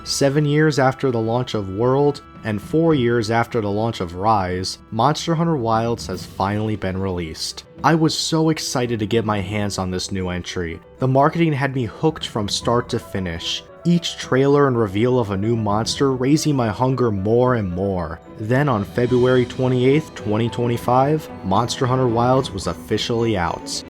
7 years after the launch of World, and 4 years after the launch of Rise, Monster Hunter Wilds has finally been released. I was so excited to get my hands on this new entry. The marketing had me hooked from start to finish, each trailer and reveal of a new monster raising my hunger more and more. Then on February 28th, 2025, Monster Hunter Wilds was officially out.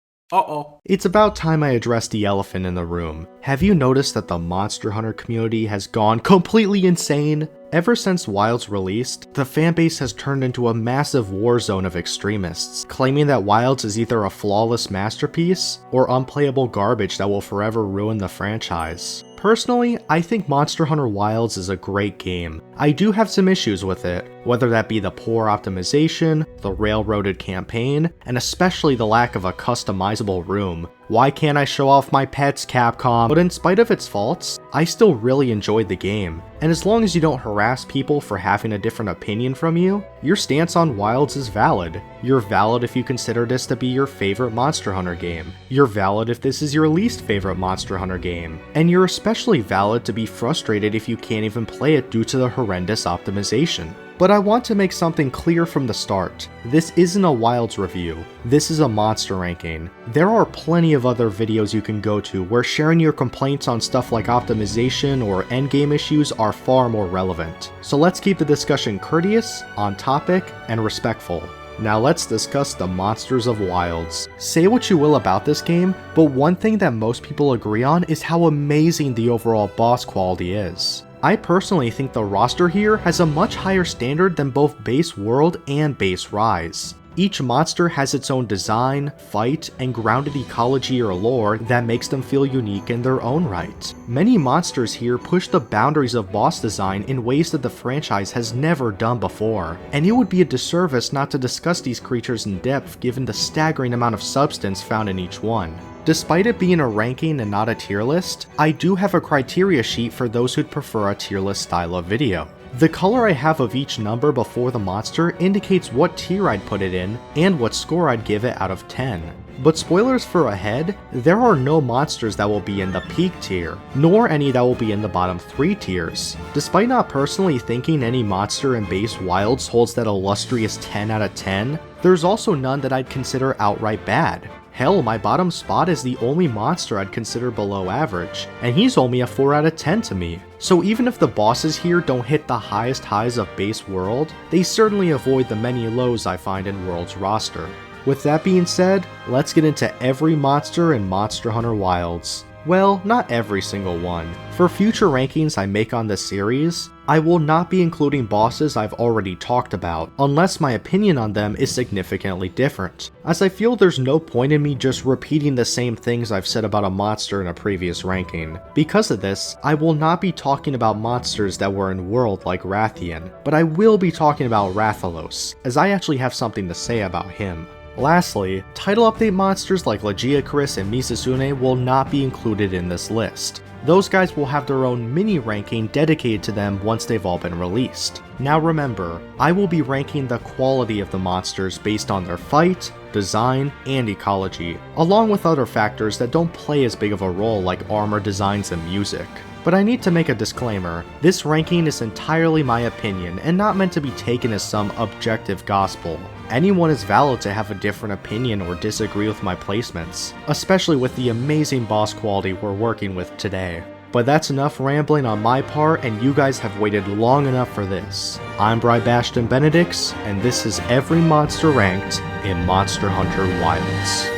It's about time I addressed the elephant in the room. Have you noticed that the Monster Hunter community has gone completely insane? Ever since Wilds released, the fanbase has turned into a massive war zone of extremists, claiming that Wilds is either a flawless masterpiece or unplayable garbage that will forever ruin the franchise. Personally, I think Monster Hunter Wilds is a great game. I do have some issues with it, whether that be the poor optimization, the railroaded campaign, and especially the lack of a customizable room. Why can't I show off my pets, Capcom? But in spite of its faults, I still really enjoyed the game. And as long as you don't harass people for having a different opinion from you, your stance on Wilds is valid. You're valid if you consider this to be your favorite Monster Hunter game. You're valid if this is your least favorite Monster Hunter game. And you're especially valid to be frustrated if you can't even play it due to the horrendous optimization. But I want to make something clear from the start. This isn't a Wilds review, this is a monster ranking. There are plenty of other videos you can go to where sharing your complaints on stuff like optimization or endgame issues are far more relevant. So let's keep the discussion courteous, on topic, and respectful. Now let's discuss the monsters of Wilds. Say what you will about this game, but one thing that most people agree on is how amazing the overall boss quality is. I personally think the roster here has a much higher standard than both base World and base Rise. Each monster has its own design, fight, and grounded ecology or lore that makes them feel unique in their own right. Many monsters here push the boundaries of boss design in ways that the franchise has never done before, and it would be a disservice not to discuss these creatures in depth given the staggering amount of substance found in each one. Despite it being a ranking and not a tier list, I do have a criteria sheet for those who'd prefer a tier list style of video. The color I have of each number before the monster indicates what tier I'd put it in and what score I'd give it out of 10. But spoilers for ahead, there are no monsters that will be in the peak tier, nor any that will be in the bottom 3 tiers. Despite not personally thinking any monster in base Wilds holds that illustrious 10 out of 10, there's also none that I'd consider outright bad. Hell, my bottom spot is the only monster I'd consider below average, and he's only a 4 out of 10 to me. So even if the bosses here don't hit the highest highs of base World, they certainly avoid the many lows I find in World's roster. With that being said, let's get into every monster in Monster Hunter Wilds. Well, not every single one. For future rankings I make on this series, I will not be including bosses I've already talked about, unless my opinion on them is significantly different, as I feel there's no point in me just repeating the same things I've said about a monster in a previous ranking. Because of this, I will not be talking about monsters that were in World like Rathian, but I will be talking about Rathalos, as I actually have something to say about him. Lastly, title update monsters like Lagiacrus and Misasune will not be included in this list. Those guys will have their own mini ranking dedicated to them once they've all been released. Now remember, I will be ranking the quality of the monsters based on their fight, design, and ecology, along with other factors that don't play as big of a role like armor designs and music. But I need to make a disclaimer, this ranking is entirely my opinion and not meant to be taken as some objective gospel. Anyone is valid to have a different opinion or disagree with my placements, especially with the amazing boss quality we're working with today. But that's enough rambling on my part, and you guys have waited long enough for this. I'm Bry-Bashton Benedicts, and this is every monster ranked in Monster Hunter Wilds.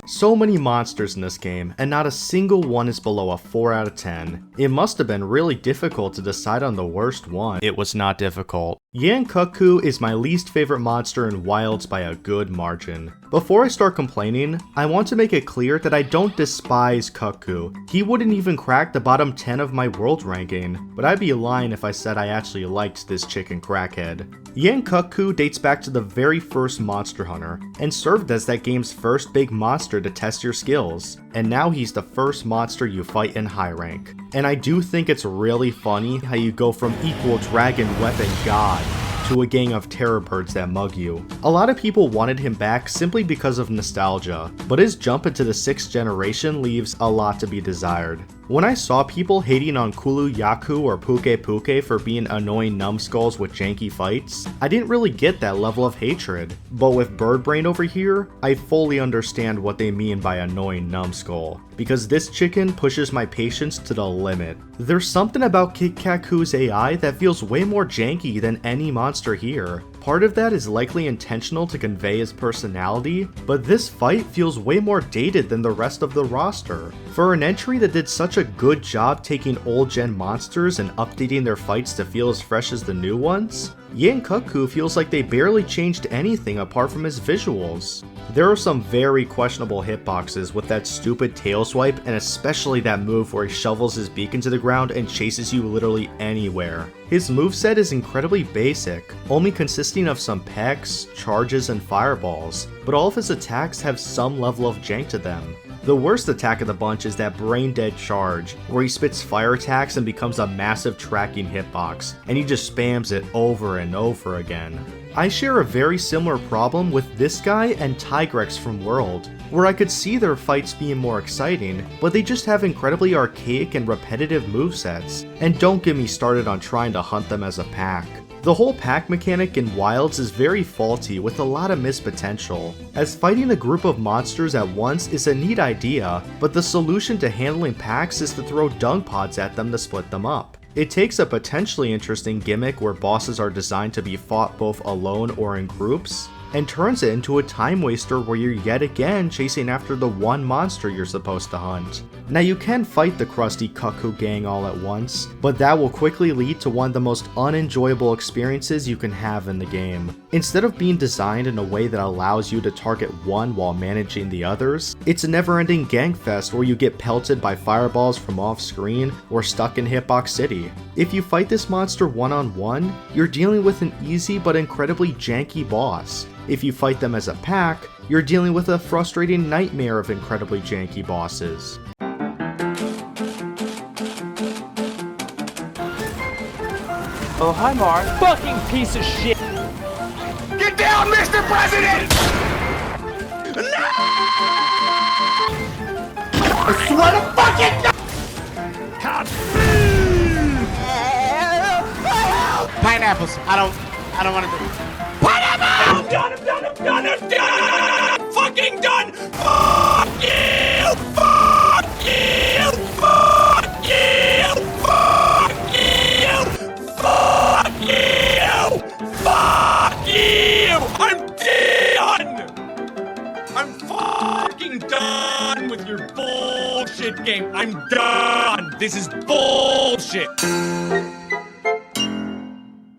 So many monsters in this game, and not a single one is below a 4 out of 10. It must have been really difficult to decide on the worst one. It was not difficult. Yankukku is my least favorite monster in Wilds by a good margin. Before I start complaining, I want to make it clear that I don't despise Kukku. He wouldn't even crack the bottom 10 of my world ranking, but I'd be lying if I said I actually liked this chicken crackhead. Yankukku dates back to the very first Monster Hunter, and served as that game's first big monster to test your skills, and now he's the first monster you fight in high rank. And I do think it's really funny how you go from equal dragon weapon god to a gang of terror birds that mug you. A lot of people wanted him back simply because of nostalgia, but his jump into the 6th generation leaves a lot to be desired. When I saw people hating on Kulu Yaku or Puke Puke for being annoying numbskulls with janky fights, I didn't really get that level of hatred. But with Birdbrain over here, I fully understand what they mean by annoying numbskull, because this chicken pushes my patience to the limit. There's something about Kit Kaku's AI that feels way more janky than any monster here. Part of that is likely intentional to convey his personality, but this fight feels way more dated than the rest of the roster. For an entry that did such a good job taking old gen monsters and updating their fights to feel as fresh as the new ones, Yankoku feels like they barely changed anything apart from his visuals. There are some very questionable hitboxes with that stupid tail swipe, and especially that move where he shovels his beak into the ground and chases you literally anywhere. His moveset is incredibly basic, only consisting of some pecks, charges, and fireballs, but all of his attacks have some level of jank to them. The worst attack of the bunch is that brain dead charge, where he spits fire attacks and becomes a massive tracking hitbox, and he just spams it over and over again. I share a very similar problem with this guy and Tigrex from World, where I could see their fights being more exciting, but they just have incredibly archaic and repetitive movesets, and don't get me started on trying to hunt them as a pack. The whole pack mechanic in Wilds is very faulty with a lot of missed potential, as fighting a group of monsters at once is a neat idea, but the solution to handling packs is to throw dung pods at them to split them up. It takes a potentially interesting gimmick where bosses are designed to be fought both alone or in groups, and turns it into a time waster where you're yet again chasing after the one monster you're supposed to hunt. Now you can fight the Krusty Cuckoo gang all at once, but that will quickly lead to one of the most unenjoyable experiences you can have in the game. Instead of being designed in a way that allows you to target one while managing the others, it's a never-ending gangfest where you get pelted by fireballs from off-screen or stuck in Hitbox City. If you fight this monster one-on-one, you're dealing with an easy but incredibly janky boss. If you fight them as a pack, you're dealing with a frustrating nightmare of incredibly janky bosses. Oh, hi, Mark. Fucking piece of shit! Get down, Mr. President! No! I swear to fucking Pineapples. I don't want to do it. Pineapple! I'm done! Fucking done! Fuck you! Fuck you! Fuck you! Fuck you! Fuck you! Fuck you! I'm done! I'm fucking done with your bullshit game. I'm done! This is bullshit!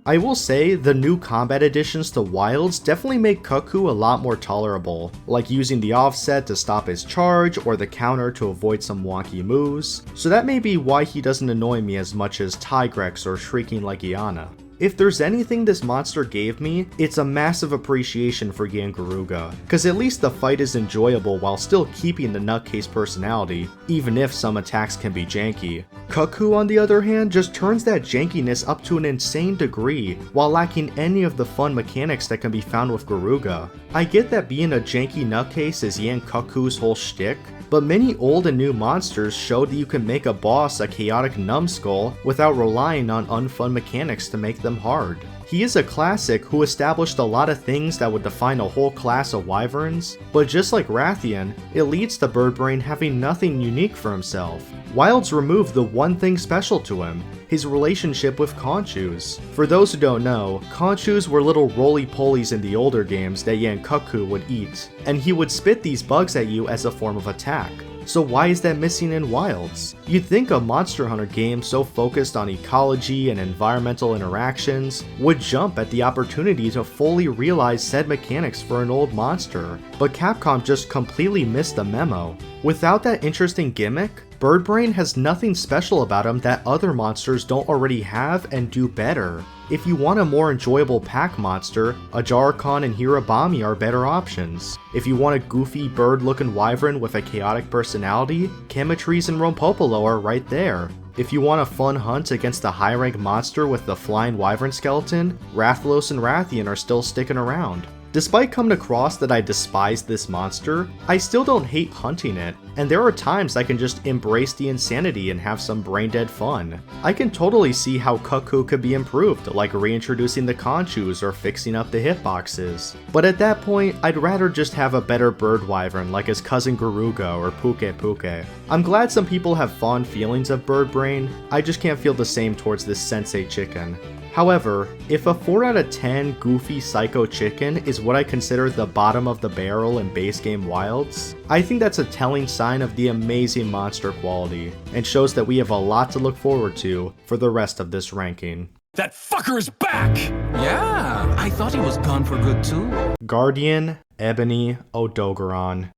I will say, the new combat additions to Wilds definitely make Cuckoo a lot more tolerable, like using the offset to stop his charge or the counter to avoid some wonky moves, so that may be why he doesn't annoy me as much as Tigrex or Shrieking like Iana. If there's anything this monster gave me, it's a massive appreciation for Yangaruga, cause at least the fight is enjoyable while still keeping the nutcase personality, even if some attacks can be janky. Cuckoo, on the other hand, just turns that jankiness up to an insane degree, while lacking any of the fun mechanics that can be found with Garuga. I get that being a janky nutcase is Yankoku's whole shtick, but many old and new monsters showed that you can make a boss a chaotic numbskull without relying on unfun mechanics to make them hard. He is a classic who established a lot of things that would define a whole class of wyverns, but just like Rathian, it leads to Birdbrain having nothing unique for himself. Wilds removed the one thing special to him, his relationship with conchus. For those who don't know, conchus were little roly-polies in the older games that Yankoku would eat, and he would spit these bugs at you as a form of attack. So why is that missing in Wilds? You'd think a Monster Hunter game so focused on ecology and environmental interactions would jump at the opportunity to fully realize said mechanics for an old monster, but Capcom just completely missed the memo. Without that interesting gimmick, Birdbrain has nothing special about him that other monsters don't already have and do better. If you want a more enjoyable pack monster, Ajarkon and Hirabami are better options. If you want a goofy bird-looking wyvern with a chaotic personality, Chemetries and Rompopolo are right there. If you want a fun hunt against a high rank monster with the flying wyvern skeleton, Rathalos and Rathian are still sticking around. Despite coming across that I despise this monster, I still don't hate hunting it, and there are times I can just embrace the insanity and have some brain dead fun. I can totally see how Cuckoo could be improved, like reintroducing the conchus or fixing up the hitboxes. But at that point, I'd rather just have a better bird wyvern like his cousin Garuga or Puke Puke. I'm glad some people have fond feelings of bird brain, I just can't feel the same towards this sensei chicken. However, if a 4 out of 10 goofy psycho chicken is what I consider the bottom of the barrel in base game wilds, I think that's a telling sign of the amazing monster quality, and shows that we have a lot to look forward to for the rest of this ranking. That fucker is back! Yeah, I thought he was gone for good too. Guardian, Ebony, Odogaron.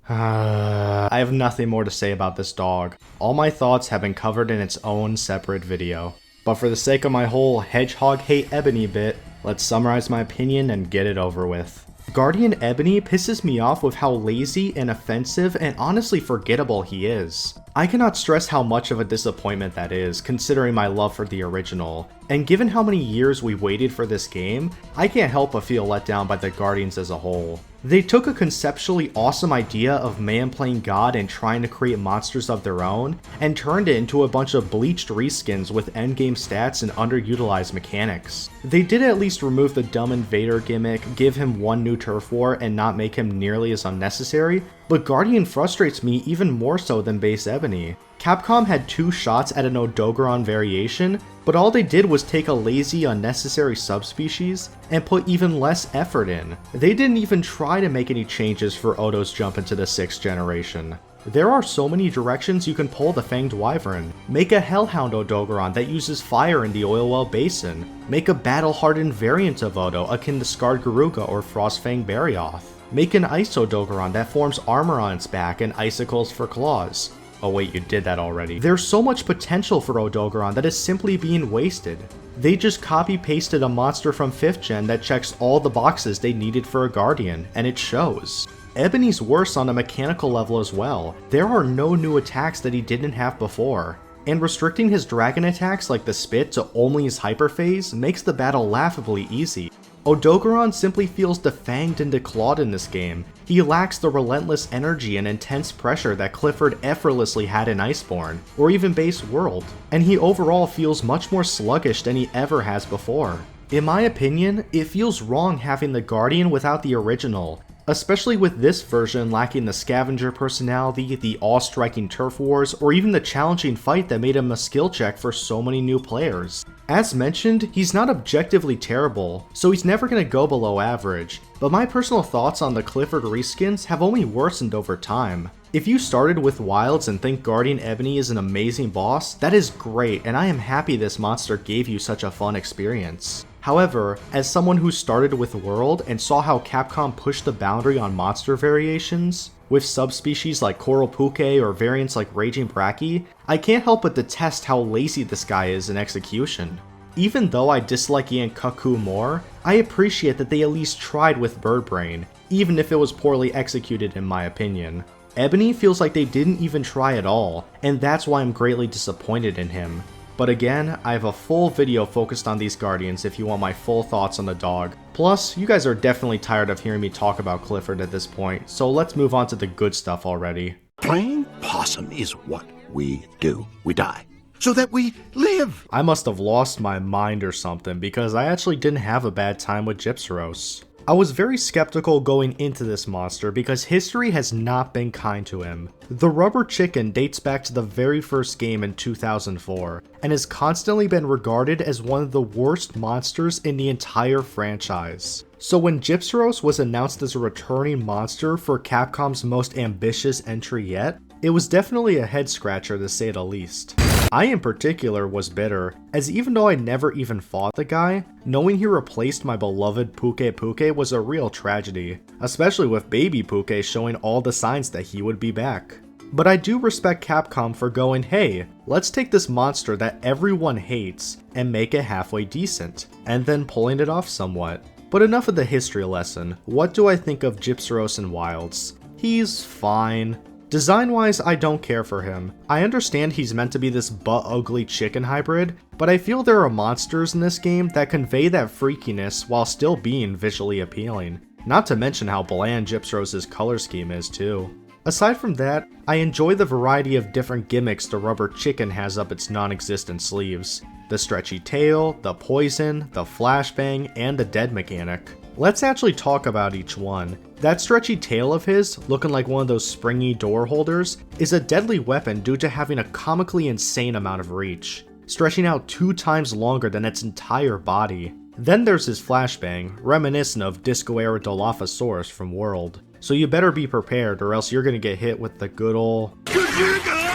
I have nothing more to say about this dog. All my thoughts have been covered in its own separate video. But for the sake of my whole hedgehog hate Ebony bit, let's summarize my opinion and get it over with. Guardian Ebony pisses me off with how lazy and offensive and honestly forgettable he is. I cannot stress how much of a disappointment that is, considering my love for the original, and given how many years we waited for this game, I can't help but feel let down by the Guardians as a whole. They took a conceptually awesome idea of man playing God and trying to create monsters of their own, and turned it into a bunch of bleached reskins with endgame stats and underutilized mechanics. They did at least remove the dumb invader gimmick, give him one new turf war, and not make him nearly as unnecessary, but Guardian frustrates me even more so than base Ebony. Capcom had 2 shots at an Odogaron variation, but all they did was take a lazy, unnecessary subspecies and put even less effort in. They didn't even try to make any changes for Odo's jump into the 6th generation. There are so many directions you can pull the Fanged Wyvern. Make a Hellhound Odogaron that uses fire in the Oilwell Basin. Make a battle-hardened variant of Odo akin to Scarred Garuga or Frostfang Barioth. Make an Ice Odogaron that forms armor on its back and icicles for claws. Oh wait, you did that already. There's so much potential for Odogaron that is simply being wasted. They just copy-pasted a monster from 5th gen that checks all the boxes they needed for a Guardian, and it shows. Ebony's worse on a mechanical level as well. There are no new attacks that he didn't have before. And restricting his dragon attacks like the Spit to only his Hyper Phase makes the battle laughably easy. Odogaron simply feels defanged and declawed in this game. He lacks the relentless energy and intense pressure that Clifford effortlessly had in Iceborne, or even base World, and he overall feels much more sluggish than he ever has before. In my opinion, it feels wrong having the Guardian without the original, especially with this version lacking the scavenger personality, the awe-striking turf wars, or even the challenging fight that made him a skill check for so many new players. As mentioned, he's not objectively terrible, so he's never going to go below average, but my personal thoughts on the Clifford reskins have only worsened over time. If you started with Wilds and think Guardian Ebony is an amazing boss, that is great, and I am happy this monster gave you such a fun experience. However, as someone who started with World and saw how Capcom pushed the boundary on monster variations, with subspecies like Coral Puke or variants like Raging Bracky, I can't help but detest how lazy this guy is in execution. Even though I dislike Ian Cuckoo more, I appreciate that they at least tried with Bird Brain, even if it was poorly executed in my opinion. Ebony feels like they didn't even try at all, and that's why I'm greatly disappointed in him. But again, I have a full video focused on these Guardians if you want my full thoughts on the dog. Plus, you guys are definitely tired of hearing me talk about Clifford at this point, so let's move on to the good stuff already. Playing possum is what we do. We die so that we live. I must have lost my mind or something because I actually didn't have a bad time with Gypsyros. I was very skeptical going into this monster because history has not been kind to him. The Rubber Chicken dates back to the very first game in 2004 and has constantly been regarded as one of the worst monsters in the entire franchise. So when Gypsyros was announced as a returning monster for Capcom's most ambitious entry yet, it was definitely a head scratcher to say the least. I in particular was bitter, as even though I never even fought the guy, knowing he replaced my beloved Puke Puke was a real tragedy, especially with baby Puke showing all the signs that he would be back. But I do respect Capcom for going, hey, let's take this monster that everyone hates and make it halfway decent, and then pulling it off somewhat. But enough of the history lesson, what do I think of Gypsyros and Wilds? He's fine. Design-wise, I don't care for him. I understand he's meant to be this butt-ugly chicken hybrid, but I feel there are monsters in this game that convey that freakiness while still being visually appealing. Not to mention how bland Gypsrose's color scheme is too. Aside from that, I enjoy the variety of different gimmicks the rubber chicken has up its non-existent sleeves. The stretchy tail, the poison, the flashbang, and the dead mechanic. Let's actually talk about each one. That stretchy tail of his, looking like one of those springy door holders, is a deadly weapon due to having a comically insane amount of reach, stretching out 2 times longer than its entire body. Then there's his flashbang, reminiscent of Disco-era Dilophosaurus from World. So you better be prepared or else you're gonna get hit with the good ol',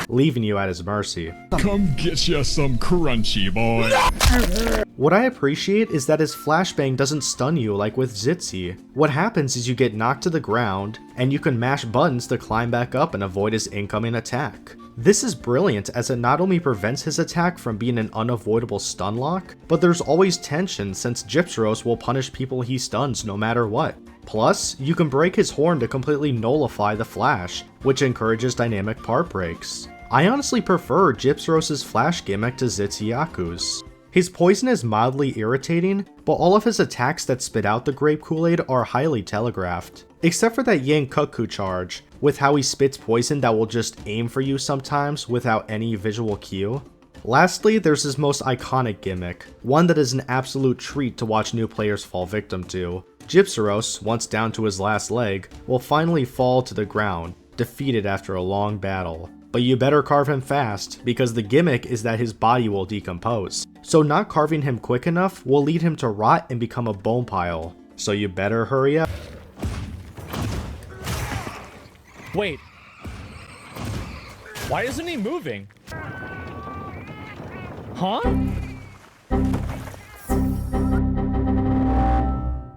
leaving you at his mercy. Come get you some crunchy, boy. What I appreciate is that his flashbang doesn't stun you like with Zitzy. What happens is you get knocked to the ground, and you can mash buttons to climb back up and avoid his incoming attack. This is brilliant as it not only prevents his attack from being an unavoidable stun lock, but there's always tension since Gypsrose will punish people he stuns no matter what. Plus, you can break his horn to completely nullify the flash, which encourages dynamic part breaks. I honestly prefer Gypsrose's flash gimmick to Zitsuyaku's. His poison is mildly irritating, but all of his attacks that spit out the grape Kool-Aid are highly telegraphed. Except for that Yankoku charge, with how he spits poison that will just aim for you sometimes without any visual cue. Lastly, there's his most iconic gimmick, one that is an absolute treat to watch new players fall victim to. Gypsrose, once down to his last leg, will finally fall to the ground, defeated after a long battle. But you better carve him fast, because the gimmick is that his body will decompose. So not carving him quick enough will lead him to rot and become a bone pile. So you better hurry up. Wait. Why isn't he moving? Huh?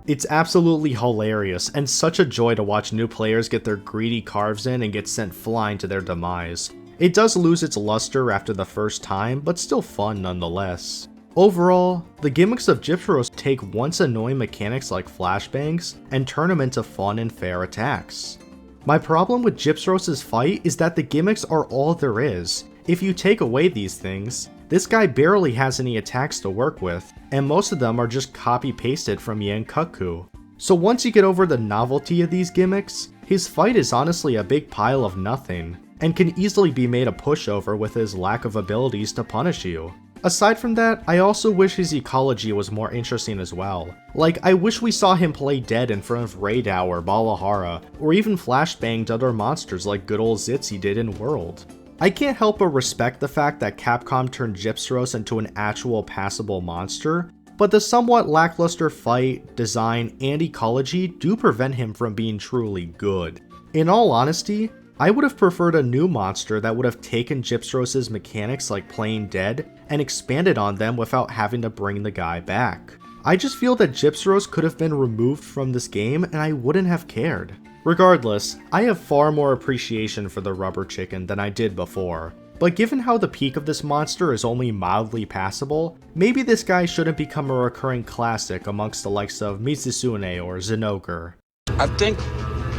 It's absolutely hilarious and such a joy to watch new players get their greedy carves in and get sent flying to their demise. It does lose its luster after the first time, but still fun nonetheless. Overall, the gimmicks of Gypsrose take once annoying mechanics like flashbangs and turn them into fun and fair attacks. My problem with Gypsrose's fight is that the gimmicks are all there is. If you take away these things, this guy barely has any attacks to work with, and most of them are just copy-pasted from Yankoku. So once you get over the novelty of these gimmicks, his fight is honestly a big pile of nothing, and can easily be made a pushover with his lack of abilities to punish you. Aside from that, I also wish his ecology was more interesting as well. Like, I wish we saw him play dead in front of Raidao or Balahara, or even flashbanged other monsters like good old Zitzy did in World. I can't help but respect the fact that Capcom turned Gypsrose into an actual passable monster, but the somewhat lackluster fight, design, and ecology do prevent him from being truly good. In all honesty, I would have preferred a new monster that would have taken Gypsrose's mechanics like playing dead and expanded on them without having to bring the guy back. I just feel that Gypsrose could have been removed from this game and I wouldn't have cared. Regardless, I have far more appreciation for the rubber chicken than I did before, but given how the peak of this monster is only mildly passable, maybe this guy shouldn't become a recurring classic amongst the likes of Mizusune or Zinogre. I think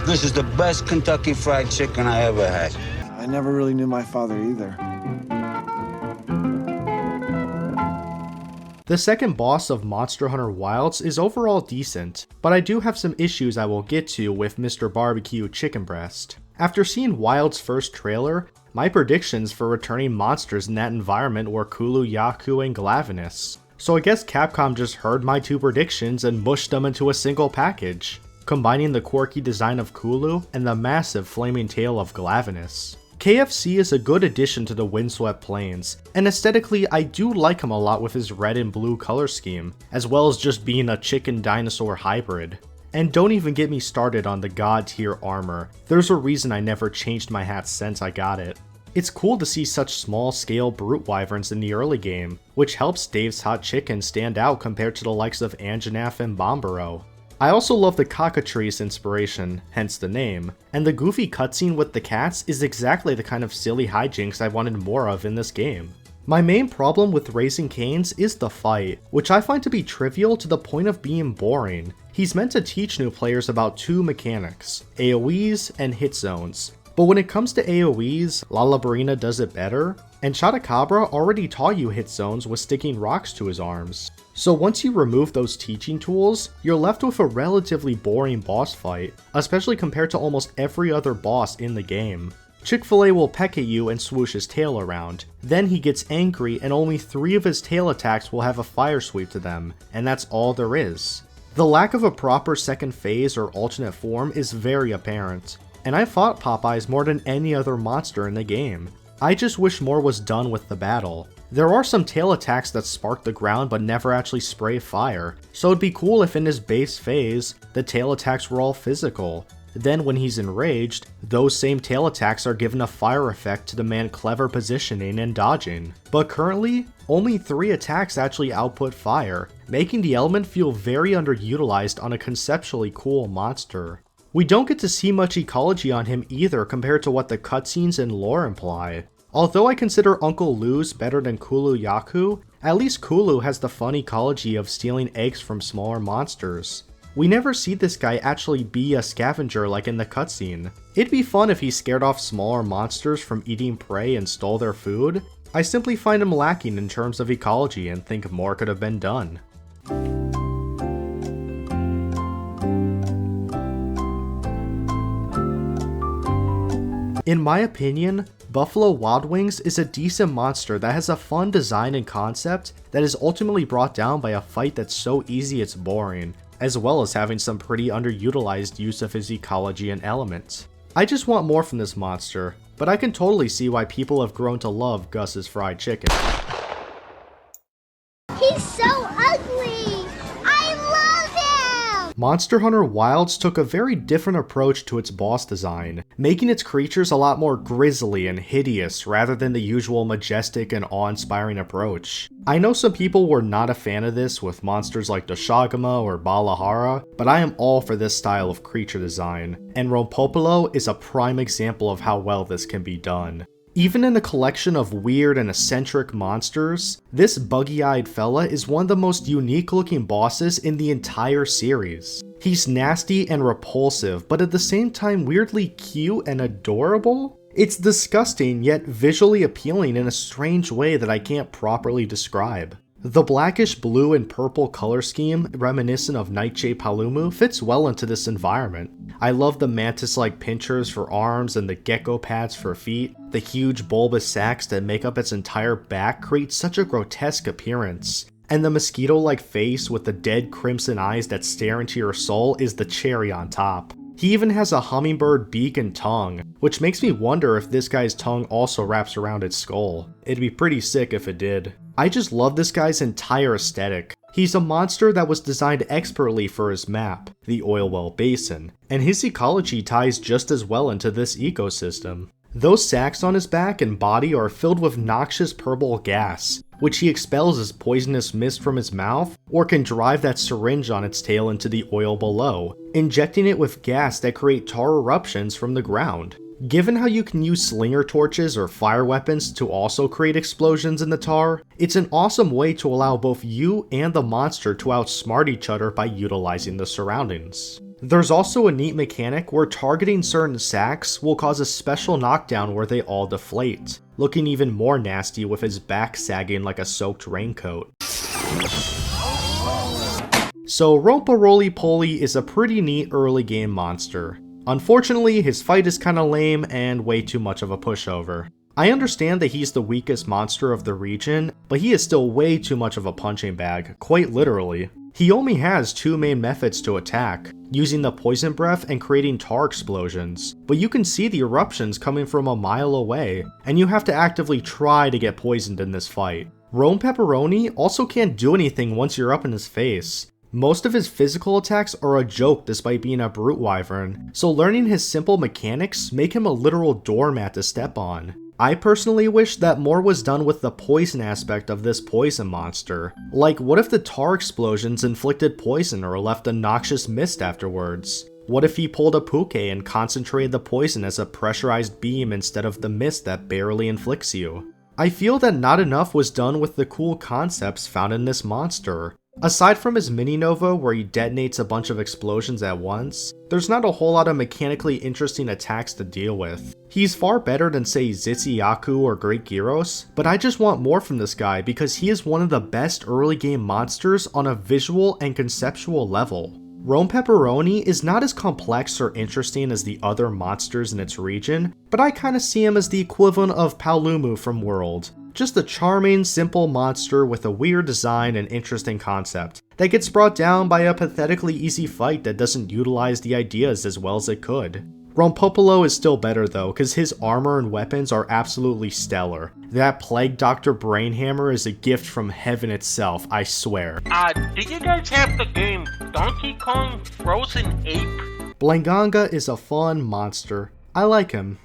this is the best Kentucky Fried Chicken I ever had. I never really knew my father either. The second boss of Monster Hunter Wilds is overall decent, but I do have some issues I will get to with Mr. Barbecue Chicken Breast. After seeing Wilds' first trailer, my predictions for returning monsters in that environment were Kulu, Yaku, and Glavenus. So I guess Capcom just heard my 2 predictions and mushed them into a single package, combining the quirky design of Kulu and the massive flaming tail of Glavenus. KFC is a good addition to the Windswept Plains, and aesthetically I do like him a lot with his red and blue color scheme, as well as just being a chicken dinosaur hybrid. And don't even get me started on the god tier armor, there's a reason I never changed my hat since I got it. It's cool to see such small scale brute wyverns in the early game, which helps Dave's Hot Chicken stand out compared to the likes of Anjanath and Bombero. I also love the cockatrice inspiration, hence the name, and the goofy cutscene with the cats is exactly the kind of silly hijinks I wanted more of in this game. My main problem with Raising Cane's is the fight, which I find to be trivial to the point of being boring. He's meant to teach new players about 2 mechanics, AoEs and hit zones, But when it comes to AoEs, Lalabrina does it better, and Chotacabra already taught you hit zones with sticking rocks to his arms. So once you remove those teaching tools, you're left with a relatively boring boss fight, especially compared to almost every other boss in the game. Chick-fil-A will peck at you and swoosh his tail around. Then he gets angry and only 3 of his tail attacks will have a fire sweep to them, and that's all there is. The lack of a proper second phase or alternate form is very apparent, and I fought Popeyes more than any other monster in the game. I just wish more was done with the battle. There are some tail attacks that spark the ground but never actually spray fire, so it'd be cool if in his base phase, the tail attacks were all physical. Then when he's enraged, those same tail attacks are given a fire effect to demand clever positioning and dodging. But currently, only 3 attacks actually output fire, making the element feel very underutilized on a conceptually cool monster. We don't get to see much ecology on him either compared to what the cutscenes and lore imply. Although I consider Uncle Luz better than Kulu Yaku, at least Kulu has the fun ecology of stealing eggs from smaller monsters. We never see this guy actually be a scavenger like in the cutscene. It'd be fun if he scared off smaller monsters from eating prey and stole their food. I simply find him lacking in terms of ecology and think more could have been done. In my opinion, Buffalo Wild Wings is a decent monster that has a fun design and concept that is ultimately brought down by a fight that's so easy it's boring, as well as having some pretty underutilized use of his ecology and elements. I just want more from this monster, but I can totally see why people have grown to love Gus's fried chicken. He's so ugly! I love him! Monster Hunter Wilds took a very different approach to its boss design, making its creatures a lot more grisly and hideous rather than the usual majestic and awe-inspiring approach. I know some people were not a fan of this with monsters like Doshagama or Balahara, but I am all for this style of creature design, and Rompopolo is a prime example of how well this can be done. Even in a collection of weird and eccentric monsters, this buggy-eyed fella is one of the most unique looking bosses in the entire series. He's nasty and repulsive, but at the same time weirdly cute and adorable? It's disgusting yet visually appealing in a strange way that I can't properly describe. The blackish blue and purple color scheme, reminiscent of Nightshade Palumu, fits well into this environment. I love the mantis-like pinchers for arms and the gecko pads for feet. The huge bulbous sacs that make up its entire back create such a grotesque appearance. And the mosquito-like face with the dead crimson eyes that stare into your soul is the cherry on top. He even has a hummingbird beak and tongue, which makes me wonder if this guy's tongue also wraps around its skull. It'd be pretty sick if it did. I just love this guy's entire aesthetic. He's a monster that was designed expertly for his map, the Oil Well Basin, and his ecology ties just as well into this ecosystem. Those sacs on his back and body are filled with noxious purple gas, which he expels as poisonous mist from his mouth, or can drive that syringe on its tail into the oil below, injecting it with gas that create tar eruptions from the ground. Given how you can use slinger torches or fire weapons to also create explosions in the tar, it's an awesome way to allow both you and the monster to outsmart each other by utilizing the surroundings. There's also a neat mechanic where targeting certain sacs will cause a special knockdown where they all deflate, looking even more nasty with his back sagging like a soaked raincoat. So Rompa-Roly-Poly is a pretty neat early game monster. Unfortunately, his fight is kinda lame and way too much of a pushover. I understand that he's the weakest monster of the region, but he is still way too much of a punching bag, quite literally. He only has 2 main methods to attack, using the poison breath and creating tar explosions, but you can see the eruptions coming from a mile away, and you have to actively try to get poisoned in this fight. Rome Pepperoni also can't do anything once you're up in his face. Most of his physical attacks are a joke despite being a brute wyvern, so learning his simple mechanics make him a literal doormat to step on. I personally wish that more was done with the poison aspect of this poison monster. Like, what if the tar explosions inflicted poison or left a noxious mist afterwards? What if he pulled a puke and concentrated the poison as a pressurized beam instead of the mist that barely inflicts you? I feel that not enough was done with the cool concepts found in this monster. Aside from his mini-nova where he detonates a bunch of explosions at once, there's not a whole lot of mechanically interesting attacks to deal with. He's far better than say Zitsuyaku or Great Gyros, but I just want more from this guy because he is one of the best early game monsters on a visual and conceptual level. Rome Pepperoni is not as complex or interesting as the other monsters in its region, but I kinda see him as the equivalent of Paolumu from World. Just a charming, simple monster with a weird design and interesting concept that gets brought down by a pathetically easy fight that doesn't utilize the ideas as well as it could. Rompopolo is still better though, cause his armor and weapons are absolutely stellar. That Plague Doctor Brainhammer is a gift from heaven itself, I swear. Did you guys have the game Donkey Kong Frozen Ape? Blanganga is a fun monster. I like him.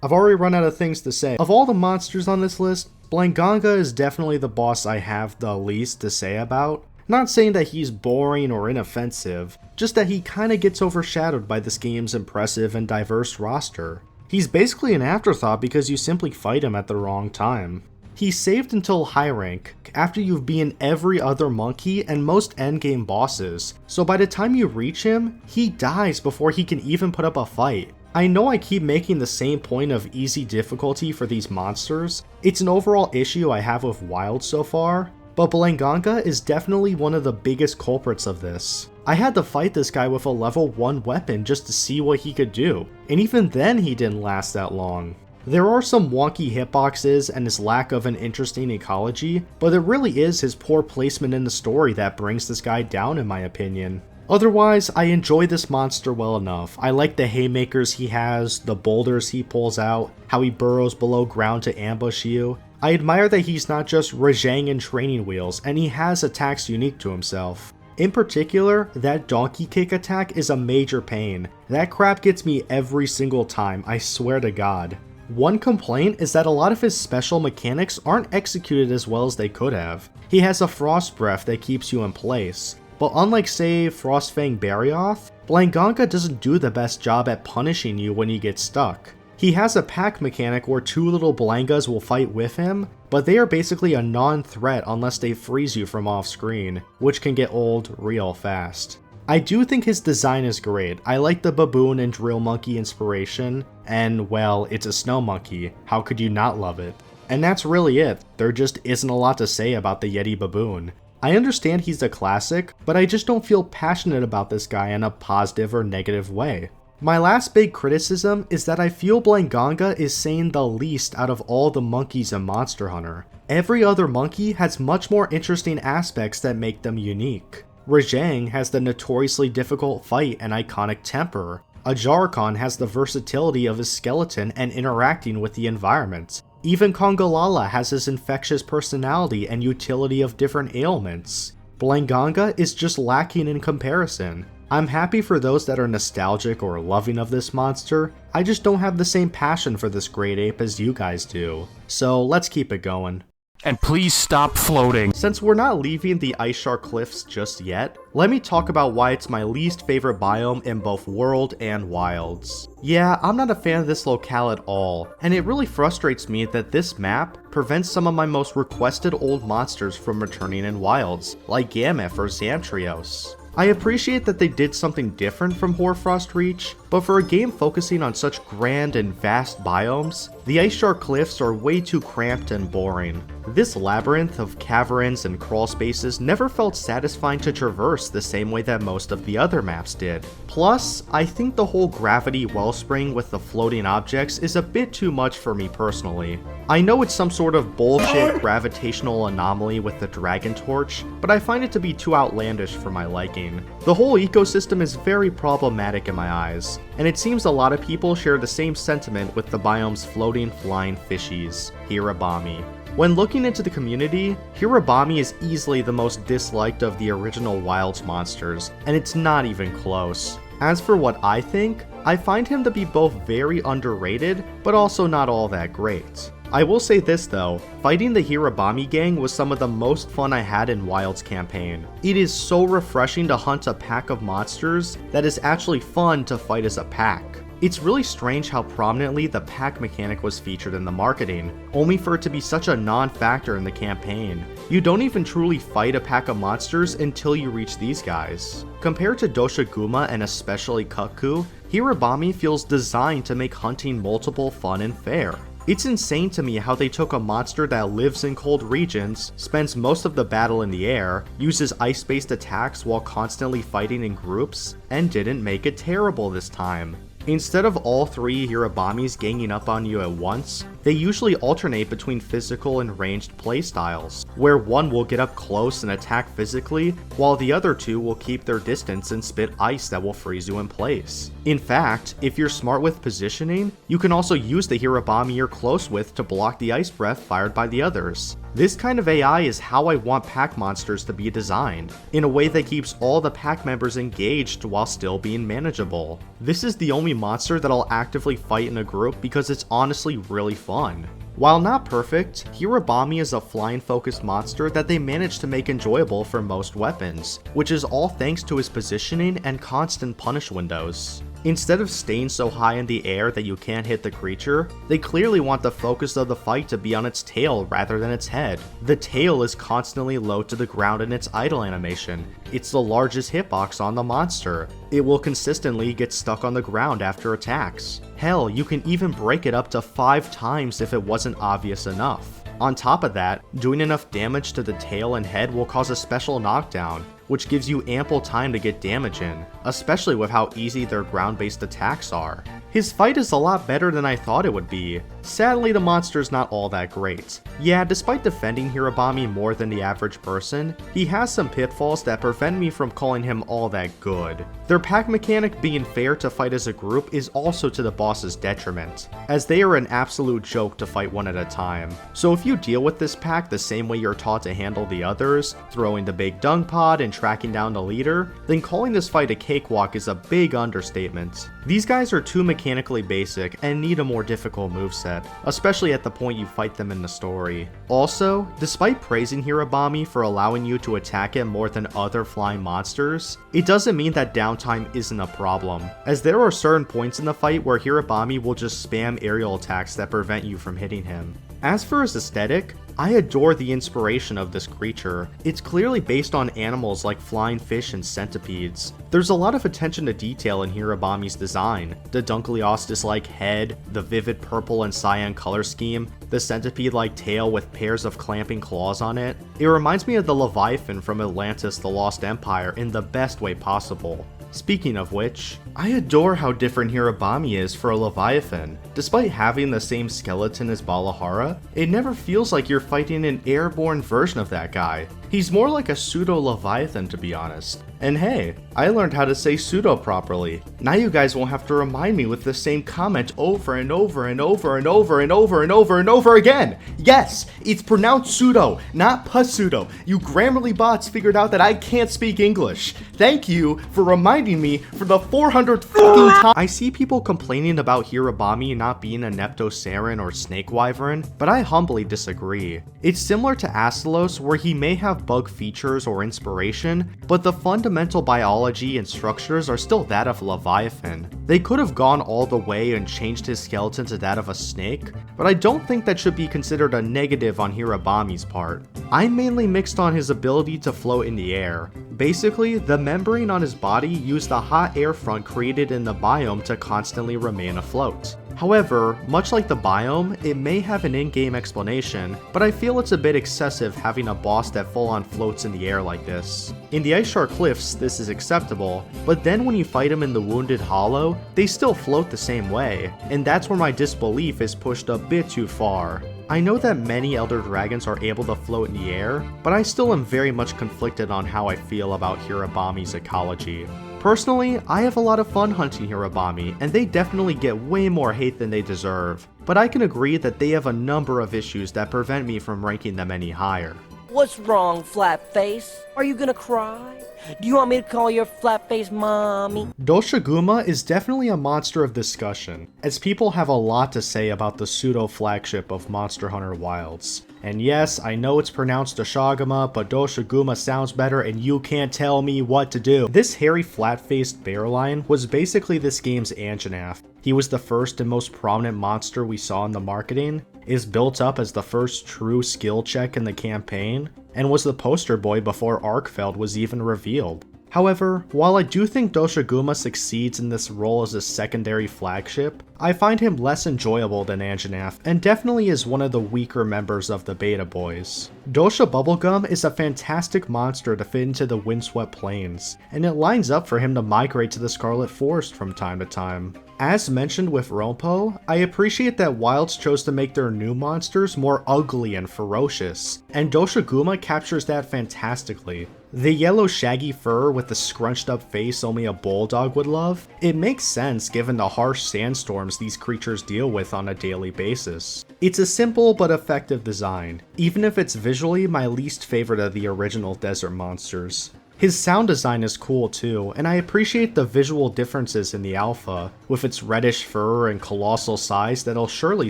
I've already run out of things to say. Of all the monsters on this list, Blanganga is definitely the boss I have the least to say about. Not saying that he's boring or inoffensive, just that he kinda gets overshadowed by this game's impressive and diverse roster. He's basically an afterthought because you simply fight him at the wrong time. He's saved until high rank, after you've beaten every other monkey and most endgame bosses, so by the time you reach him, he dies before he can even put up a fight. I know I keep making the same point of easy difficulty for these monsters, it's an overall issue I have with Wild so far, but Blanganga is definitely one of the biggest culprits of this. I had to fight this guy with a level 1 weapon just to see what he could do, and even then he didn't last that long. There are some wonky hitboxes and his lack of an interesting ecology, but it really is his poor placement in the story that brings this guy down in my opinion. Otherwise, I enjoy this monster well enough. I like the haymakers he has, the boulders he pulls out, how he burrows below ground to ambush you. I admire that he's not just Rajang in training wheels, and he has attacks unique to himself. In particular, that donkey kick attack is a major pain. That crap gets me every single time, I swear to God. One complaint is that a lot of his special mechanics aren't executed as well as they could have. He has a frost breath that keeps you in place, but unlike say Frostfang Barioth, Blanganga doesn't do the best job at punishing you when you get stuck. He has a pack mechanic where 2 little Blangas will fight with him, but they are basically a non-threat unless they freeze you from off screen, which can get old real fast. I do think his design is great. I like the baboon and drill monkey inspiration, and well, it's a snow monkey, how could you not love it? And that's really it, there just isn't a lot to say about the Yeti baboon. I understand he's a classic, but I just don't feel passionate about this guy in a positive or negative way. My last big criticism is that I feel Blanganga is saying the least out of all the monkeys in Monster Hunter. Every other monkey has much more interesting aspects that make them unique. Rajang has the notoriously difficult fight and iconic temper. Ajarkon has the versatility of his skeleton and interacting with the environment. Even Kongalala has his infectious personality and utility of different ailments. Blanganga is just lacking in comparison. I'm happy for those that are nostalgic or loving of this monster, I just don't have the same passion for this great ape as you guys do. So let's keep it going. And please stop floating. Since we're not leaving the Ice Shark Cliffs just yet, let me talk about why it's my least favorite biome in both World and Wilds. Yeah, I'm not a fan of this locale at all, and it really frustrates me that this map prevents some of my most requested old monsters from returning in Wilds, like Gameth or Xantrios. I appreciate that they did something different from Hoarfrost Reach, but for a game focusing on such grand and vast biomes, the Ice Shark Cliffs are way too cramped and boring. This labyrinth of caverns and crawl spaces never felt satisfying to traverse the same way that most of the other maps did. Plus, I think the whole gravity wellspring with the floating objects is a bit too much for me personally. I know it's some sort of bullshit gravitational anomaly with the Dragon Torch, but I find it to be too outlandish for my liking. The whole ecosystem is very problematic in my eyes, and it seems a lot of people share the same sentiment with the biome's floating flying fishies, Hirabami. When looking into the community, Hirabami is easily the most disliked of the original Wilds monsters, and it's not even close. As for what I think, I find him to be both very underrated, but also not all that great. I will say this though, fighting the Hirabami gang was some of the most fun I had in Wilds campaign. It is so refreshing to hunt a pack of monsters that is actually fun to fight as a pack. It's really strange how prominently the pack mechanic was featured in the marketing, only for it to be such a non-factor in the campaign. You don't even truly fight a pack of monsters until you reach these guys. Compared to Doshiguma and especially Kukku, Hirabami feels designed to make hunting multiple fun and fair. It's insane to me how they took a monster that lives in cold regions, spends most of the battle in the air, uses ice-based attacks while constantly fighting in groups, and didn't make it terrible this time. Instead of all three Hirabamis ganging up on you at once, they usually alternate between physical and ranged playstyles, where one will get up close and attack physically, while the other two will keep their distance and spit ice that will freeze you in place. In fact, if you're smart with positioning, you can also use the Hirabami you're close with to block the ice breath fired by the others. This kind of AI is how I want pack monsters to be designed, in a way that keeps all the pack members engaged while still being manageable. This is the only monster that I'll actively fight in a group because it's honestly really fun. While not perfect, Hirabami is a flying focused monster that they managed to make enjoyable for most weapons, which is all thanks to his positioning and constant punish windows. Instead of staying so high in the air that you can't hit the creature, they clearly want the focus of the fight to be on its tail rather than its head. The tail is constantly low to the ground in its idle animation. It's the largest hitbox on the monster. It will consistently get stuck on the ground after attacks. Hell, you can even break it up to 5 times if it wasn't obvious enough. On top of that, doing enough damage to the tail and head will cause a special knockdown, which gives you ample time to get damage in, especially with how easy their ground-based attacks are. His fight is a lot better than I thought it would be. Sadly, the monster's not all that great. Yeah, despite defending Hirabami more than the average person, he has some pitfalls that prevent me from calling him all that good. Their pack mechanic being fair to fight as a group is also to the boss's detriment, as they are an absolute joke to fight one at a time. So if you deal with this pack the same way you're taught to handle the others, throwing the big dung pod and tracking down the leader, then calling this fight a cakewalk is a big understatement. These guys are too mechanically basic and need a more difficult moveset, especially at the point you fight them in the story. Also, despite praising Hirabami for allowing you to attack it more than other flying monsters, it doesn't mean that downtime isn't a problem, as there are certain points in the fight where Hirabami will just spam aerial attacks that prevent you from hitting him. As for his aesthetic, I adore the inspiration of this creature. It's clearly based on animals like flying fish and centipedes. There's a lot of attention to detail in Hirabami's design. The Dunkleosteus-like head, the vivid purple and cyan color scheme, the centipede-like tail with pairs of clamping claws on it. It reminds me of the Leviathan from Atlantis: The Lost Empire in the best way possible. Speaking of which, I adore how different Hirabami is for a Leviathan. Despite having the same skeleton as Balahara, it never feels like you're fighting an airborne version of that guy. He's more like a pseudo-Leviathan, to be honest. And hey, I learned how to say pseudo properly. Now you guys won't have to remind me with the same comment over and over and over and over and over and over and over again. Yes, it's pronounced pseudo, not pseudo. You Grammarly bots figured out that I can't speak English. Thank you for reminding me for the 400th fucking time. I see people complaining about Hirabami not being a Neptosaurine or Snake Wyvern, but I humbly disagree. It's similar to Astalos, where he may have bug features or inspiration, but the fundamental biology and structures are still that of Leviathan. They could have gone all the way and changed his skeleton to that of a snake, but I don't think that should be considered a negative on Hirabami's part. I'm mainly mixed on his ability to float in the air. Basically, the membrane on his body used the hot air front created in the biome to constantly remain afloat. However, much like the biome, it may have an in-game explanation, but I feel it's a bit excessive having a boss that full-on floats in the air like this. In the Ice Shard Cliffs, this is acceptable, but then when you fight them in the Wounded Hollow, they still float the same way, and that's where my disbelief is pushed a bit too far. I know that many Elder Dragons are able to float in the air, but I still am very much conflicted on how I feel about Hirabami's ecology. Personally, I have a lot of fun hunting Hirabami, and they definitely get way more hate than they deserve, but I can agree that they have a number of issues that prevent me from ranking them any higher. What's wrong, Flatface? Are you gonna cry? Do you want me to call your Flatface mommy? Doshiguma is definitely a monster of discussion, as people have a lot to say about the pseudo-flagship of Monster Hunter Wilds. And yes, I know it's pronounced Doshiguma, but Doshiguma sounds better and you can't tell me what to do. This hairy flat-faced bear lion was basically this game's Anjanath. He was the first and most prominent monster we saw in the marketing, is built up as the first true skill check in the campaign, and was the poster boy before Arkfeld was even revealed. However, while I do think Doshiguma succeeds in this role as a secondary flagship, I find him less enjoyable than Anjanath and definitely is one of the weaker members of the Beta Boys. Dosha Bubblegum is a fantastic monster to fit into the Windswept Plains, and it lines up for him to migrate to the Scarlet Forest from time to time. As mentioned with Rompo, I appreciate that Wilds chose to make their new monsters more ugly and ferocious, and Doshiguma captures that fantastically. The yellow shaggy fur with the scrunched up face only a bulldog would love, it makes sense given the harsh sandstorms these creatures deal with on a daily basis. It's a simple but effective design, even if it's visually my least favorite of the original desert monsters. His sound design is cool too, and I appreciate the visual differences in the alpha, with its reddish fur and colossal size that'll surely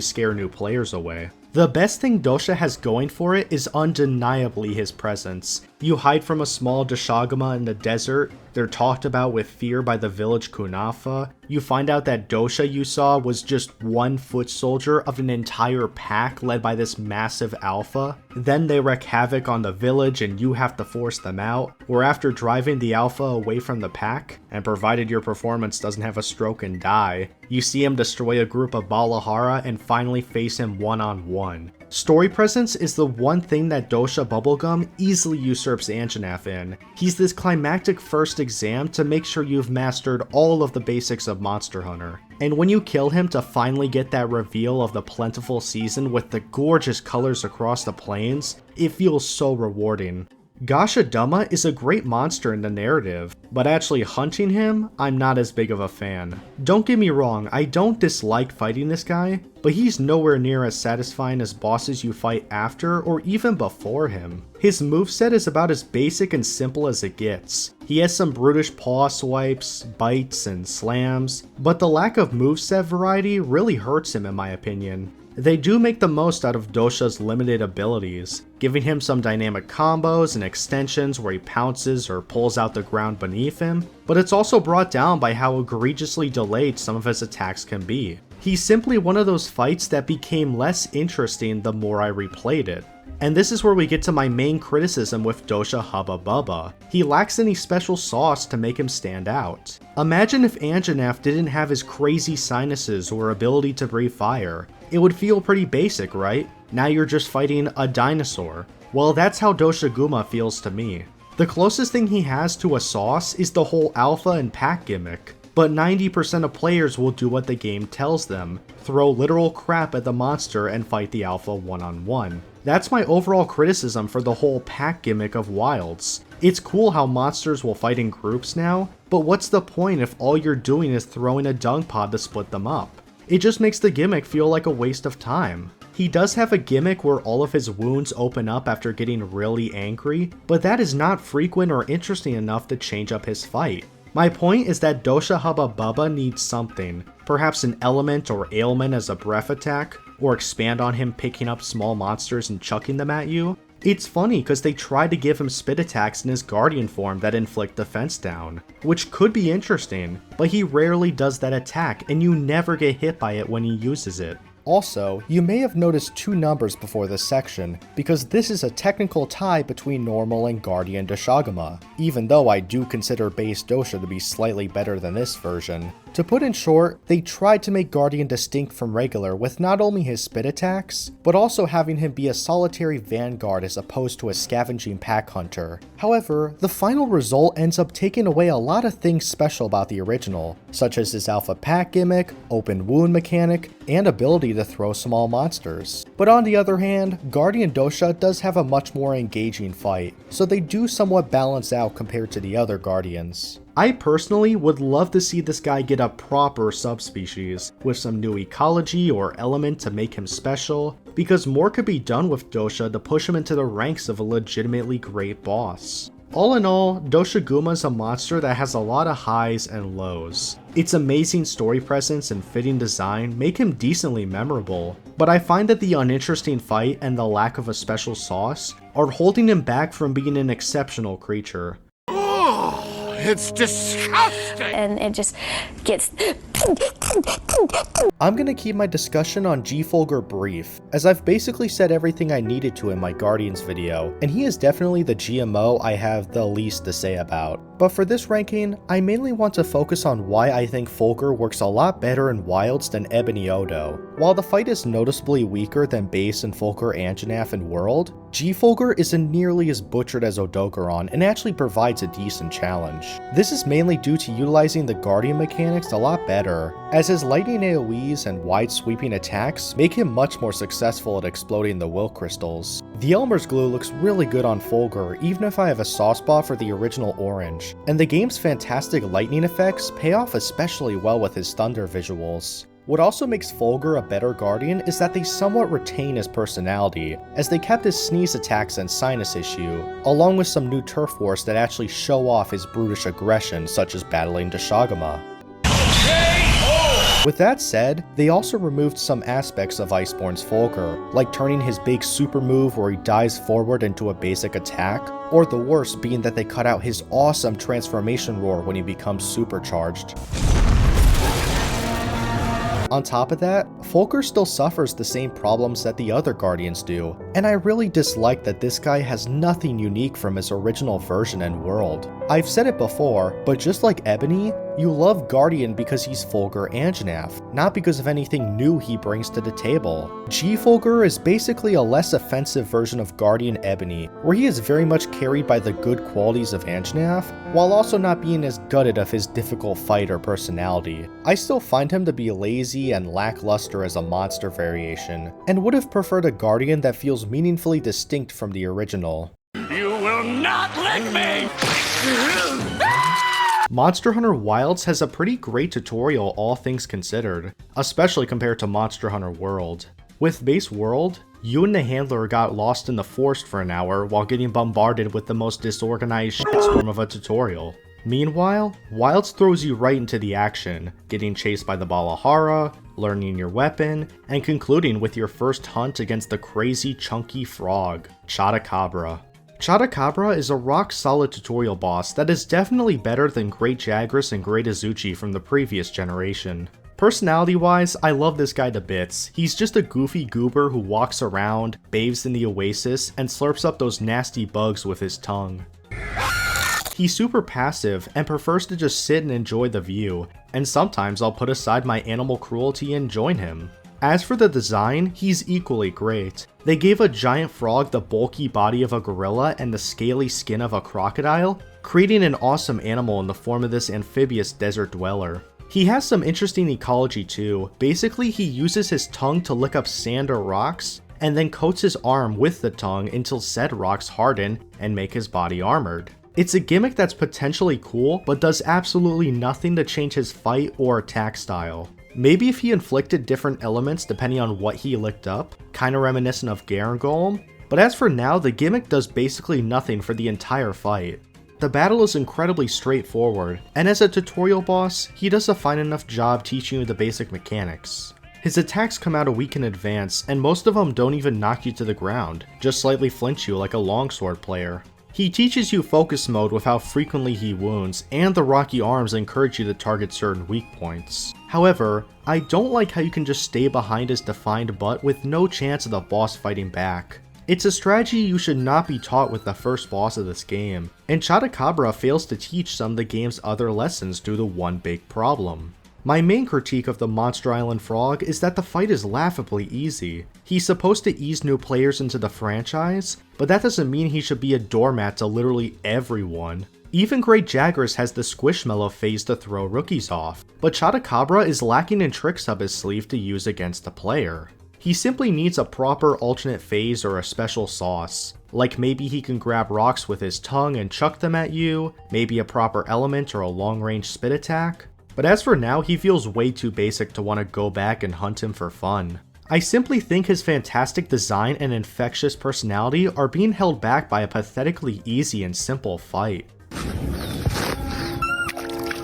scare new players away. The best thing Dosha has going for it is undeniably his presence. You hide from a small Doshiguma in the desert, they're talked about with fear by the village Kunafa, you find out that Dosha you saw was just one foot soldier of an entire pack led by this massive alpha, then they wreak havoc on the village and you have to force them out, or after driving the alpha away from the pack, and provided your performance doesn't have a stroke and die, you see him destroy a group of Balahara and finally face him one-on-one. Story presence is the one thing that Dosha Bubblegum easily usurps Anjanath in. He's this climactic first exam to make sure you've mastered all of the basics of Monster Hunter. And when you kill him to finally get that reveal of the plentiful season with the gorgeous colors across the plains, it feels so rewarding. Gashadama is a great monster in the narrative, but actually hunting him, I'm not as big of a fan. Don't get me wrong, I don't dislike fighting this guy, but he's nowhere near as satisfying as bosses you fight after or even before him. His moveset is about as basic and simple as it gets. He has some brutish paw swipes, bites, and slams, but the lack of moveset variety really hurts him in my opinion. They do make the most out of Dosha's limited abilities, giving him some dynamic combos and extensions where he pounces or pulls out the ground beneath him, but it's also brought down by how egregiously delayed some of his attacks can be. He's simply one of those fights that became less interesting the more I replayed it. And this is where we get to my main criticism with Dosha Hubba Bubba. He lacks any special sauce to make him stand out. Imagine if Anjanath didn't have his crazy sinuses or ability to breathe fire. It would feel pretty basic, right? Now you're just fighting a dinosaur. Well, that's how Doshiguma feels to me. The closest thing he has to a sauce is the whole alpha and pack gimmick. But 90% of players will do what the game tells them, throw literal crap at the monster and fight the alpha one-on-one. That's my overall criticism for the whole pack gimmick of Wilds. It's cool how monsters will fight in groups now, but what's the point if all you're doing is throwing a dung pod to split them up? It just makes the gimmick feel like a waste of time. He does have a gimmick where all of his wounds open up after getting really angry, but that is not frequent or interesting enough to change up his fight. My point is that Dosha Hubba Bubba needs something, perhaps an element or ailment as a breath attack, or expand on him picking up small monsters and chucking them at you. It's funny because they tried to give him spit attacks in his guardian form that inflict defense down, which could be interesting, but he rarely does that attack and you never get hit by it when he uses it. Also, you may have noticed two numbers before this section, because this is a technical tie between normal and Guardian Doshiguma, even though I do consider base Dosha to be slightly better than this version. To put in short, they tried to make Guardian distinct from regular with not only his spit attacks, but also having him be a solitary vanguard as opposed to a scavenging pack hunter. However, the final result ends up taking away a lot of things special about the original, such as his alpha pack gimmick, open wound mechanic, and ability to throw small monsters. But on the other hand, Guardian Dosha does have a much more engaging fight, so they do somewhat balance out compared to the other Guardians. I personally would love to see this guy get a proper subspecies, with some new ecology or element to make him special, because more could be done with Dosha to push him into the ranks of a legitimately great boss. All in all, Doshaguma is a monster that has a lot of highs and lows. Its amazing story presence and fitting design make him decently memorable, but I find that the uninteresting fight and the lack of a special sauce are holding him back from being an exceptional creature. It's disgusting! And it just gets... I'm gonna keep my discussion on G-Fulgur brief, as I've basically said everything I needed to in my Guardians video, and he is definitely the GMO I have the least to say about. But for this ranking, I mainly want to focus on why I think Fulgur works a lot better in Wilds than Ebony Odo. While the fight is noticeably weaker than Base and Fulgur Anjanath in World, G-Fulgur isn't nearly as butchered as Odogaron and actually provides a decent challenge. This is mainly due to utilizing the Guardian mechanics a lot better, as his lightning AoEs and wide sweeping attacks make him much more successful at exploding the will crystals. The Elmer's glue looks really good on Fulgur even if I have a soft spot for the original orange, and the game's fantastic lightning effects pay off especially well with his thunder visuals. What also makes Fulgur a better Guardian is that they somewhat retain his personality, as they kept his sneeze attacks and sinus issue, along with some new turf wars that actually show off his brutish aggression, such as battling Deshagama. With that said, they also removed some aspects of Iceborne's Fulgur, like turning his big super move where he dives forward into a basic attack, or the worst being that they cut out his awesome transformation roar when he becomes supercharged. On top of that, Fulgur still suffers the same problems that the other Guardians do, and I really dislike that this guy has nothing unique from his original version and world. I've said it before, but just like Ebony, you love Guardian because he's Fulgur Anjanath, not because of anything new he brings to the table. G-Fulgur is basically a less offensive version of Guardian Ebony, where he is very much carried by the good qualities of Anjanath, while also not being as gutted of his difficult fight or personality. I still find him to be lazy and lackluster as a monster variation, and would have preferred a Guardian that feels meaningfully distinct from the original. You will not lick me! Monster Hunter Wilds has a pretty great tutorial all things considered, especially compared to Monster Hunter World. With Base World, you and the handler got lost in the forest for an hour while getting bombarded with the most disorganized shitstorm of a tutorial. Meanwhile, Wilds throws you right into the action, getting chased by the Balahara, learning your weapon, and concluding with your first hunt against the crazy chunky frog, Chotacabra. Chotacabra is a rock-solid tutorial boss that is definitely better than Great Jagras and Great Azuchi from the previous generation. Personality-wise, I love this guy to bits. He's just a goofy goober who walks around, bathes in the oasis, and slurps up those nasty bugs with his tongue. He's super passive and prefers to just sit and enjoy the view, and sometimes I'll put aside my animal cruelty and join him. As for the design, he's equally great. They gave a giant frog the bulky body of a gorilla and the scaly skin of a crocodile, creating an awesome animal in the form of this amphibious desert dweller. He has some interesting ecology too. Basically, he uses his tongue to lick up sand or rocks, and then coats his arm with the tongue until said rocks harden and make his body armored. It's a gimmick that's potentially cool, but does absolutely nothing to change his fight or attack style. Maybe if he inflicted different elements depending on what he licked up, kinda reminiscent of Garen Golem, but as for now, the gimmick does basically nothing for the entire fight. The battle is incredibly straightforward, and as a tutorial boss, he does a fine enough job teaching you the basic mechanics. His attacks come out a week in advance, and most of them don't even knock you to the ground, just slightly flinch you like a longsword player. He teaches you focus mode with how frequently he wounds, and the rocky arms encourage you to target certain weak points. However, I don't like how you can just stay behind his defined butt with no chance of the boss fighting back. It's a strategy you should not be taught with the first boss of this game, and Chotacabra fails to teach some of the game's other lessons due to one big problem. My main critique of the Monster Island Frog is that the fight is laughably easy. He's supposed to ease new players into the franchise, but that doesn't mean he should be a doormat to literally everyone. Even Great Jagras has the Squishmallow phase to throw rookies off, but Chotacabra is lacking in tricks up his sleeve to use against the player. He simply needs a proper alternate phase or a special sauce. Like maybe he can grab rocks with his tongue and chuck them at you, maybe a proper element or a long-range spit attack. But as for now, he feels way too basic to want to go back and hunt him for fun. I simply think his fantastic design and infectious personality are being held back by a pathetically easy and simple fight.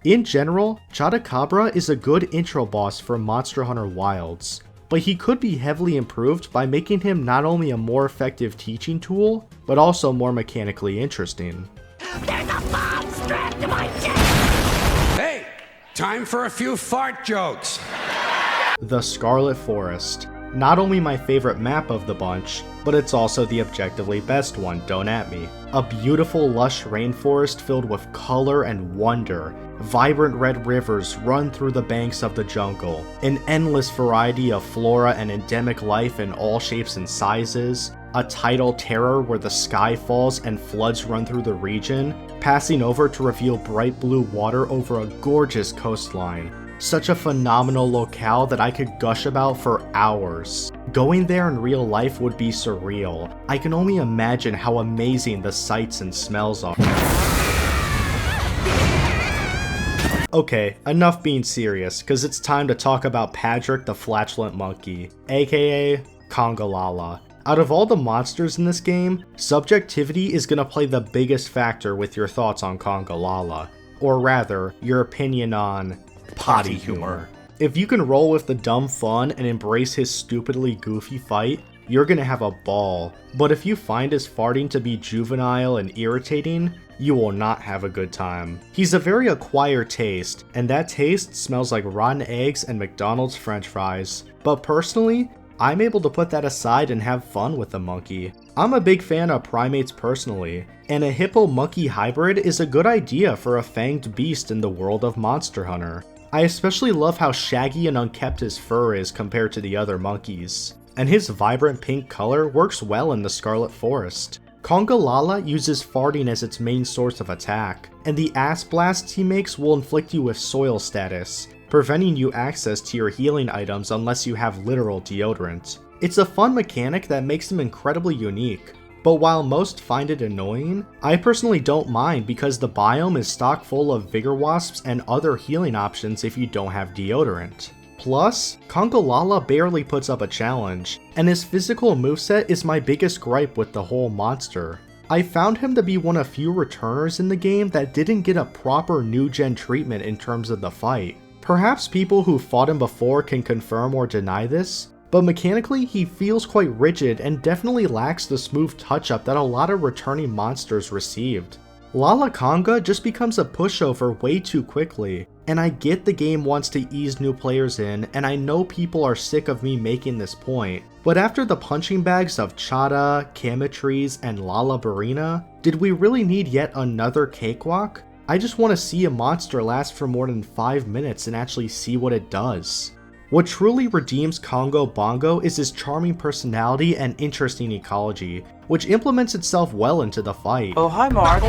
In general, Chotacabra is a good intro boss for Monster Hunter Wilds, but he could be heavily improved by making him not only a more effective teaching tool, but also more mechanically interesting. There's a bomb strapped to my chest! Hey! Time for a few fart jokes! The Scarlet Forest. Not only my favorite map of the bunch, but it's also the objectively best one, don't at me. A beautiful lush rainforest filled with color and wonder. Vibrant red rivers run through the banks of the jungle. An endless variety of flora and endemic life in all shapes and sizes. A tidal terror where the sky falls and floods run through the region, passing over to reveal bright blue water over a gorgeous coastline. Such a phenomenal locale that I could gush about for hours. Going there in real life would be surreal. I can only imagine how amazing the sights and smells are. Okay, enough being serious, cause it's time to talk about Patrick the Flatulent Monkey, aka Congalala. Out of all the monsters in this game, subjectivity is gonna play the biggest factor with your thoughts on Congalala. Or rather, your opinion on potty humor. If you can roll with the dumb fun and embrace his stupidly goofy fight, you're gonna have a ball. But if you find his farting to be juvenile and irritating, you will not have a good time. He's a very acquired taste, and that taste smells like rotten eggs and McDonald's french fries. But personally, I'm able to put that aside and have fun with the monkey. I'm a big fan of primates personally, and a hippo-monkey hybrid is a good idea for a fanged beast in the world of Monster Hunter. I especially love how shaggy and unkempt his fur is compared to the other monkeys, and his vibrant pink color works well in the Scarlet Forest. Congalala uses farting as its main source of attack, and the ass blasts he makes will inflict you with soil status, preventing you access to your healing items unless you have literal deodorant. It's a fun mechanic that makes him incredibly unique, but while most find it annoying, I personally don't mind because the biome is stock full of vigor wasps and other healing options if you don't have deodorant. Plus, Congalala barely puts up a challenge, and his physical moveset is my biggest gripe with the whole monster. I found him to be one of few returners in the game that didn't get a proper new-gen treatment in terms of the fight. Perhaps people who fought him before can confirm or deny this, but mechanically he feels quite rigid and definitely lacks the smooth touch-up that a lot of returning monsters received. Lala Conga just becomes a pushover way too quickly, and I get the game wants to ease new players in, and I know people are sick of me making this point, but after the punching bags of Chata, Cametries, and Lala Barina, did we really need yet another cakewalk? I just want to see a monster last for more than 5 minutes and actually see what it does. What truly redeems Congo Bongo is his charming personality and interesting ecology, which implements itself well into the fight. Oh, hi, Mark.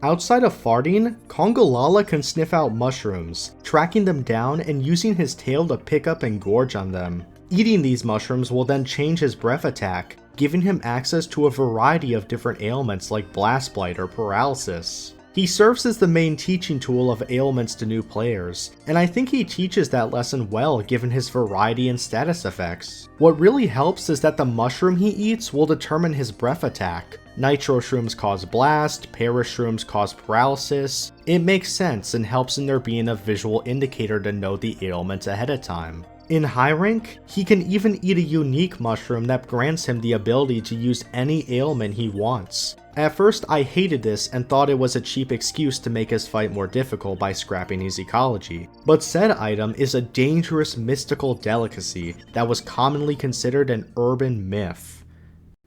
Outside of farting, Congalala can sniff out mushrooms, tracking them down and using his tail to pick up and gorge on them. Eating these mushrooms will then change his breath attack, giving him access to a variety of different ailments like blast blight or paralysis. He serves as the main teaching tool of ailments to new players, and I think he teaches that lesson well given his variety and status effects. What really helps is that the mushroom he eats will determine his breath attack. Nitro shrooms cause blast, parashrooms cause paralysis. It makes sense and helps in there being a visual indicator to know the ailments ahead of time. In high rank, he can even eat a unique mushroom that grants him the ability to use any ailment he wants. At first, I hated this and thought it was a cheap excuse to make his fight more difficult by scrapping his ecology. But said item is a dangerous mystical delicacy that was commonly considered an urban myth.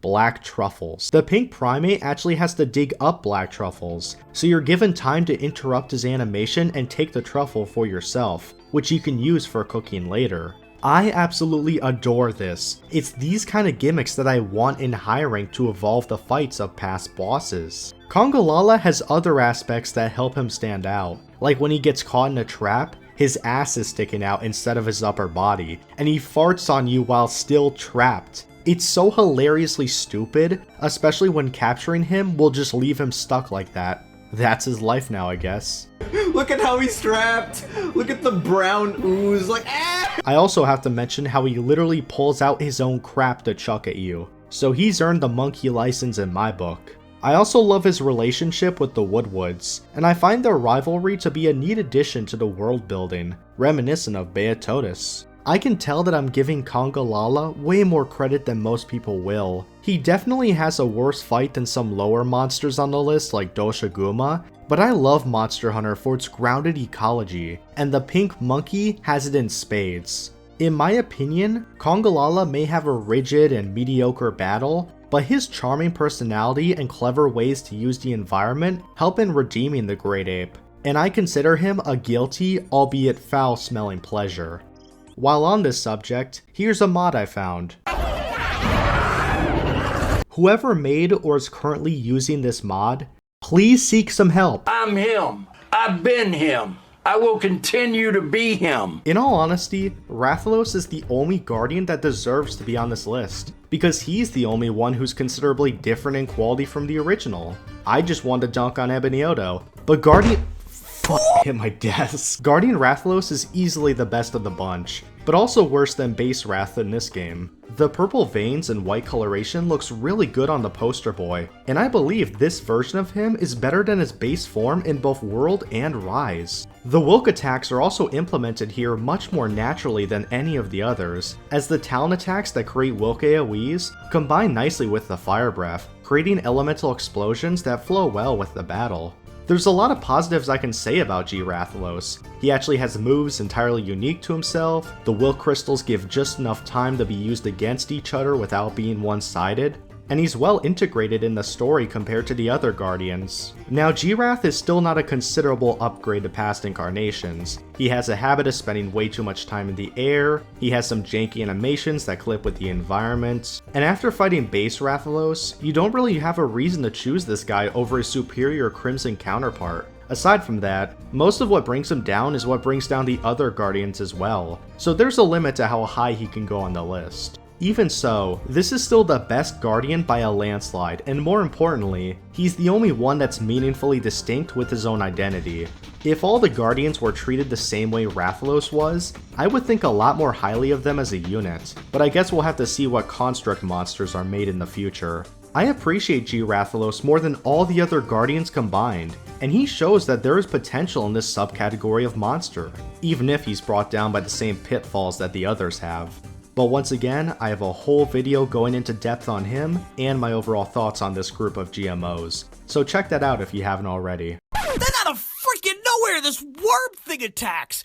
Black truffles. The pink primate actually has to dig up black truffles, so you're given time to interrupt his animation and take the truffle for yourself, which you can use for cooking later. I absolutely adore this. It's these kind of gimmicks that I want in high rank to evolve the fights of past bosses. Congalala has other aspects that help him stand out, like when he gets caught in a trap, His ass is sticking out instead of his upper body, and he farts on you while still trapped. It's so hilariously stupid, especially when capturing him will just leave him stuck like that. That's his life now, I guess. Look at how he's trapped! Look at the brown ooze, like, ah! I also have to mention how he literally pulls out his own crap to chuck at you. So he's earned the monkey license in my book. I also love his relationship with the Woodwoods, and I find their rivalry to be a neat addition to the world building, reminiscent of Beatotus. I can tell that I'm giving Congalala way more credit than most people will. He definitely has a worse fight than some lower monsters on the list like Doshiguma, but I love Monster Hunter for its grounded ecology, and the pink monkey has it in spades. In my opinion, Congalala may have a rigid and mediocre battle, but his charming personality and clever ways to use the environment help in redeeming the great ape, and I consider him a guilty, albeit foul-smelling pleasure. While on this subject, here's a mod I found. Whoever made or is currently using this mod, please seek some help. I'm him. I've been him. I will continue to be him. In all honesty, Rathalos is the only Guardian that deserves to be on this list, because he's the only one who's considerably different in quality from the original. I just wanted to dunk on Ebonioto, but Guardian... Fuck, hit my desk. Guardian Rathalos is easily the best of the bunch, but also worse than base Wrath in this game. The purple veins and white coloration looks really good on the poster boy, and I believe this version of him is better than his base form in both World and Rise. The Wilk attacks are also implemented here much more naturally than any of the others, as the talent attacks that create Wilk AoEs combine nicely with the Fire Breath, creating elemental explosions that flow well with the battle. There's a lot of positives I can say about G. Rathalos. He actually has moves entirely unique to himself, the Will Crystals give just enough time to be used against each other without being one-sided, and he's well integrated in the story compared to the other Guardians. Now, G-Wrath is still not a considerable upgrade to past incarnations. He has a habit of spending way too much time in the air, he has some janky animations that clip with the environment, and after fighting base Rathalos, you don't really have a reason to choose this guy over his superior Crimson counterpart. Aside from that, most of what brings him down is what brings down the other Guardians as well, so there's a limit to how high he can go on the list. Even so, this is still the best Guardian by a landslide, and more importantly, he's the only one that's meaningfully distinct with his own identity. If all the Guardians were treated the same way Rathalos was, I would think a lot more highly of them as a unit, but I guess we'll have to see what construct monsters are made in the future. I appreciate G. Rathalos more than all the other Guardians combined, and he shows that there is potential in this subcategory of monster, even if he's brought down by the same pitfalls that the others have. But once again, I have a whole video going into depth on him and my overall thoughts on this group of GMOs, so check that out if you haven't already. Then out of freaking nowhere, this worm thing attacks!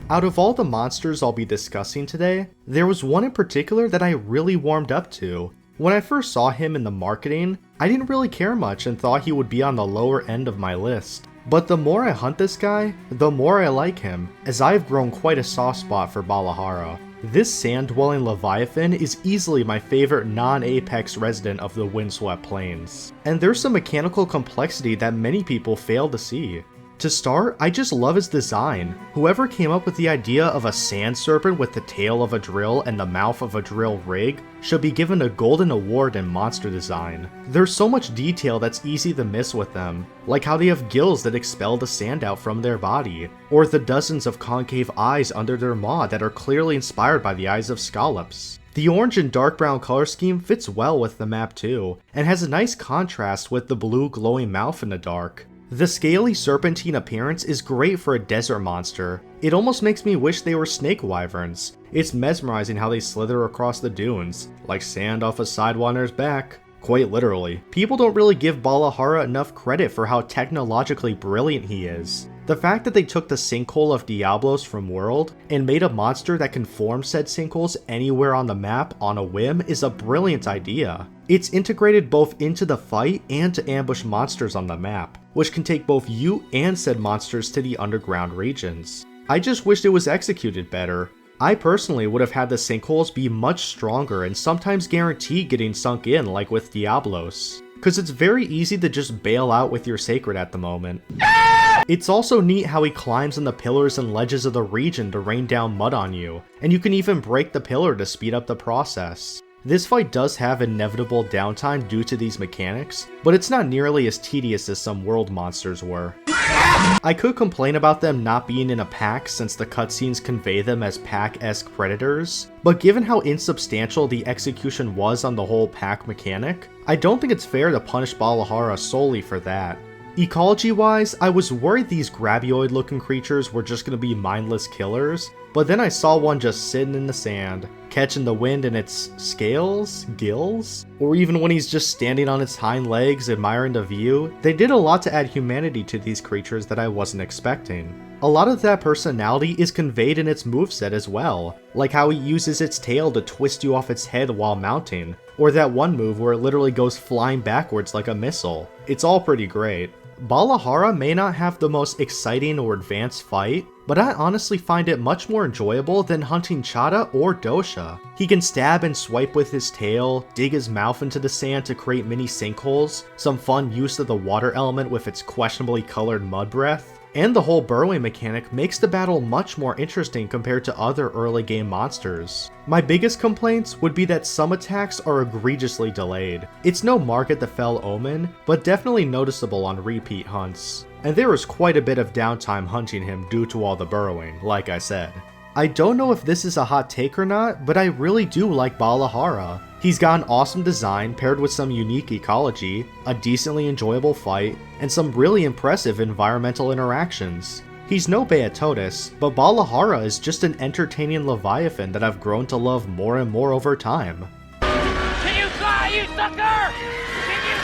Out of all the monsters I'll be discussing today, there was one in particular that I really warmed up to. When I first saw him in the marketing, I didn't really care much and thought he would be on the lower end of my list. But the more I hunt this guy, the more I like him, as I've grown quite a soft spot for Balahara. This sand-dwelling Leviathan is easily my favorite non-Apex resident of the Windswept Plains, and there's some mechanical complexity that many people fail to see. To start, I just love his design. Whoever came up with the idea of a sand serpent with the tail of a drill and the mouth of a drill rig should be given a golden award in monster design. There's so much detail that's easy to miss with them, like how they have gills that expel the sand out from their body, or the dozens of concave eyes under their maw that are clearly inspired by the eyes of Scallops. The orange and dark brown color scheme fits well with the map too, and has a nice contrast with the blue glowing mouth in the dark. The scaly serpentine appearance is great for a desert monster. It almost makes me wish they were snake wyverns. It's mesmerizing how they slither across the dunes, like sand off a sidewander's back. Quite literally. People don't really give Balahara enough credit for how technologically brilliant he is. The fact that they took the sinkhole of Diablos from World and made a monster that can form said sinkholes anywhere on the map on a whim is a brilliant idea. It's integrated both into the fight and to ambush monsters on the map, which can take both you and said monsters to the underground regions. I just wished it was executed better. I personally would have had the sinkholes be much stronger and sometimes guarantee getting sunk in like with Diablos, cause it's very easy to just bail out with your sacred at the moment. It's also neat how he climbs on the pillars and ledges of the region to rain down mud on you, and you can even break the pillar to speed up the process. This fight does have inevitable downtime due to these mechanics, but it's not nearly as tedious as some world monsters were. I could complain about them not being in a pack since the cutscenes convey them as pack-esque predators, but given how insubstantial the execution was on the whole pack mechanic, I don't think it's fair to punish Balahara solely for that. Ecology-wise, I was worried these grabioid looking creatures were just going to be mindless killers, but then I saw one just sitting in the sand, catching the wind in its scales? Gills? Or even when he's just standing on its hind legs admiring the view. They did a lot to add humanity to these creatures that I wasn't expecting. A lot of that personality is conveyed in its moveset as well, like how it uses its tail to twist you off its head while mounting, or that one move where it literally goes flying backwards like a missile. It's all pretty great. Balahara may not have the most exciting or advanced fight, but I honestly find it much more enjoyable than hunting Chada or Dosha. He can stab and swipe with his tail, dig his mouth into the sand to create mini sinkholes, some fun use of the water element with its questionably colored mud breath, and the whole burrowing mechanic makes the battle much more interesting compared to other early game monsters. My biggest complaints would be that some attacks are egregiously delayed. It's no mark at the Fell Omen, but definitely noticeable on repeat hunts. And there is quite a bit of downtime hunting him due to all the burrowing, like I said. I don't know if this is a hot take or not, but I really do like Balahara. He's got an awesome design paired with some unique ecology, a decently enjoyable fight, and some really impressive environmental interactions. He's no Beatotus, but Balahara is just an entertaining Leviathan that I've grown to love more and more over time. Can you fly, you sucker? Can you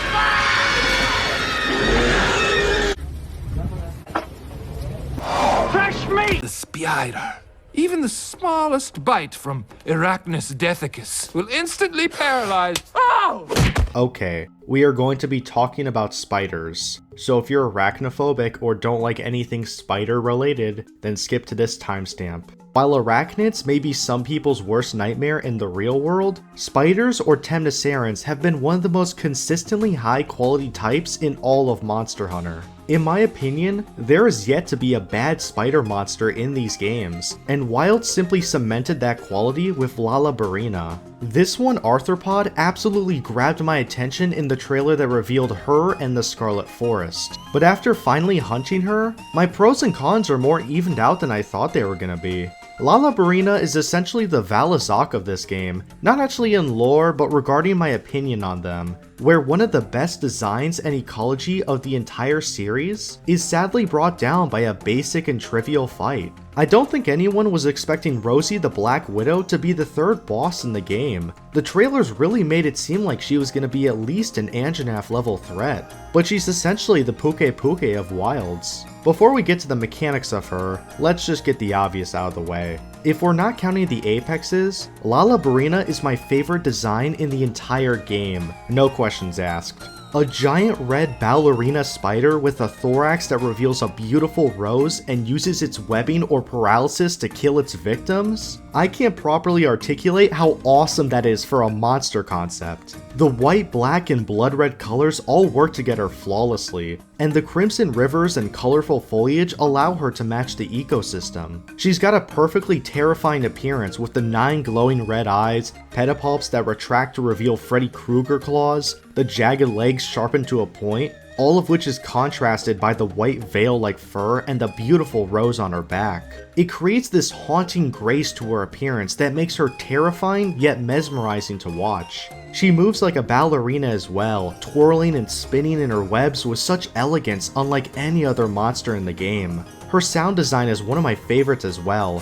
fly? Fresh meat! The spider. Even the smallest bite from Arachnus dethicus will instantly paralyze. Oh! Okay, we are going to be talking about spiders. So if you're arachnophobic or don't like anything spider related, then skip to this timestamp. While arachnids may be some people's worst nightmare in the real world, spiders or temnocerans have been one of the most consistently high quality types in all of Monster Hunter. In my opinion, there is yet to be a bad spider monster in these games, and Wild simply cemented that quality with Lalabarina. This one arthropod absolutely grabbed my attention in the trailer that revealed her and the Scarlet Forest. But after finally hunting her, my pros and cons are more evened out than I thought they were gonna be. Lalabarina is essentially the Valazak of this game, not actually in lore, but regarding my opinion on them, where one of the best designs and ecology of the entire series is sadly brought down by a basic and trivial fight. I don't think anyone was expecting Rosie the Black Widow to be the third boss in the game. The trailers really made it seem like she was going to be at least an Anjanath level threat, but she's essentially the Puke Puke of Wilds. Before we get to the mechanics of her, let's just get the obvious out of the way. If we're not counting the apexes, Lalabarina is my favorite design in the entire game, no questions asked. A giant red ballerina spider with a thorax that reveals a beautiful rose and uses its webbing or paralysis to kill its victims? I can't properly articulate how awesome that is for a monster concept. The white, black, and blood red colors all work together flawlessly, and the crimson rivers and colorful foliage allow her to match the ecosystem. She's got a perfectly terrifying appearance with the 9 glowing red eyes, pedipalps that retract to reveal Freddy Krueger claws, the jagged legs sharpened to a point, all of which is contrasted by the white veil-like fur and the beautiful rose on her back. It creates this haunting grace to her appearance that makes her terrifying yet mesmerizing to watch. She moves like a ballerina as well, twirling and spinning in her webs with such elegance unlike any other monster in the game. Her sound design is one of my favorites as well.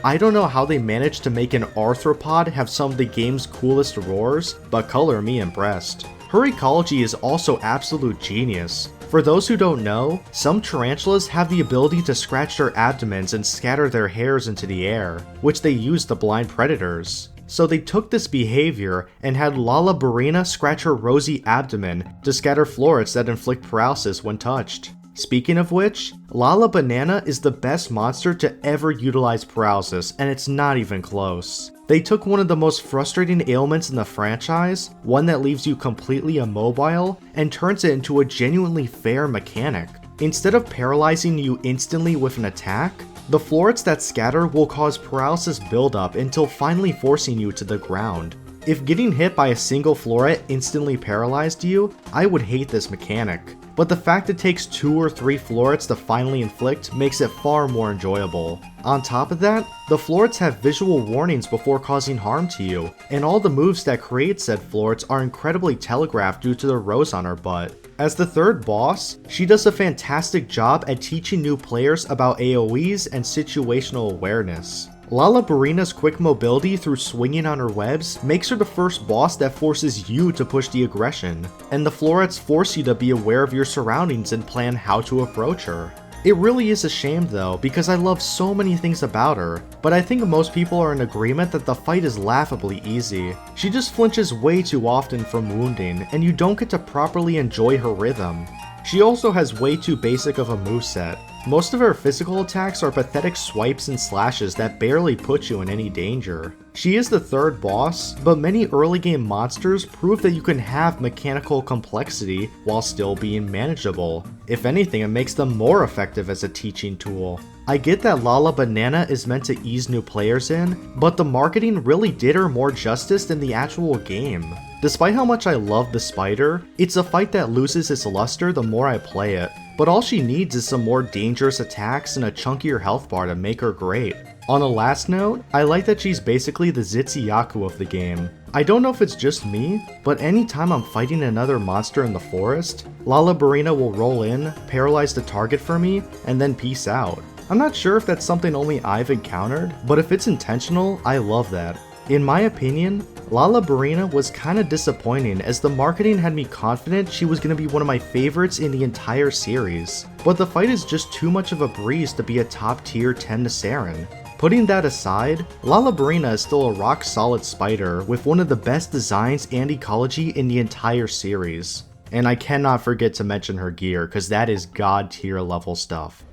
I don't know how they managed to make an arthropod have some of the game's coolest roars, but color me impressed. Her ecology is also absolute genius. For those who don't know, some tarantulas have the ability to scratch their abdomens and scatter their hairs into the air, which they use to blind predators. So they took this behavior and had Lalabarina scratch her rosy abdomen to scatter florets that inflict paralysis when touched. Speaking of which, Lalabanana is the best monster to ever utilize paralysis, and it's not even close. They took one of the most frustrating ailments in the franchise, one that leaves you completely immobile, and turns it into a genuinely fair mechanic. Instead of paralyzing you instantly with an attack, the florets that scatter will cause paralysis buildup until finally forcing you to the ground. If getting hit by a single floret instantly paralyzed you, I would hate this mechanic. But the fact it takes 2 or 3 florets to finally inflict makes it far more enjoyable. On top of that, the florets have visual warnings before causing harm to you, and all the moves that create said florets are incredibly telegraphed due to the rose on her butt. As the third boss, she does a fantastic job at teaching new players about AoEs and situational awareness. Lalabarina's quick mobility through swinging on her webs makes her the first boss that forces you to push the aggression, and the florets force you to be aware of your surroundings and plan how to approach her. It really is a shame though, because I love so many things about her, but I think most people are in agreement that the fight is laughably easy. She just flinches way too often from wounding, and you don't get to properly enjoy her rhythm. She also has way too basic of a moveset. Most of her physical attacks are pathetic swipes and slashes that barely put you in any danger. She is the third boss, but many early game monsters prove that you can have mechanical complexity while still being manageable. If anything, it makes them more effective as a teaching tool. I get that Lala Banana is meant to ease new players in, but the marketing really did her more justice than the actual game. Despite how much I love the spider, it's a fight that loses its luster the more I play it, but all she needs is some more dangerous attacks and a chunkier health bar to make her great. On a last note, I like that she's basically the Zitsuyaku of the game. I don't know if it's just me, but anytime I'm fighting another monster in the forest, Lalabarina will roll in, paralyze the target for me, and then peace out. I'm not sure if that's something only I've encountered, but if it's intentional, I love that. In my opinion, Lalabarina was kinda disappointing as the marketing had me confident she was gonna be one of my favorites in the entire series, but the fight is just too much of a breeze to be a top tier 10 to Saren. Putting that aside, Lalabarina is still a rock solid spider with one of the best designs and ecology in the entire series. And I cannot forget to mention her gear, cause that is god tier level stuff.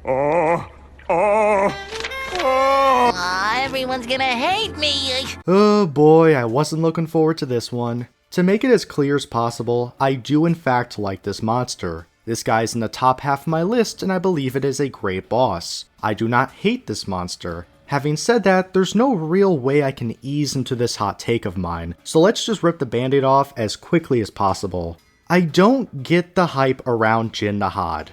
Everyone's gonna hate me. Oh boy, I wasn't looking forward to this one. To make it as clear as possible, I do in fact like this monster. This guy's in the top half of my list and I believe it is a great boss. I do not hate this monster. Having said that, there's no real way I can ease into this hot take of mine, so let's just rip the band-aid off as quickly as possible. I don't get the hype around Jin Nahad.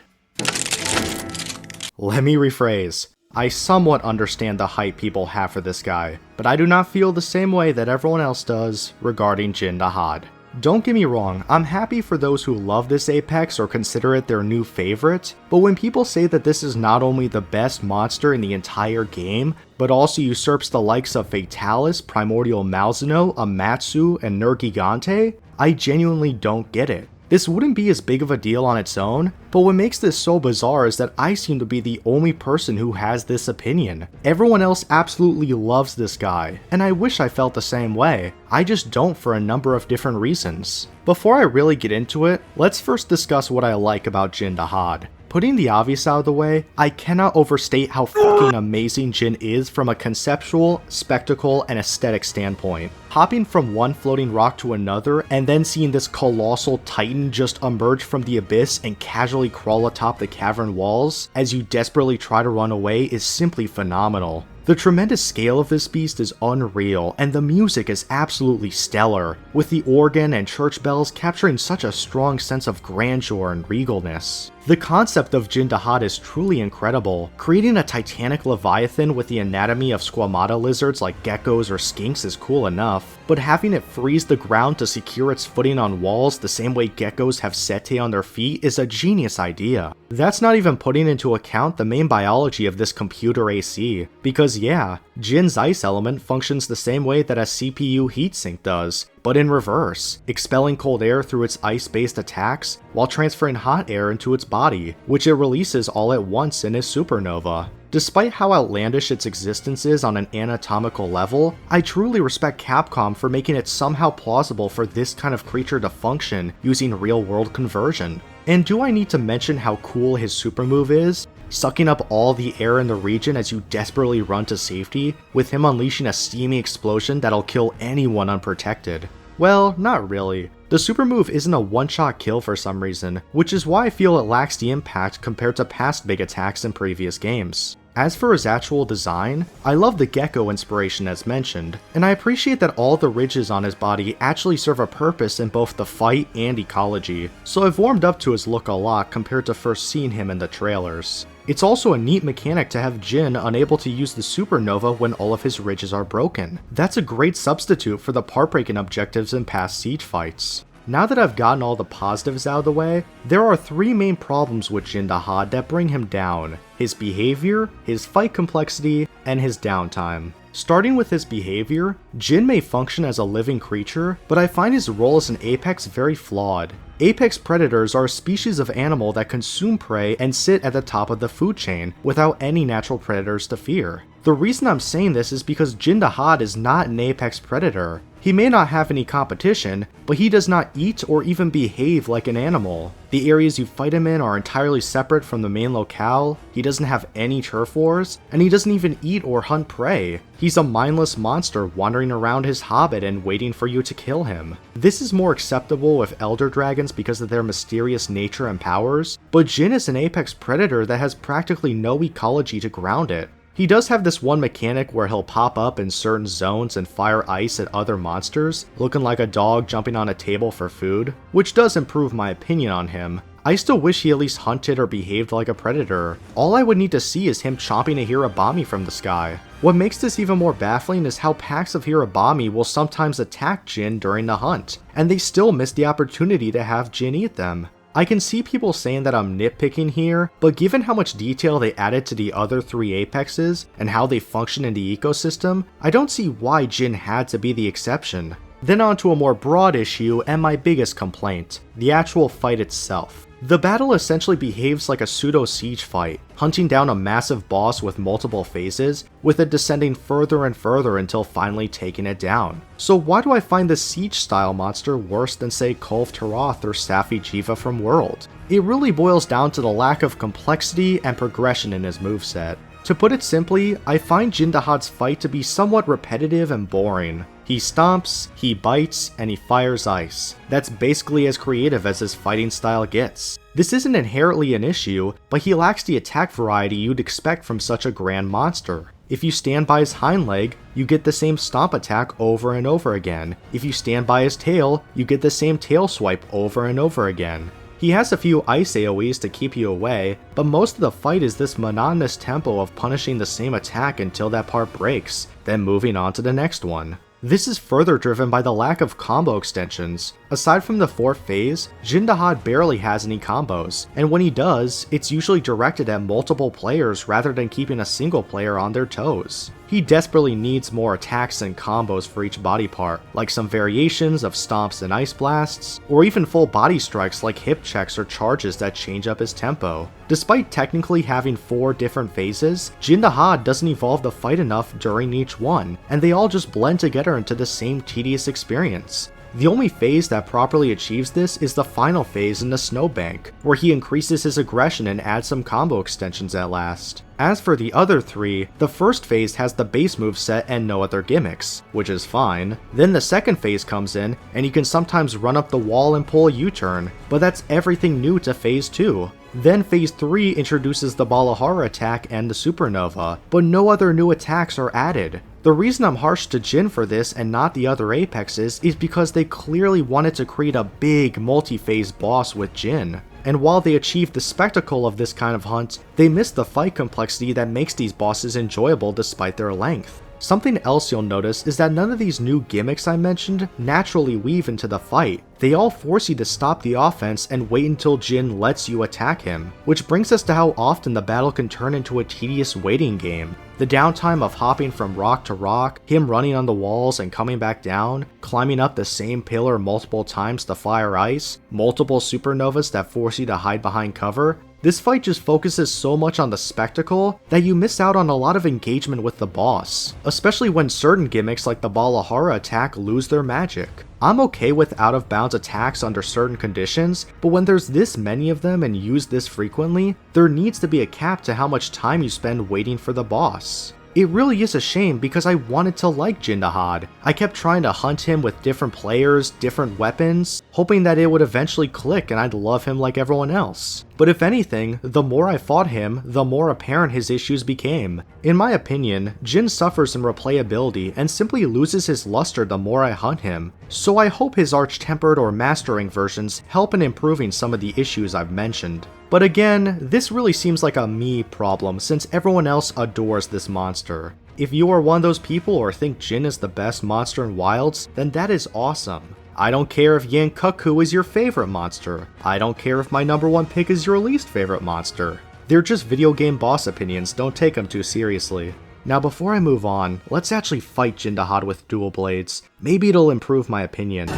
Let me rephrase. I somewhat understand the hype people have for this guy, but I do not feel the same way that everyone else does regarding Jin Nahad. Don't get me wrong, I'm happy for those who love this Apex or consider it their new favorite, but when people say that this is not only the best monster in the entire game, but also usurps the likes of Fatalis, Primordial Malzeno, Amatsu, and Nergigante, I genuinely don't get it. This wouldn't be as big of a deal on its own, but what makes this so bizarre is that I seem to be the only person who has this opinion. Everyone else absolutely loves this guy, and I wish I felt the same way. I just don't for a number of different reasons. Before I really get into it, let's first discuss what I like about Jin Nahad. Putting the obvious out of the way, I cannot overstate how fucking amazing Jin is from a conceptual, spectacle, and aesthetic standpoint. Hopping from one floating rock to another, and then seeing this colossal titan just emerge from the abyss and casually crawl atop the cavern walls as you desperately try to run away is simply phenomenal. The tremendous scale of this beast is unreal, and the music is absolutely stellar, with the organ and church bells capturing such a strong sense of grandeur and regalness. The concept of Jin Nahad is truly incredible. Creating a titanic leviathan with the anatomy of squamata lizards like geckos or skinks is cool enough, but having it freeze the ground to secure its footing on walls the same way geckos have setae on their feet is a genius idea. That's not even putting into account the main biology of this computer AC, because yeah, Jin's ice element functions the same way that a CPU heatsink does, but in reverse, expelling cold air through its ice-based attacks while transferring hot air into its body, which it releases all at once in its supernova. Despite how outlandish its existence is on an anatomical level, I truly respect Capcom for making it somehow plausible for this kind of creature to function using real-world conversion. And do I need to mention how cool his super move is? sucking up all the air in the region as you desperately run to safety, with him unleashing a steamy explosion that'll kill anyone unprotected. Well, not really. The super move isn't a one-shot kill for some reason, which is why I feel it lacks the impact compared to past big attacks in previous games. As for his actual design, I love the gecko inspiration as mentioned, and I appreciate that all the ridges on his body actually serve a purpose in both the fight and ecology, so I've warmed up to his look a lot compared to first seeing him in the trailers. It's also a neat mechanic to have Jin unable to use the supernova when all of his ridges are broken. That's a great substitute for the part-breaking objectives in past siege fights. Now that I've gotten all the positives out of the way, there are three main problems with Jin Dahad that bring him down: his behavior, his fight complexity, and his downtime. Starting with his behavior, Jin may function as a living creature, but I find his role as an apex very flawed. Apex predators are a species of animal that consume prey and sit at the top of the food chain without any natural predators to fear. The reason I'm saying this is because Jin Dahad is not an apex predator. He may not have any competition, but he does not eat or even behave like an animal. The areas you fight him in are entirely separate from the main locale, he doesn't have any turf wars, and he doesn't even eat or hunt prey. He's a mindless monster wandering around his hobbit and waiting for you to kill him. This is more acceptable with elder dragons because of their mysterious nature and powers, but Jin is an apex predator that has practically no ecology to ground it. He does have this one mechanic where he'll pop up in certain zones and fire ice at other monsters, looking like a dog jumping on a table for food, which does improve my opinion on him. I still wish he at least hunted or behaved like a predator. All I would need to see is him chomping a Hirabami from the sky. What makes this even more baffling is how packs of Hirabami will sometimes attack Jin during the hunt, and they still miss the opportunity to have Jin eat them. I can see people saying that I'm nitpicking here, but given how much detail they added to the other three apexes and how they function in the ecosystem, I don't see why Jin had to be the exception. Then on to a more broad issue and my biggest complaint, the actual fight itself. The battle essentially behaves like a pseudo-siege fight, hunting down a massive boss with multiple phases, with it descending further and further until finally taking it down. So why do I find this siege-style monster worse than say Kulve Taroth or Safi Jiva from World? It really boils down to the lack of complexity and progression in his moveset. To put it simply, I find Jin Dahad's fight to be somewhat repetitive and boring. He stomps, he bites, and he fires ice. That's basically as creative as his fighting style gets. This isn't inherently an issue, but he lacks the attack variety you'd expect from such a grand monster. If you stand by his hind leg, you get the same stomp attack over and over again. If you stand by his tail, you get the same tail swipe over and over again. He has a few ice AoEs to keep you away, but most of the fight is this monotonous tempo of punishing the same attack until that part breaks, then moving on to the next one. This is further driven by the lack of combo extensions. Aside from the fourth phase, Jin Dahad barely has any combos, and when he does, it's usually directed at multiple players rather than keeping a single player on their toes. He desperately needs more attacks and combos for each body part, like some variations of stomps and ice blasts, or even full body strikes like hip checks or charges that change up his tempo. Despite technically having 4 different phases, Jin Dahad doesn't evolve the fight enough during each one, and they all just blend together into the same tedious experience. The only phase that properly achieves this is the final phase in the snowbank, where he increases his aggression and adds some combo extensions at last. As for the other 3, the first phase has the base moveset and no other gimmicks, which is fine. Then the second phase comes in, and you can sometimes run up the wall and pull a U-turn, but that's everything new to phase 2. Then phase 3 introduces the Balahara attack and the supernova, but no other new attacks are added. The reason I'm harsh to Jin for this and not the other apexes is because they clearly wanted to create a big multi-phase boss with Jin. And while they achieved the spectacle of this kind of hunt, they missed the fight complexity that makes these bosses enjoyable despite their length. Something else you'll notice is that none of these new gimmicks I mentioned naturally weave into the fight. They all force you to stop the offense and wait until Jin lets you attack him, which brings us to how often the battle can turn into a tedious waiting game. The downtime of hopping from rock to rock, him running on the walls and coming back down, climbing up the same pillar multiple times to fire ice, multiple supernovas that force you to hide behind cover, This fight just focuses so much on the spectacle that you miss out on a lot of engagement with the boss, especially when certain gimmicks like the Balahara attack lose their magic. I'm okay with out-of-bounds attacks under certain conditions, but when there's this many of them and used this frequently, there needs to be a cap to how much time you spend waiting for the boss. It really is a shame because I wanted to like Jindahad. I kept trying to hunt him with different players, different weapons, hoping that it would eventually click and I'd love him like everyone else. But if anything, the more I fought him, the more apparent his issues became. In my opinion, Jin suffers in replayability and simply loses his luster the more I hunt him, so I hope his arch-tempered or mastering versions help in improving some of the issues I've mentioned. But again, this really seems like a me problem since everyone else adores this monster. If you are one of those people or think Jin is the best monster in Wilds, then that is awesome. I don't care if Yankoku is your favorite monster. I don't care if my number one pick is your least favorite monster. They're just video game boss opinions, don't take them too seriously. Now before I move on, let's actually fight Jindahad with dual blades. Maybe it'll improve my opinion.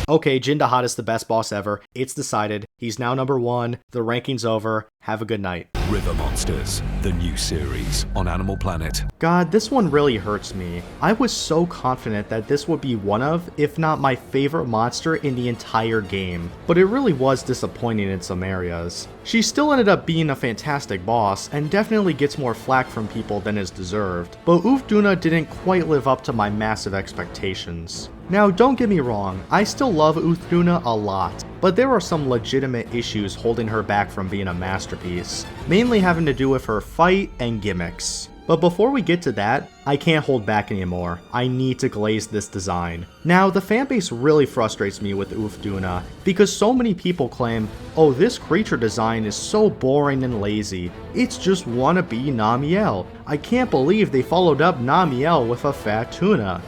Okay, Jindahad is the best boss ever. It's decided. He's now number 1. The ranking's over. Have a good night. River Monsters, the new series on Animal Planet. God, this one really hurts me. I was so confident that this would be one of, if not my favorite monster in the entire game, but it really was disappointing in some areas. She still ended up being a fantastic boss, and definitely gets more flack from people than is deserved, but Ufduna didn't quite live up to my massive expectations. Now, don't get me wrong, I still love Ufduna a lot, but there are some legitimate issues holding her back from being a masterpiece, mainly having to do with her fight and gimmicks. But before we get to that, I can't hold back anymore. I need to glaze this design. Now, the fanbase really frustrates me with Ufduna, because so many people claim, oh, this creature design is so boring and lazy. It's just wannabe Namielle. I can't believe they followed up Namielle with a fat tuna.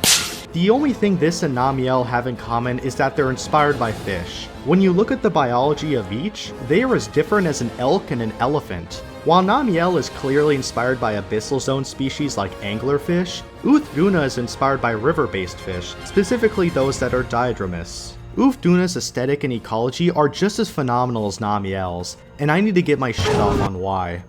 The only thing this and Namielle have in common is that they're inspired by fish. When you look at the biology of each, they are as different as an elk and an elephant. While Namielle is clearly inspired by abyssal zone species like anglerfish, Ufduna is inspired by river-based fish, specifically those that are diadromous. Ufduna's aesthetic and ecology are just as phenomenal as Namielle's, and I need to get my shit off on why.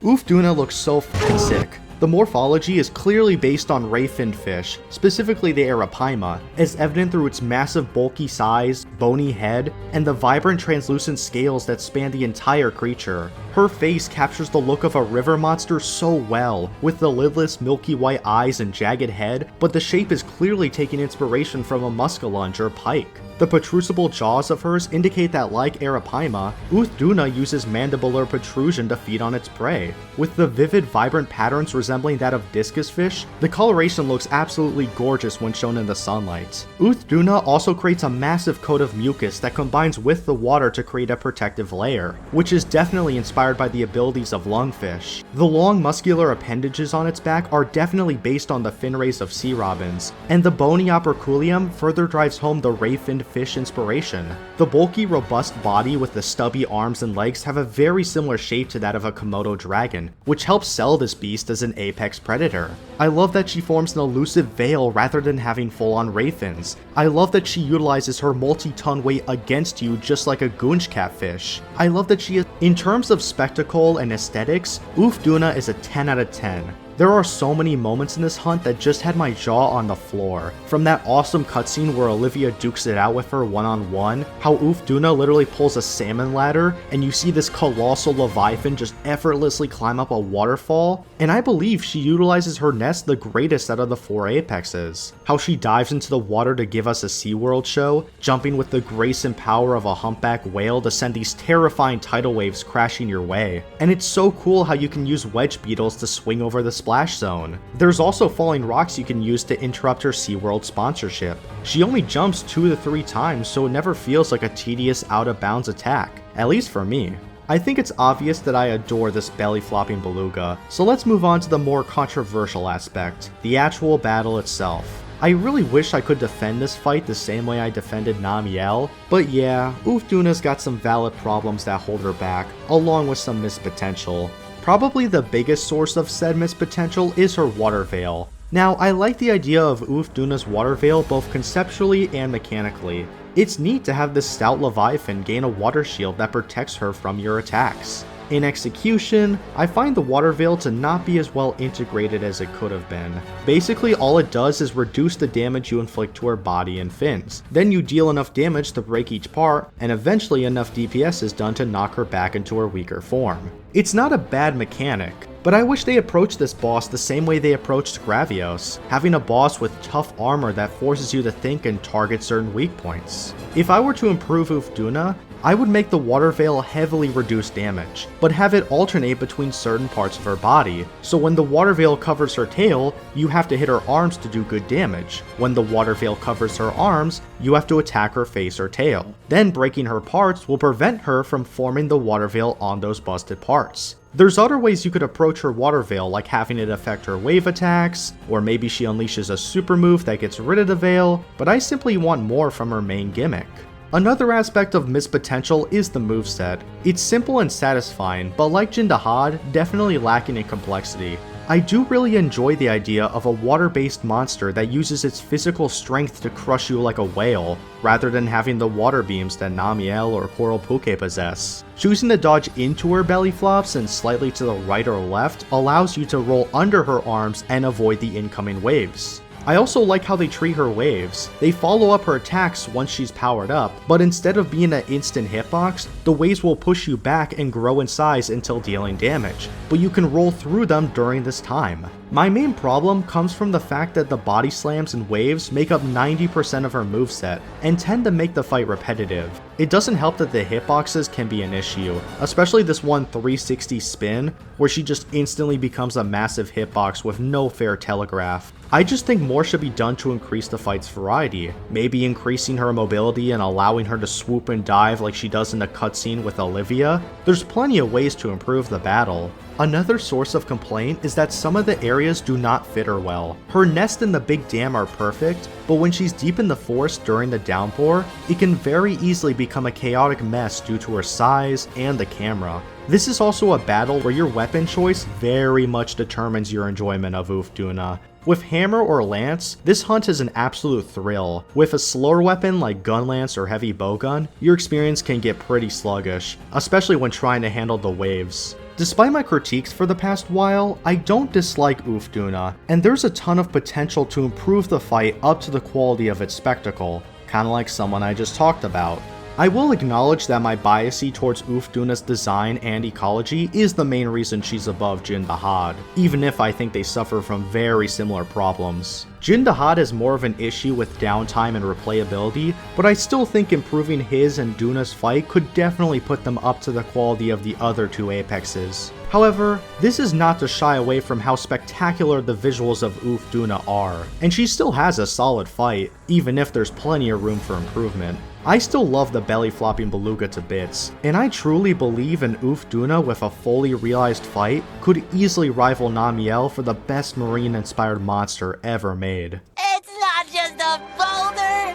Ufduna looks so fucking sick. The morphology is clearly based on ray-finned fish, specifically the Arapaima, as evident through its massive bulky size, bony head, and the vibrant translucent scales that span the entire creature. Her face captures the look of a river monster so well, with the lidless milky white eyes and jagged head, but the shape is clearly taking inspiration from a muskellunge or pike. The protrusible jaws of hers indicate that, like Arapaima, Ufduna uses mandibular protrusion to feed on its prey. With the vivid, vibrant patterns resembling that of discus fish, the coloration looks absolutely gorgeous when shown in the sunlight. Ufduna also creates a massive coat of mucus that combines with the water to create a protective layer, which is definitely inspired by the abilities of lungfish. The long muscular appendages on its back are definitely based on the fin rays of sea robins, and the bony operculium further drives home the ray-finned fish inspiration. The bulky, robust body with the stubby arms and legs have a very similar shape to that of a Komodo dragon, which helps sell this beast as an apex predator. I love that she forms an elusive veil rather than having full-on ray fins. I love that she utilizes her multi-ton weight against you just like a goonch catfish. I love that she is, in terms of spectacle and aesthetics, Ufduna is a 10 out of 10. There are so many moments in this hunt that just had my jaw on the floor. From that awesome cutscene where Olivia dukes it out with her one-on-one, how Ufduna literally pulls a salmon ladder, and you see this colossal leviathan just effortlessly climb up a waterfall, and I believe she utilizes her nest the greatest out of the 4 apexes. How she dives into the water to give us a SeaWorld show, jumping with the grace and power of a humpback whale to send these terrifying tidal waves crashing your way. And it's so cool how you can use wedge beetles to swing over the splash zone. There's also falling rocks you can use to interrupt her SeaWorld sponsorship. She only jumps 2 to 3 times, so it never feels like a tedious out-of-bounds attack, at least for me. I think it's obvious that I adore this belly-flopping beluga, so let's move on to the more controversial aspect, the actual battle itself. I really wish I could defend this fight the same way I defended Namielle, but yeah, Ufduna's got some valid problems that hold her back, along with some missed potential. Probably the biggest source of said missed potential is her water veil. Now, I like the idea of Ulfduna's water veil both conceptually and mechanically. It's neat to have this stout leviathan gain a water shield that protects her from your attacks. In execution, I find the water veil to not be as well integrated as it could have been. Basically, all it does is reduce the damage you inflict to her body and fins. Then you deal enough damage to break each part, and eventually enough DPS is done to knock her back into her weaker form. It's not a bad mechanic, but I wish they approached this boss the same way they approached Gravios, having a boss with tough armor that forces you to think and target certain weak points. If I were to improve Ulfduna, I would make the water veil heavily reduce damage, but have it alternate between certain parts of her body, so when the water veil covers her tail, you have to hit her arms to do good damage. When the water veil covers her arms, you have to attack her face or tail. Then breaking her parts will prevent her from forming the water veil on those busted parts. There's other ways you could approach her water veil, like having it affect her wave attacks, or maybe she unleashes a super move that gets rid of the veil, but I simply want more from her main gimmick. Another aspect of Mist's potential is the moveset. It's simple and satisfying, but like Jindahad, definitely lacking in complexity. I do really enjoy the idea of a water-based monster that uses its physical strength to crush you like a whale, rather than having the water beams that Namielle or Coral Puke possess. Choosing to dodge into her belly flops and slightly to the right or left allows you to roll under her arms and avoid the incoming waves. I also like how they treat her waves. They follow up her attacks once she's powered up, but instead of being an instant hitbox, the waves will push you back and grow in size until dealing damage, but you can roll through them during this time. My main problem comes from the fact that the body slams and waves make up 90% of her moveset, and tend to make the fight repetitive. It doesn't help that the hitboxes can be an issue, especially this one 360 spin, where she just instantly becomes a massive hitbox with no fair telegraph. I just think more should be done to increase the fight's variety, maybe increasing her mobility and allowing her to swoop and dive like she does in the cutscene with Olivia. There's plenty of ways to improve the battle. Another source of complaint is that some of the areas do not fit her well. Her nest and the big dam are perfect, but when she's deep in the forest during the downpour, it can very easily become a chaotic mess due to her size and the camera. This is also a battle where your weapon choice very much determines your enjoyment of Ulfduna. With hammer or lance, this hunt is an absolute thrill. With a slower weapon like gun lance or heavy bowgun, your experience can get pretty sluggish, especially when trying to handle the waves. Despite my critiques for the past while, I don't dislike Ulfduna, and there's a ton of potential to improve the fight up to the quality of its spectacle, kinda like someone I just talked about. I will acknowledge that my bias towards Ulfduna's design and ecology is the main reason she's above Jindahad, even if I think they suffer from very similar problems. Jindahad has more of an issue with downtime and replayability, but I still think improving his and Duna's fight could definitely put them up to the quality of the other two Apexes. However, this is not to shy away from how spectacular the visuals of Ulfduna are, and she still has a solid fight, even if there's plenty of room for improvement. I still love the belly flopping beluga to bits, and I truly believe an Ulfduna with a fully realized fight could easily rival Namielle for the best marine inspired monster ever made. It's not just a boulder,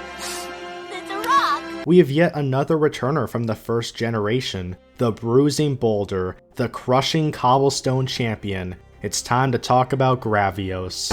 it's a rock. We have yet another returner from the first generation, the bruising boulder, the crushing cobblestone champion. It's time to talk about Gravios.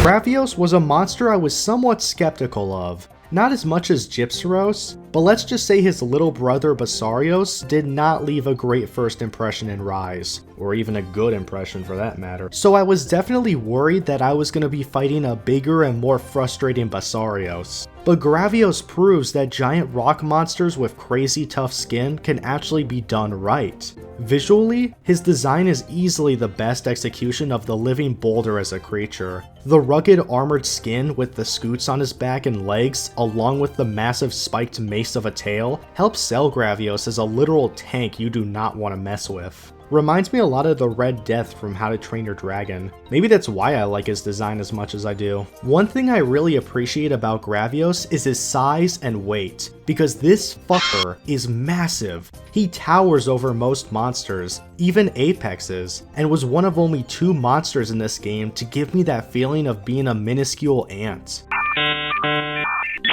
Gravios was a monster I was somewhat skeptical of. Not as much as Gypsyros, but let's just say his little brother Basarios did not leave a great first impression in Rise, or even a good impression for that matter. So I was definitely worried that I was going to be fighting a bigger and more frustrating Basarios. But Gravios proves that giant rock monsters with crazy tough skin can actually be done right. Visually, his design is easily the best execution of the living boulder as a creature. The rugged armored skin with the scoots on his back and legs, along with the massive spiked mace of a tail, helps sell Gravios as a literal tank you do not want to mess with. Reminds me a lot of the Red Death from How to Train Your Dragon. Maybe that's why I like his design as much as I do. One thing I really appreciate about Gravios is his size and weight, because this fucker is massive. He towers over most monsters, even Apexes, and was one of only 2 monsters in this game to give me that feeling of being a minuscule ant.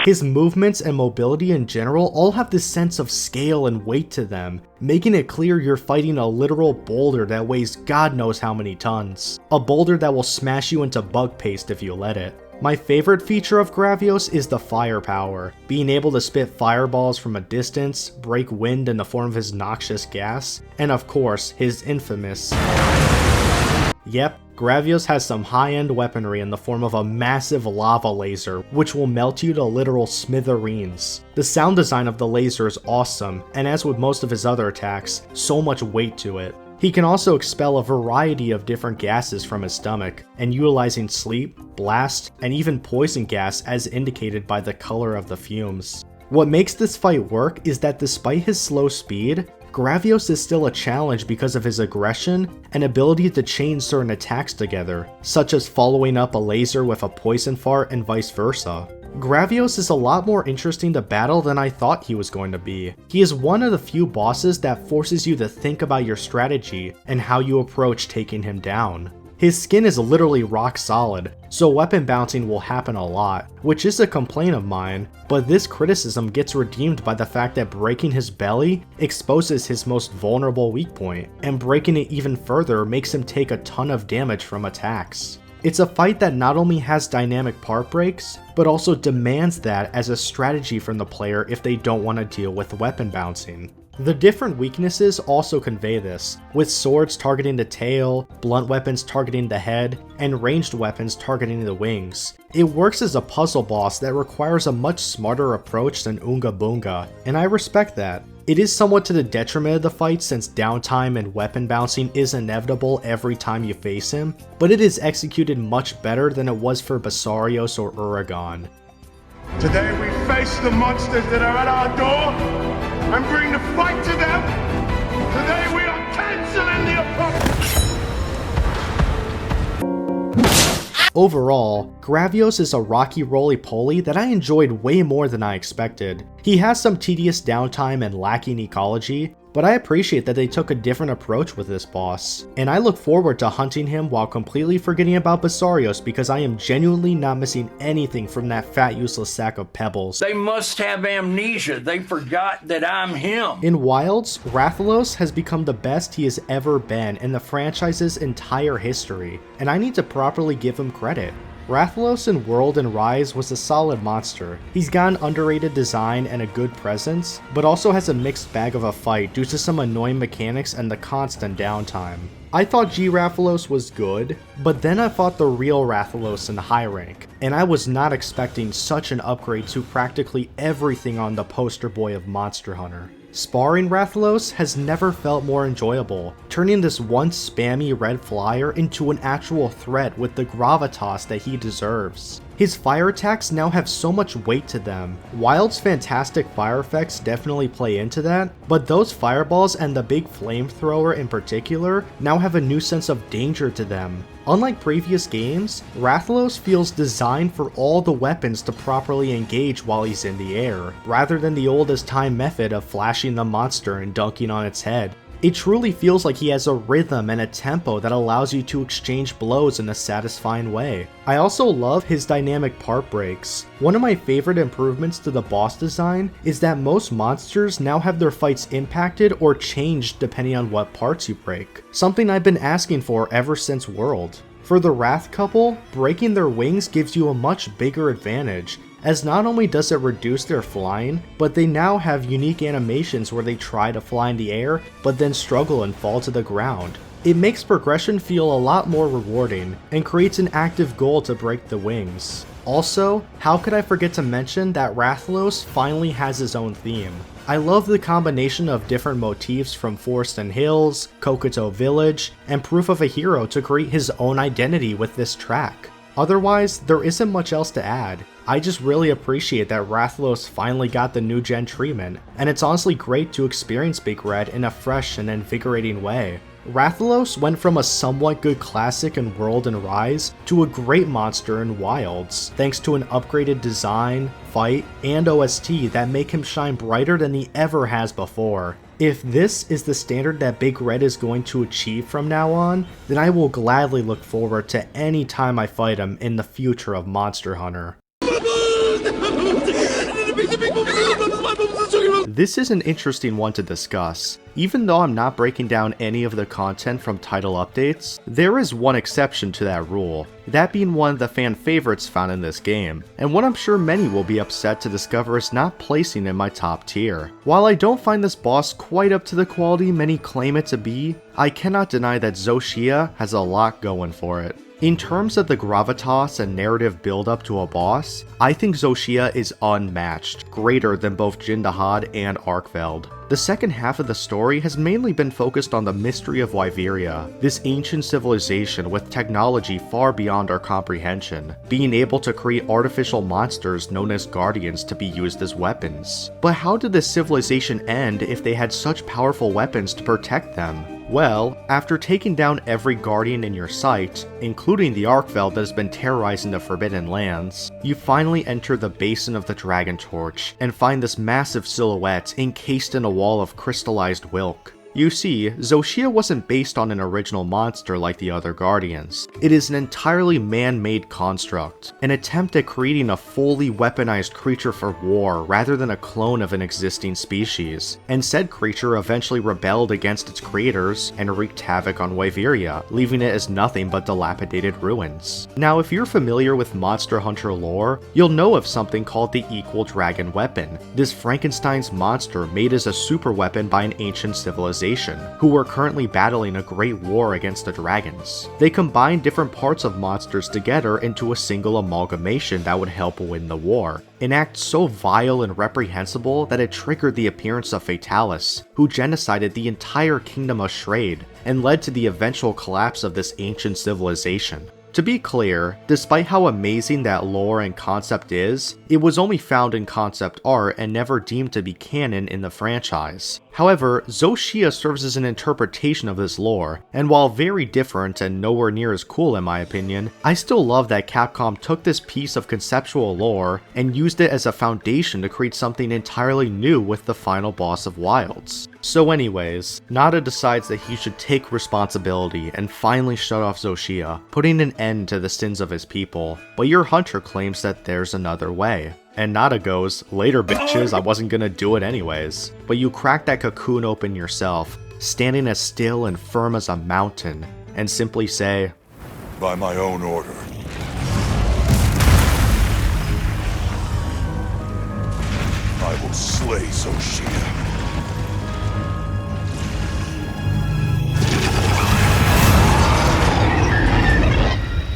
His movements and mobility in general all have this sense of scale and weight to them, making it clear you're fighting a literal boulder that weighs God knows how many tons. A boulder that will smash you into bug paste if you let it. My favorite feature of Gravios is the firepower, being able to spit fireballs from a distance, break wind in the form of his noxious gas, and of course, his infamous... Yep, Gravios has some high-end weaponry in the form of a massive lava laser, which will melt you to literal smithereens. The sound design of the laser is awesome, and as with most of his other attacks, so much weight to it. He can also expel a variety of different gases from his stomach, and utilizing sleep, blast, and even poison gas as indicated by the color of the fumes. What makes this fight work is that despite his slow speed, Gravios is still a challenge because of his aggression and ability to chain certain attacks together, such as following up a laser with a poison fart and vice versa. Gravios is a lot more interesting to battle than I thought he was going to be. He is one of the few bosses that forces you to think about your strategy and how you approach taking him down. His skin is literally rock solid, so weapon bouncing will happen a lot, which is a complaint of mine, but this criticism gets redeemed by the fact that breaking his belly exposes his most vulnerable weak point, and breaking it even further makes him take a ton of damage from attacks. It's a fight that not only has dynamic part breaks, but also demands that as a strategy from the player if they don't want to deal with weapon bouncing. The different weaknesses also convey this, with swords targeting the tail, blunt weapons targeting the head, and ranged weapons targeting the wings. It works as a puzzle boss that requires a much smarter approach than Oonga Boonga, and I respect that. It is somewhat to the detriment of the fight since downtime and weapon bouncing is inevitable every time you face him, but it is executed much better than it was for Basarios or Uragon. Today we face the monsters that are at our door and bring the fight to them. Today we are canceling the apocalypse. Overall, Gravios is a rocky roly-poly that I enjoyed way more than I expected. He has some tedious downtime and lacking ecology, but I appreciate that they took a different approach with this boss, and I look forward to hunting him while completely forgetting about Basarios because I am genuinely not missing anything from that fat useless sack of pebbles. They must have amnesia. They forgot that I'm him. In Wilds, Rathalos has become the best he has ever been in the franchise's entire history, and I need to properly give him credit. Rathalos in World and Rise was a solid monster. He's got an underrated design and a good presence, but also has a mixed bag of a fight due to some annoying mechanics and the constant downtime. I thought G Rathalos was good, but then I fought the real Rathalos in high rank, and I was not expecting such an upgrade to practically everything on the poster boy of Monster Hunter. Sparring Rathalos has never felt more enjoyable, turning this once spammy red flyer into an actual threat with the gravitas that he deserves. His fire attacks now have so much weight to them. Wild's fantastic fire effects definitely play into that, but those fireballs and the big flamethrower in particular now have a new sense of danger to them. Unlike previous games, Rathalos feels designed for all the weapons to properly engage while he's in the air, rather than the oldest time method of flashing the monster and dunking on its head. It truly feels like he has a rhythm and a tempo that allows you to exchange blows in a satisfying way. I also love his dynamic part breaks. One of my favorite improvements to the boss design is that most monsters now have their fights impacted or changed depending on what parts you break, something I've been asking for ever since World. For the Wrath couple, breaking their wings gives you a much bigger advantage, as not only does it reduce their flying, but they now have unique animations where they try to fly in the air, but then struggle and fall to the ground. It makes progression feel a lot more rewarding, and creates an active goal to break the wings. Also, how could I forget to mention that Rathalos finally has his own theme. I love the combination of different motifs from Forest and Hills, Kokoto Village, and Proof of a Hero to create his own identity with this track. Otherwise, there isn't much else to add. I just really appreciate that Rathalos finally got the new gen treatment, and it's honestly great to experience Big Red in a fresh and invigorating way. Rathalos went from a somewhat good classic in World and Rise to a great monster in Wilds, thanks to an upgraded design, fight, and OST that make him shine brighter than he ever has before. If this is the standard that Big Red is going to achieve from now on, then I will gladly look forward to any time I fight him in the future of Monster Hunter. This is an interesting one to discuss. Even though I'm not breaking down any of the content from title updates, there is one exception to that rule, that being one of the fan favorites found in this game, and one I'm sure many will be upset to discover is not placing in my top tier. While I don't find this boss quite up to the quality many claim it to be, I cannot deny that Xochitl has a lot going for it. In terms of the gravitas and narrative build-up to a boss, I think Xochitl is unmatched, greater than both Jindahad and Arkveld. The second half of the story has mainly been focused on the mystery of Wyveria, this ancient civilization with technology far beyond our comprehension, being able to create artificial monsters known as guardians to be used as weapons. But how did this civilization end if they had such powerful weapons to protect them? Well, after taking down every guardian in your sight, including the Arkveld that has been terrorizing the Forbidden Lands, you finally enter the Basin of the Dragon Torch and find this massive silhouette encased in a wall of crystallized Wilk. You see, Xochitl wasn't based on an original monster like the other Guardians. It is an entirely man-made construct, an attempt at creating a fully weaponized creature for war rather than a clone of an existing species, and said creature eventually rebelled against its creators and wreaked havoc on Wyveria, leaving it as nothing but dilapidated ruins. Now, if you're familiar with Monster Hunter lore, you'll know of something called the Equal Dragon Weapon, this Frankenstein's monster made as a super weapon by an ancient civilization, who were currently battling a great war against the dragons. They combined different parts of monsters together into a single amalgamation that would help win the war, an act so vile and reprehensible that it triggered the appearance of Fatalis, who genocided the entire kingdom of Shrade, and led to the eventual collapse of this ancient civilization. To be clear, despite how amazing that lore and concept is, it was only found in concept art and never deemed to be canon in the franchise. However, Xochitl serves as an interpretation of this lore, and while very different and nowhere near as cool in my opinion, I still love that Capcom took this piece of conceptual lore and used it as a foundation to create something entirely new with the final boss of Wilds. So anyways, Nada decides that he should take responsibility and finally shut off Xochitl, putting an end to the sins of his people, but your hunter claims that there's another way. And Nada goes, "Later bitches, I wasn't gonna do it anyways." But you crack that cocoon open yourself, standing as still and firm as a mountain, and simply say, "By my own order, I will slay Xochitl."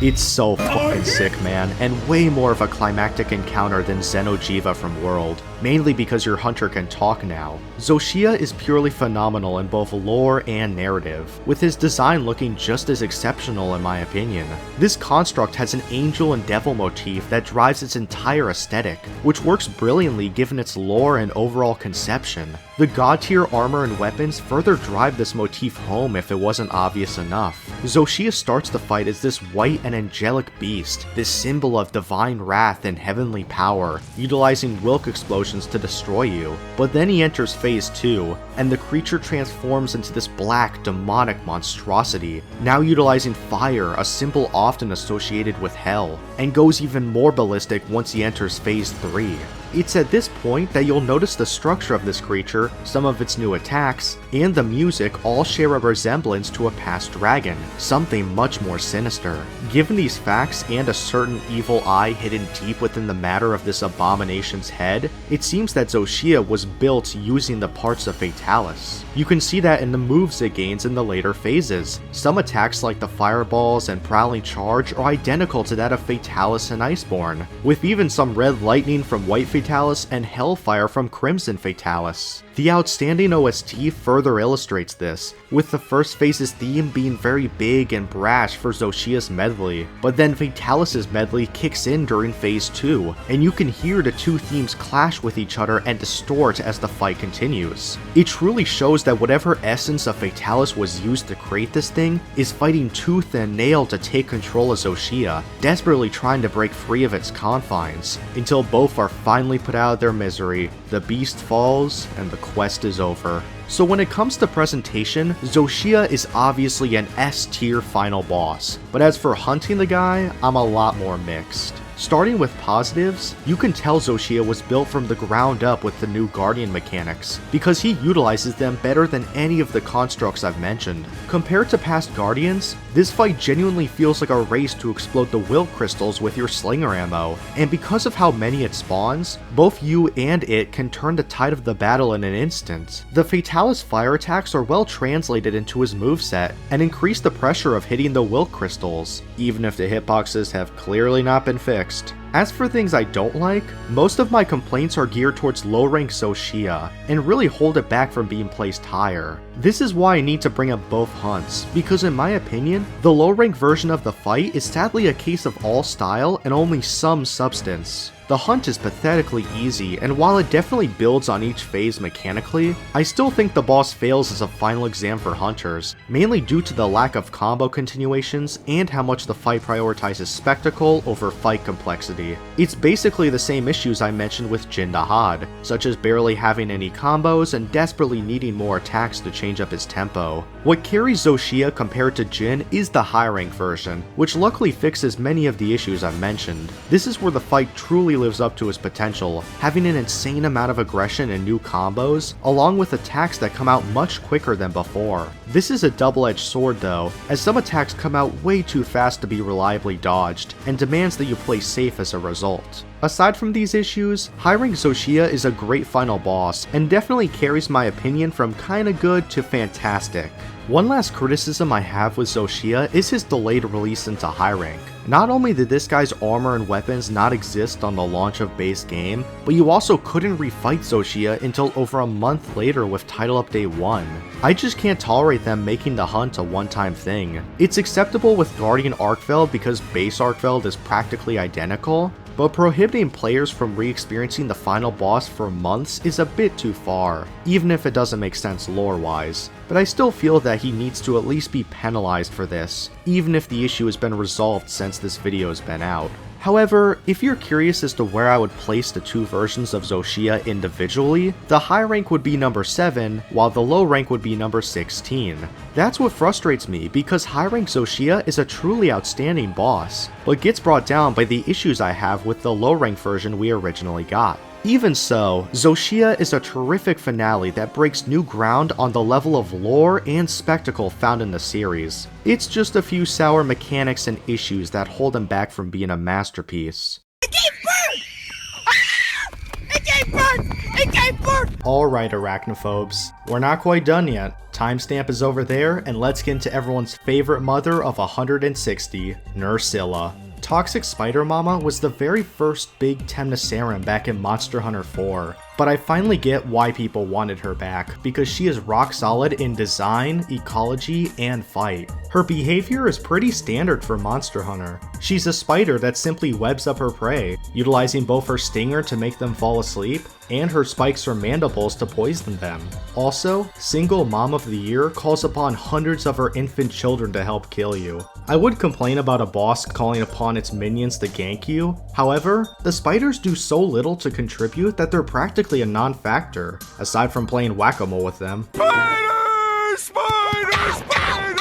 It's so fucking sick, man, and way more of a climactic encounter than Xeno'jiiva from World, mainly because your hunter can talk now. Xochitl is purely phenomenal in both lore and narrative, with his design looking just as exceptional in my opinion. This construct has an angel and devil motif that drives its entire aesthetic, which works brilliantly given its lore and overall conception. The god tier armor and weapons further drive this motif home if it wasn't obvious enough. Xochitl starts the fight as this white and angelic beast, this symbol of divine wrath and heavenly power, utilizing Wilk explosions to destroy you. But then he enters phase 2, and the creature transforms into this black, demonic monstrosity, now utilizing fire, a symbol often associated with hell, and goes even more ballistic once he enters phase 3. It's at this point that you'll notice the structure of this creature, some of its new attacks, and the music all share a resemblance to a past dragon, something much more sinister. Given these facts and a certain evil eye hidden deep within the matter of this abomination's head, it seems that Xochitl was built using the parts of Fatalis. You can see that in the moves it gains in the later phases. Some attacks like the fireballs and prowling charge are identical to that of Fatalis and Iceborne, with even some red lightning from White Fatalis and Hellfire from Crimson Fatalis. The outstanding OST further illustrates this, with the first phase's theme being very big and brash for Xochitl's medley, but then Fatalis' medley kicks in during phase 2, and you can hear the two themes clash with each other and distort as the fight continues. It truly shows that whatever essence of Fatalis was used to create this thing is fighting tooth and nail to take control of Xochitl, desperately trying to break free of its confines, until both are finally put out of their misery, the beast falls, and the quest is over. So when it comes to presentation, Xochitl is obviously an S tier final boss, but as for hunting the guy, I'm a lot more mixed. Starting with positives, you can tell Zoshia was built from the ground up with the new Guardian mechanics, because he utilizes them better than any of the constructs I've mentioned. Compared to past Guardians, this fight genuinely feels like a race to explode the will crystals with your slinger ammo, and because of how many it spawns, both you and it can turn the tide of the battle in an instant. The Fatalis fire attacks are well translated into his moveset, and increase the pressure of hitting the will crystals, even if the hitboxes have clearly not been fixed. As for things I don't like, most of my complaints are geared towards low-rank Zoshia, and really hold it back from being placed higher. This is why I need to bring up both hunts, because in my opinion, the low-rank version of the fight is sadly a case of all style and only some substance. The hunt is pathetically easy, and while it definitely builds on each phase mechanically, I still think the boss fails as a final exam for hunters, mainly due to the lack of combo continuations and how much the fight prioritizes spectacle over fight complexity. It's basically the same issues I mentioned with Jin Dahad, such as barely having any combos and desperately needing more attacks to change up his tempo. What carries Zoshia compared to Jin is the high rank version, which luckily fixes many of the issues I've mentioned. This is where the fight truly lives up to his potential, having an insane amount of aggression and new combos, along with attacks that come out much quicker than before. This is a double-edged sword though, as some attacks come out way too fast to be reliably dodged, and demands that you play safe as a result. Aside from these issues, high-rank Zoshia is a great final boss, and definitely carries my opinion from kinda good to fantastic. One last criticism I have with Zoshia is his delayed release into high rank. Not only did this guy's armor and weapons not exist on the launch of base game, but you also couldn't refight Zoshia until over a month later with Title Update 1. I just can't tolerate them making the hunt a one-time thing. It's acceptable with Guardian Arkfeld because base Arkfeld is practically identical, but prohibiting players from re-experiencing the final boss for months is a bit too far, even if it doesn't make sense lore-wise. But I still feel that he needs to at least be penalized for this, even if the issue has been resolved since this video has been out. However, if you're curious as to where I would place the two versions of Zoshia individually, the high rank would be number 7, while the low rank would be number 16. That's what frustrates me, because high rank Zoshia is a truly outstanding boss, but gets brought down by the issues I have with the low rank version we originally got. Even so, Zoshia is a terrific finale that breaks new ground on the level of lore and spectacle found in the series. It's just a few sour mechanics and issues that hold him back from being a masterpiece. It gave birth! Ah! It gave birth! It gave birth! Alright, arachnophobes, we're not quite done yet. Timestamp is over there, and let's get into everyone's favorite mother of 160, Nursilla. Toxic Spider Mama was the very first big Temnoceran back in Monster Hunter 4, but I finally get why people wanted her back, because she is rock solid in design, ecology, and fight. Her behavior is pretty standard for Monster Hunter. She's a spider that simply webs up her prey, utilizing both her stinger to make them fall asleep, and her spikes or mandibles to poison them. Also, Single Mom of the Year calls upon hundreds of her infant children to help kill you. I would complain about a boss calling upon its minions to gank you, however, the spiders do so little to contribute that they're practically a non-factor, aside from playing whack-a-mole with them. Spiders! Spiders! Spiders!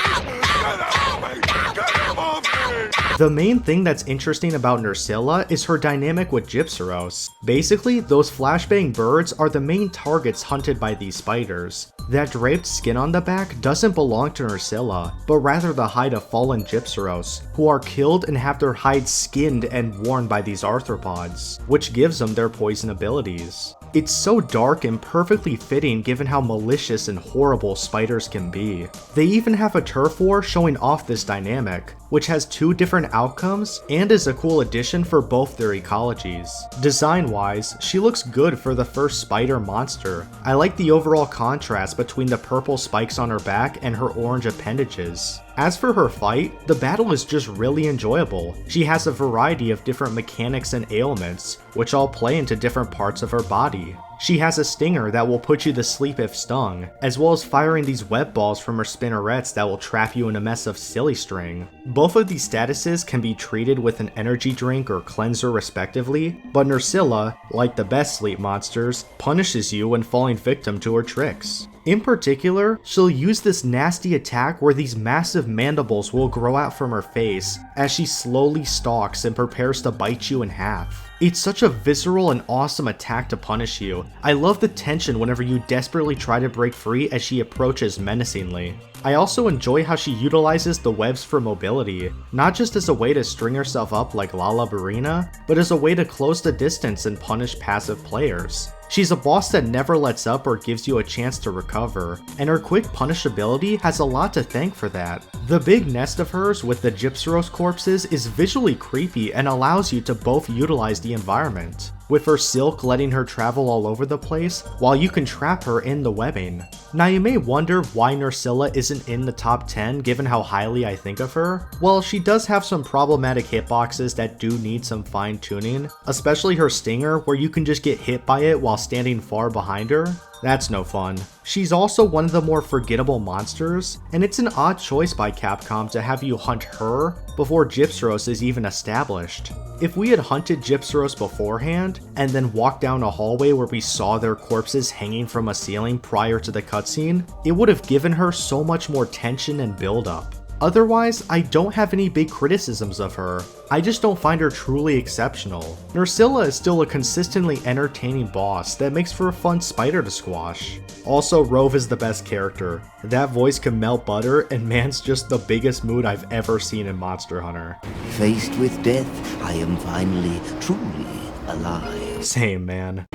Get off me! The main thing that's interesting about Nursilla is her dynamic with Gypsyros. Basically, those flashbang birds are the main targets hunted by these spiders. That draped skin on the back doesn't belong to Nursilla, but rather the hide of fallen Gypsyros, who are killed and have their hides skinned and worn by these arthropods, which gives them their poison abilities. It's so dark and perfectly fitting given how malicious and horrible spiders can be. They even have a turf war showing off this dynamic, which has two different outcomes and is a cool addition for both their ecologies. Design-wise, she looks good for the first spider monster. I like the overall contrast between the purple spikes on her back and her orange appendages. As for her fight, the battle is just really enjoyable. She has a variety of different mechanics and ailments, which all play into different parts of her body. She has a stinger that will put you to sleep if stung, as well as firing these web balls from her spinnerets that will trap you in a mess of silly string. Both of these statuses can be treated with an energy drink or cleanser respectively, but Nursilla, like the best sleep monsters, punishes you when falling victim to her tricks. In particular, she'll use this nasty attack where these massive mandibles will grow out from her face as she slowly stalks and prepares to bite you in half. It's such a visceral and awesome attack to punish you. I love the tension whenever you desperately try to break free as she approaches menacingly. I also enjoy how she utilizes the webs for mobility, not just as a way to string herself up like Lala Barina, but as a way to close the distance and punish passive players. She's a boss that never lets up or gives you a chance to recover, and her quick punishability has a lot to thank for that. The big nest of hers with the Gypsyros corpses is visually creepy and allows you to both utilize the environment, with her silk letting her travel all over the place, while you can trap her in the webbing. Now you may wonder why Nursilla isn't in the top 10 given how highly I think of her. Well, she does have some problematic hitboxes that do need some fine tuning, especially her stinger where you can just get hit by it while standing far behind her. That's no fun. She's also one of the more forgettable monsters, and it's an odd choice by Capcom to have you hunt her before Gypsyros is even established. If we had hunted Gypsyros beforehand, and then walked down a hallway where we saw their corpses hanging from a ceiling prior to the cutscene, it would have given her so much more tension and build-up. Otherwise, I don't have any big criticisms of her. I just don't find her truly exceptional. Nursilla is still a consistently entertaining boss that makes for a fun spider to squash. Also, Rove is the best character. That voice can melt butter, and man's just the biggest mood I've ever seen in Monster Hunter. Faced with death, I am finally, truly alive. Same, man.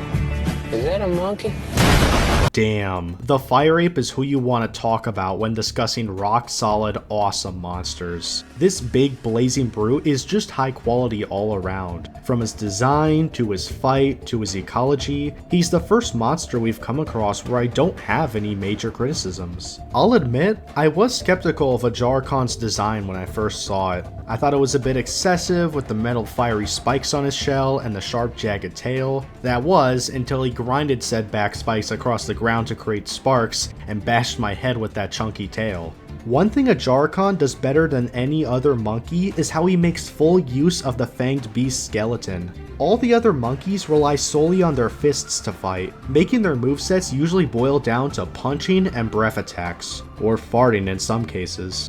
Is that a monkey? Damn. The Fire Ape is who you want to talk about when discussing rock solid, awesome monsters. This big blazing brute is just high quality all around. From his design, to his fight, to his ecology, he's the first monster we've come across where I don't have any major criticisms. I'll admit, I was skeptical of Ajarkon's design when I first saw it. I thought it was a bit excessive with the metal fiery spikes on his shell and the sharp jagged tail. That was until he grinded said back spikes across the ground to create sparks and bashed my head with that chunky tail. One thing Ajarkon does better than any other monkey is how he makes full use of the fanged beast skeleton. All the other monkeys rely solely on their fists to fight, making their movesets usually boil down to punching and breath attacks, or farting in some cases.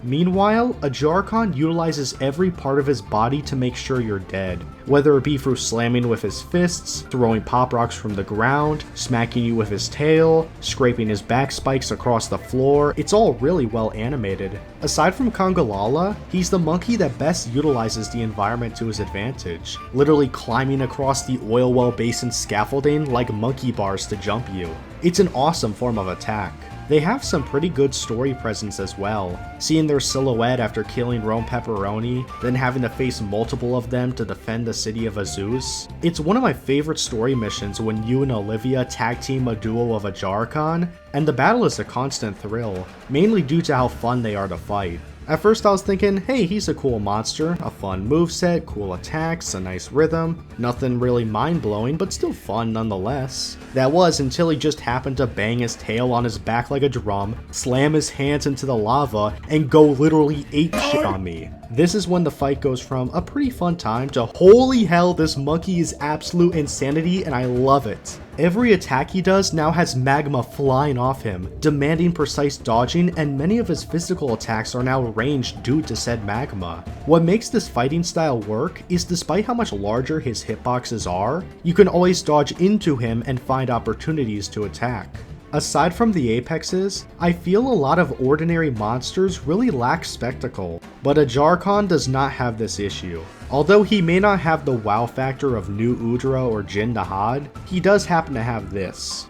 Meanwhile, Ajarkon utilizes every part of his body to make sure you're dead, whether it be through slamming with his fists, throwing pop rocks from the ground, smacking you with his tail, scraping his back spikes across the floor. It's all really well animated. Aside from Congalala, he's the monkey that best utilizes the environment to his advantage, literally climbing across the oil well basin scaffolding like monkey bars to jump you. It's an awesome form of attack. They have some pretty good story presence as well, seeing their silhouette after killing Rome Pepperoni, then having to face multiple of them to defend the city of Azus. It's one of my favorite story missions when you and Olivia tag team a duo of Ajarkon, and the battle is a constant thrill, mainly due to how fun they are to fight. At first I was thinking, hey, he's a cool monster, a fun moveset, cool attacks, a nice rhythm, nothing really mind-blowing, but still fun nonetheless. That was until he just happened to bang his tail on his back like a drum, slam his hands into the lava, and go literally ape shit on me. This is when the fight goes from a pretty fun time to holy hell, this monkey is absolute insanity and I love it. Every attack he does now has magma flying off him, demanding precise dodging, and many of his physical attacks are now ranged due to said magma. What makes this fighting style work is despite how much larger his hitboxes are, you can always dodge into him and find opportunities to attack. Aside from the apexes, I feel a lot of ordinary monsters really lack spectacle, but Ajarkon does not have this issue. Although he may not have the wow factor of New Udra or Jin Nahad, he does happen to have this.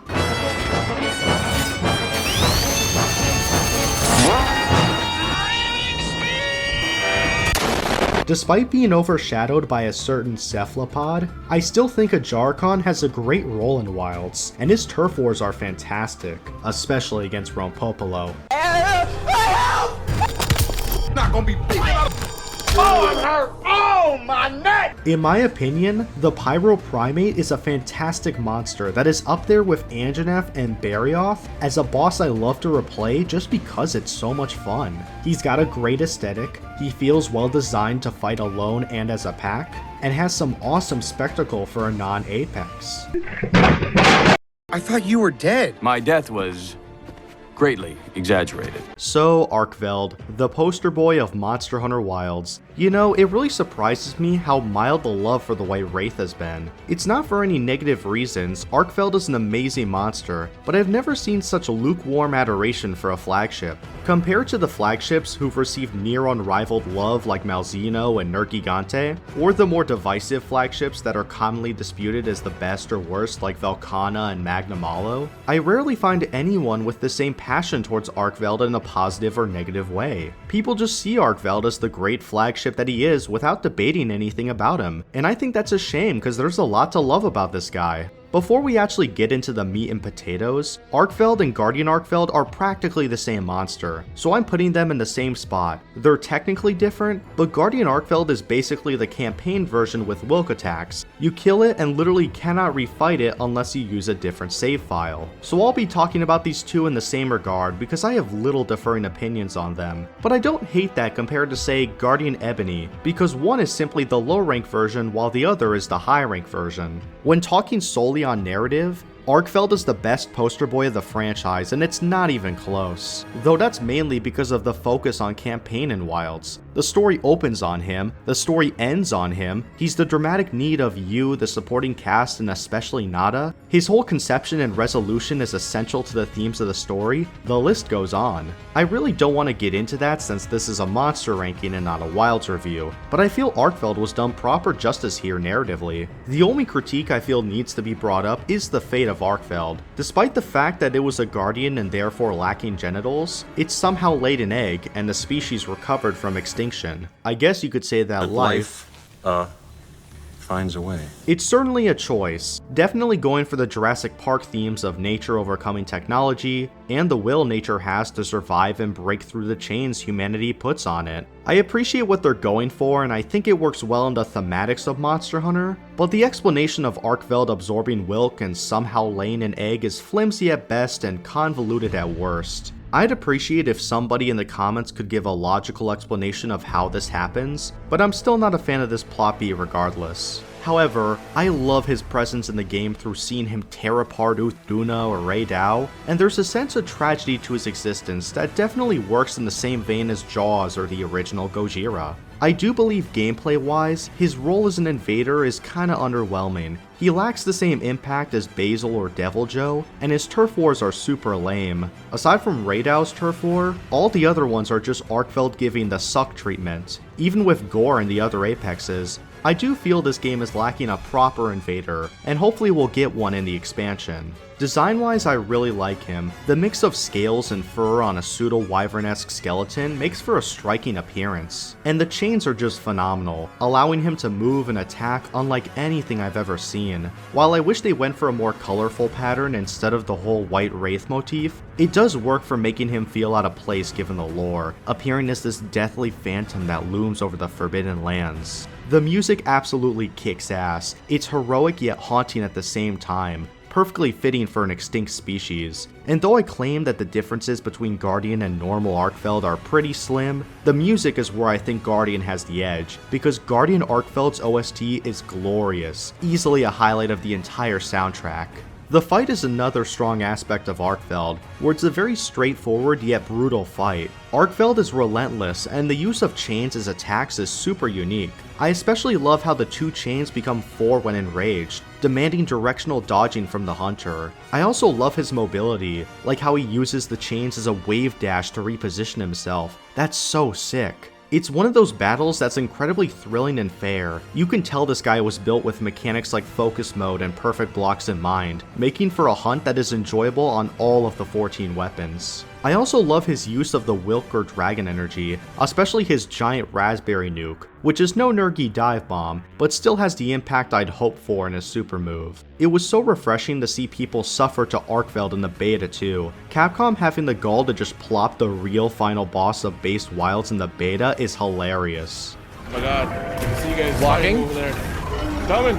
Despite being overshadowed by a certain cephalopod, I still think Ajarkon has a great role in Wilds, and his turf wars are fantastic, especially against Rompopolo. Not gonna be big. Oh, I'm hurt! Oh, my neck! In my opinion, the Pyro Primate is a fantastic monster that is up there with Anjanath and Barioth as a boss I love to replay just because it's so much fun. He's got a great aesthetic, he feels well designed to fight alone and as a pack, and has some awesome spectacle for a non-Apex. I thought you were dead. My death was greatly exaggerated. So, Arkveld, the poster boy of Monster Hunter Wilds. You know, it really surprises me how mild the love for the White Wraith has been. It's not for any negative reasons, Arkveld is an amazing monster, but I've never seen such lukewarm adoration for a flagship. Compared to the flagships who've received near unrivaled love like Malzeno and Nergigante, or the more divisive flagships that are commonly disputed as the best or worst like Velkhana and Magna Malo, I rarely find anyone with the same passion towards Arkveld in a positive or negative way. People just see Arkveld as the great flagship that he is without debating anything about him, and I think that's a shame because there's a lot to love about this guy. Before we actually get into the meat and potatoes, Arkveld and Guardian Arkveld are practically the same monster, so I'm putting them in the same spot. They're technically different, but Guardian Arkveld is basically the campaign version with Wilk attacks. You kill it and literally cannot refight it unless you use a different save file. So I'll be talking about these two in the same regard because I have little differing opinions on them. But I don't hate that compared to, say, Guardian Ebony, because one is simply the low rank version while the other is the high rank version. When talking solely on narrative, Arkveld is the best poster boy of the franchise, and it's not even close. Though that's mainly because of the focus on campaign in Wilds. The story opens on him, the story ends on him, he's the dramatic need of you, the supporting cast, and especially Nada. His whole conception and resolution is essential to the themes of the story, the list goes on. I really don't want to get into that since this is a monster ranking and not a Wilds review, but I feel Arkveld was done proper justice here narratively. The only critique I feel needs to be brought up is the fate of Arkveld. Despite the fact that it was a guardian and therefore lacking genitals, it somehow laid an egg and the species recovered from extinction. I guess you could say that life finds a way. It's certainly a choice, definitely going for the Jurassic Park themes of nature overcoming technology, and the will nature has to survive and break through the chains humanity puts on it. I appreciate what they're going for, and I think it works well in the thematics of Monster Hunter, but the explanation of Arkveld absorbing Wilk and somehow laying an egg is flimsy at best and convoluted at worst. I'd appreciate if somebody in the comments could give a logical explanation of how this happens, but I'm still not a fan of this plot beat regardless. However, I love his presence in the game through seeing him tear apart Uthduna or Raidao, and there's a sense of tragedy to his existence that definitely works in the same vein as Jaws or the original Gojira. I do believe gameplay-wise, his role as an invader is kinda underwhelming. He lacks the same impact as Basil or Deviljho, and his turf wars are super lame. Aside from Raidao's turf war, all the other ones are just Arkveld giving the suck treatment. Even with Gore and the other Apexes, I do feel this game is lacking a proper invader, and hopefully we'll get one in the expansion. Design-wise, I really like him. The mix of scales and fur on a pseudo-wyvern-esque skeleton makes for a striking appearance, and the chains are just phenomenal, allowing him to move and attack unlike anything I've ever seen. While I wish they went for a more colorful pattern instead of the whole White Wraith motif, it does work for making him feel out of place given the lore, appearing as this deathly phantom that looms over the Forbidden Lands. The music absolutely kicks ass. It's heroic yet haunting at the same time, perfectly fitting for an extinct species. And though I claim that the differences between Guardian and normal Arkveld are pretty slim, the music is where I think Guardian has the edge, because Guardian Arkveld's OST is glorious, easily a highlight of the entire soundtrack. The fight is another strong aspect of Arkveld, where it's a very straightforward yet brutal fight. Arkveld is relentless, and the use of chains as attacks is super unique. I especially love how the 2 chains become 4 when enraged, demanding directional dodging from the hunter. I also love his mobility, like how he uses the chains as a wave dash to reposition himself. That's so sick. It's one of those battles that's incredibly thrilling and fair. You can tell this guy was built with mechanics like focus mode and perfect blocks in mind, making for a hunt that is enjoyable on all of the 14 weapons. I also love his use of the Wilk or Dragon energy, especially his giant raspberry nuke, which is no Nergi dive bomb, but still has the impact I'd hope for in his super move. It was so refreshing to see people suffer to Arkveld in the beta too. Capcom having the gall to just plop the real final boss of Based Wilds in the beta is hilarious. Oh my god, I can see you guys walking over there. Coming!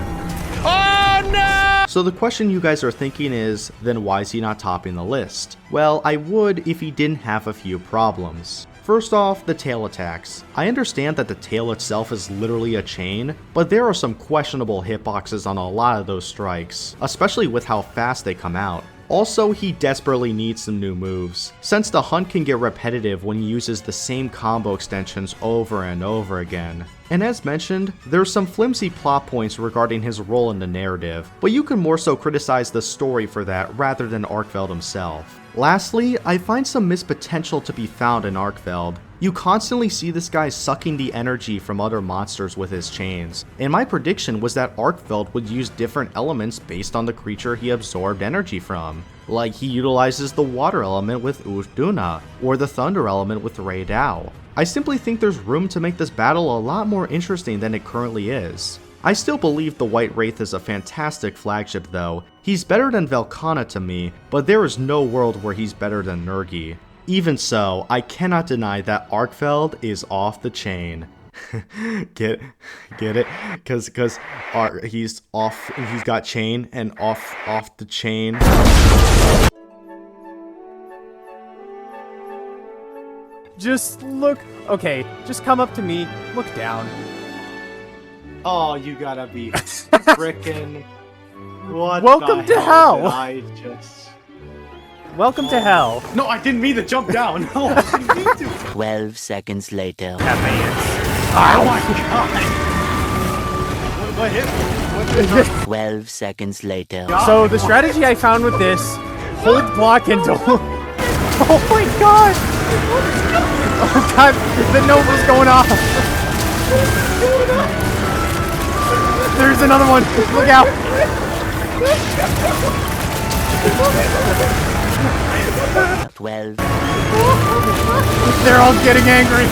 Oh no! So the question you guys are thinking is, then why is he not topping the list? Well, I would if he didn't have a few problems. First off, the tail attacks. I understand that the tail itself is literally a chain, but there are some questionable hitboxes on a lot of those strikes, especially with how fast they come out. Also, he desperately needs some new moves, since the hunt can get repetitive when he uses the same combo extensions over and over again. And as mentioned, there's some flimsy plot points regarding his role in the narrative, but you can more so criticize the story for that rather than Arkveld himself. Lastly, I find some missed potential to be found in Arkveld. You constantly see this guy sucking the energy from other monsters with his chains, and my prediction was that Arkveld would use different elements based on the creature he absorbed energy from. Like he utilizes the water element with Uthuna, or the thunder element with Rei Dao. I simply think there's room to make this battle a lot more interesting than it currently is. I still believe the White Wraith is a fantastic flagship though. He's better than Velkhana to me, but there is no world where he's better than Nergi. Even so, I cannot deny that Arkveld is off the chain. Get it? Cause he's got chain and off the chain. Just look, okay, just come up to me, look down. Oh, you gotta be frickin'. What? Welcome to hell! Welcome to hell. No, I didn't mean to jump down. No, I didn't mean to. 12 seconds later. Oh my god! What hit? 12 seconds later. So the strategy I found with this, hold block and don't... Oh my god! Oh god, the Nova's going off! There's another one! Look out! $12. They're all getting angry!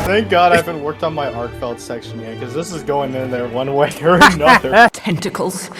Thank god I haven't worked on my Arkveld section yet, because this is going in there one way or another. Tentacles.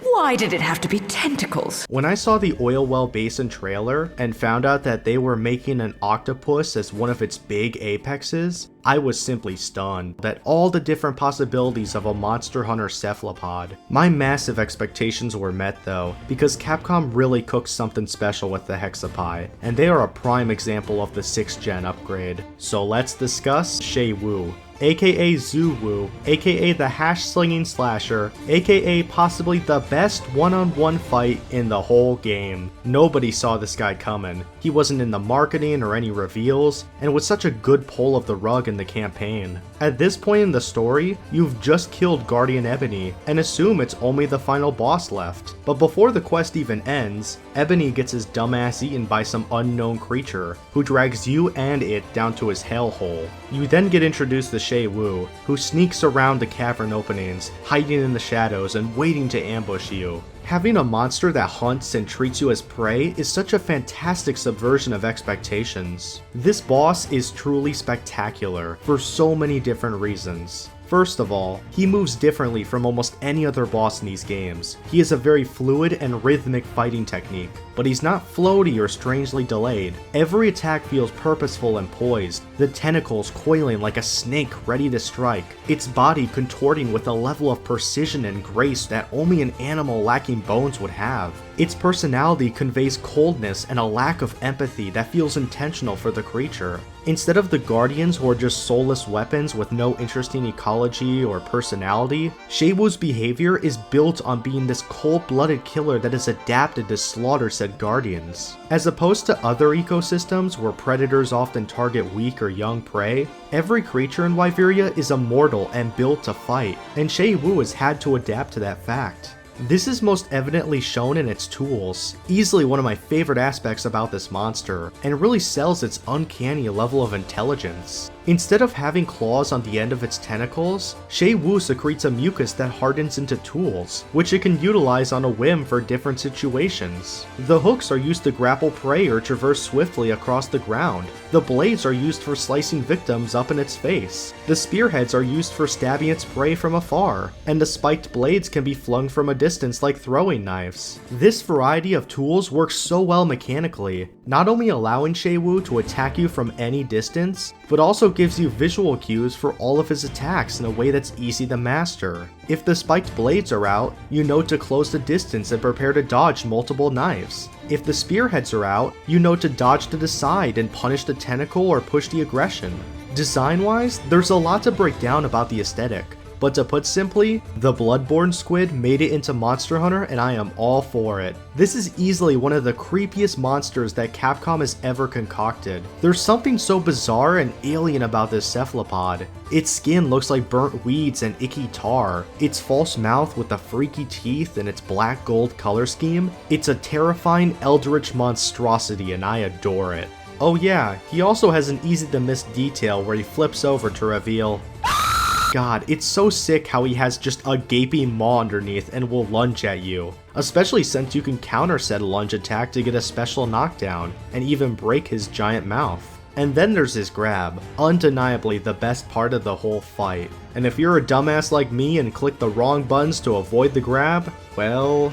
Why did it have to be tentacles? When I saw the Oil Well Basin trailer and found out that they were making an octopus as one of its big apexes, I was simply stunned at all the different possibilities of a Monster Hunter cephalopod. My massive expectations were met though, because Capcom really cooked something special with the Hexapie, and they are a prime example of the 6th gen upgrade. So let's discuss Shay Wu, aka Zhu Wu, aka the hash slinging slasher, aka possibly the best one-on-one fight in the whole game. Nobody saw this guy coming. He wasn't in the marketing or any reveals, and was such a good pull of the rug in the campaign. At this point in the story, you've just killed Guardian Ebony, and assume it's only the final boss left. But before the quest even ends, Ebony gets his dumbass eaten by some unknown creature, who drags you and it down to his hellhole. You then get introduced to Shay Wu, who sneaks around the cavern openings, hiding in the shadows and waiting to ambush you. Having a monster that hunts and treats you as prey is such a fantastic subversion of expectations. This boss is truly spectacular for so many different reasons. First of all, he moves differently from almost any other boss in these games. He has a very fluid and rhythmic fighting technique, but he's not floaty or strangely delayed. Every attack feels purposeful and poised, the tentacles coiling like a snake ready to strike, its body contorting with a level of precision and grace that only an animal lacking bones would have. Its personality conveys coldness and a lack of empathy that feels intentional for the creature. Instead of the Guardians who are just soulless weapons with no interesting ecology or personality, Shay Wu's behavior is built on being this cold-blooded killer that is adapted to slaughter said Guardians. As opposed to other ecosystems where predators often target weak or young prey, every creature in Wyveria is immortal and built to fight, and Shay Wu has had to adapt to that fact. This is most evidently shown in its tools, easily one of my favorite aspects about this monster, and really sells its uncanny level of intelligence. Instead of having claws on the end of its tentacles, Shay Wu secretes a mucus that hardens into tools, which it can utilize on a whim for different situations. The hooks are used to grapple prey or traverse swiftly across the ground. The blades are used for slicing victims up in its face. The spearheads are used for stabbing its prey from afar, and the spiked blades can be flung from a distance like throwing knives. This variety of tools works so well mechanically, not only allowing Shei-Wu to attack you from any distance, but also gives you visual cues for all of his attacks in a way that's easy to master. If the spiked blades are out, you know to close the distance and prepare to dodge multiple knives. If the spearheads are out, you know to dodge to the side and punish the tentacle or push the aggression. Design-wise, there's a lot to break down about the aesthetic, but to put simply, the Bloodborne squid made it into Monster Hunter and I am all for it. This is easily one of the creepiest monsters that Capcom has ever concocted. There's something so bizarre and alien about this cephalopod. Its skin looks like burnt weeds and icky tar. Its false mouth with the freaky teeth and its black gold color scheme. It's a terrifying eldritch monstrosity and I adore it. Oh yeah, he also has an easy to miss detail where he flips over to reveal. God, it's so sick how he has just a gaping maw underneath and will lunge at you. Especially since you can counter said lunge attack to get a special knockdown, and even break his giant mouth. And then there's his grab, undeniably the best part of the whole fight. And if you're a dumbass like me and click the wrong buttons to avoid the grab, well...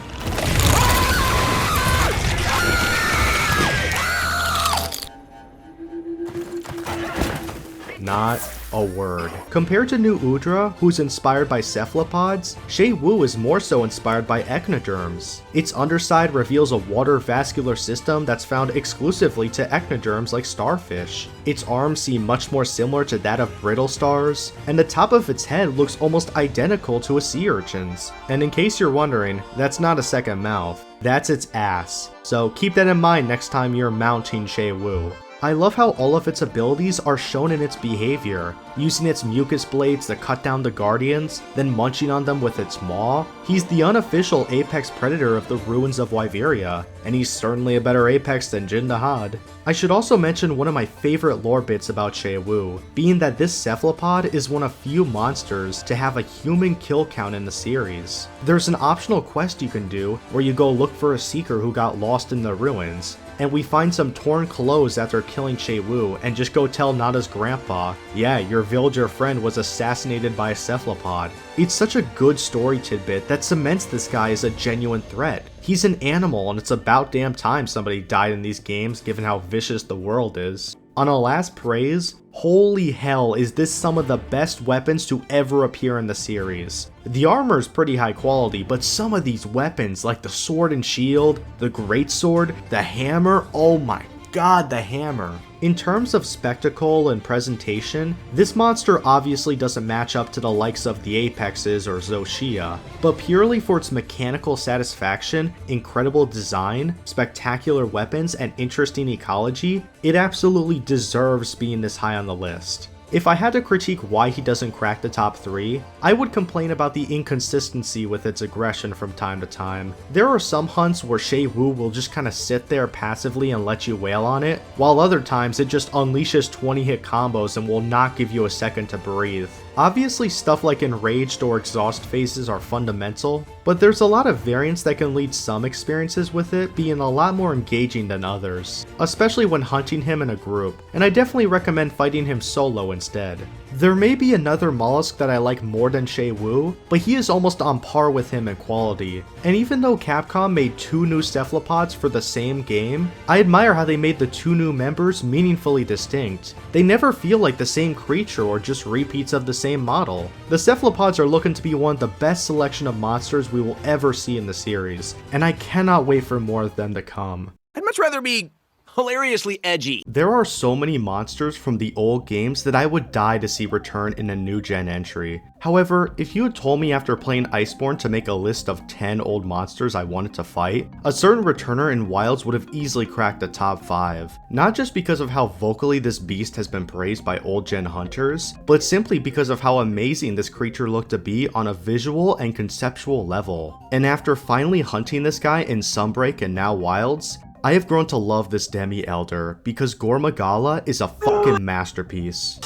Not a word. Compared to New Udra, who's inspired by cephalopods, Shei-Wu is more so inspired by echinoderms. Its underside reveals a water vascular system that's found exclusively to echinoderms like starfish. Its arms seem much more similar to that of brittle stars, and the top of its head looks almost identical to a sea urchin's. And in case you're wondering, that's not a second mouth, that's its ass. So keep that in mind next time you're mounting Shei-Wu. I love how all of its abilities are shown in its behavior, using its mucus blades to cut down the guardians, then munching on them with its maw. He's the unofficial apex predator of the ruins of Wyveria, and he's certainly a better apex than Jin Dahad. I should also mention one of my favorite lore bits about Shei-Wu, being that this cephalopod is one of few monsters to have a human kill count in the series. There's an optional quest you can do where you go look for a seeker who got lost in the ruins, and we find some torn clothes after killing Shei-Wu and just go tell Nada's grandpa, yeah, your villager friend was assassinated by a cephalopod. It's such a good story tidbit that cements this guy as a genuine threat. He's an animal and it's about damn time somebody died in these games given how vicious the world is. On a last praise, holy hell is this some of the best weapons to ever appear in the series. The armor is pretty high quality, but some of these weapons like the sword and shield, the greatsword, the hammer, oh my god, the hammer. In terms of spectacle and presentation, this monster obviously doesn't match up to the likes of the Apexes or Zoshia, but purely for its mechanical satisfaction, incredible design, spectacular weapons, and interesting ecology, it absolutely deserves being this high on the list. If I had to critique why he doesn't crack the top 3, I would complain about the inconsistency with its aggression from time to time. There are some hunts where Shei-Wu will just kinda sit there passively and let you wail on it, while other times it just unleashes 20-hit combos and will not give you a second to breathe. Obviously stuff like enraged or exhaust phases are fundamental, but there's a lot of variance that can lead some experiences with it being a lot more engaging than others, especially when hunting him in a group, and I definitely recommend fighting him solo instead. There may be another mollusk that I like more than Shei-Wu, but he is almost on par with him in quality. And even though Capcom made 2 new cephalopods for the same game, I admire how they made the 2 new members meaningfully distinct. They never feel like the same creature or just repeats of the same model. The cephalopods are looking to be one of the best selection of monsters we will ever see in the series, and I cannot wait for more of them to come. I'd much rather be hilariously edgy. There are so many monsters from the old games that I would die to see return in a new gen entry. However, if you had told me after playing Iceborne to make a list of 10 old monsters I wanted to fight, a certain returner in Wilds would have easily cracked the top 5. Not just because of how vocally this beast has been praised by old gen hunters, but simply because of how amazing this creature looked to be on a visual and conceptual level. And after finally hunting this guy in Sunbreak and now Wilds, I have grown to love this demi-elder because Gore Magala is a fucking masterpiece.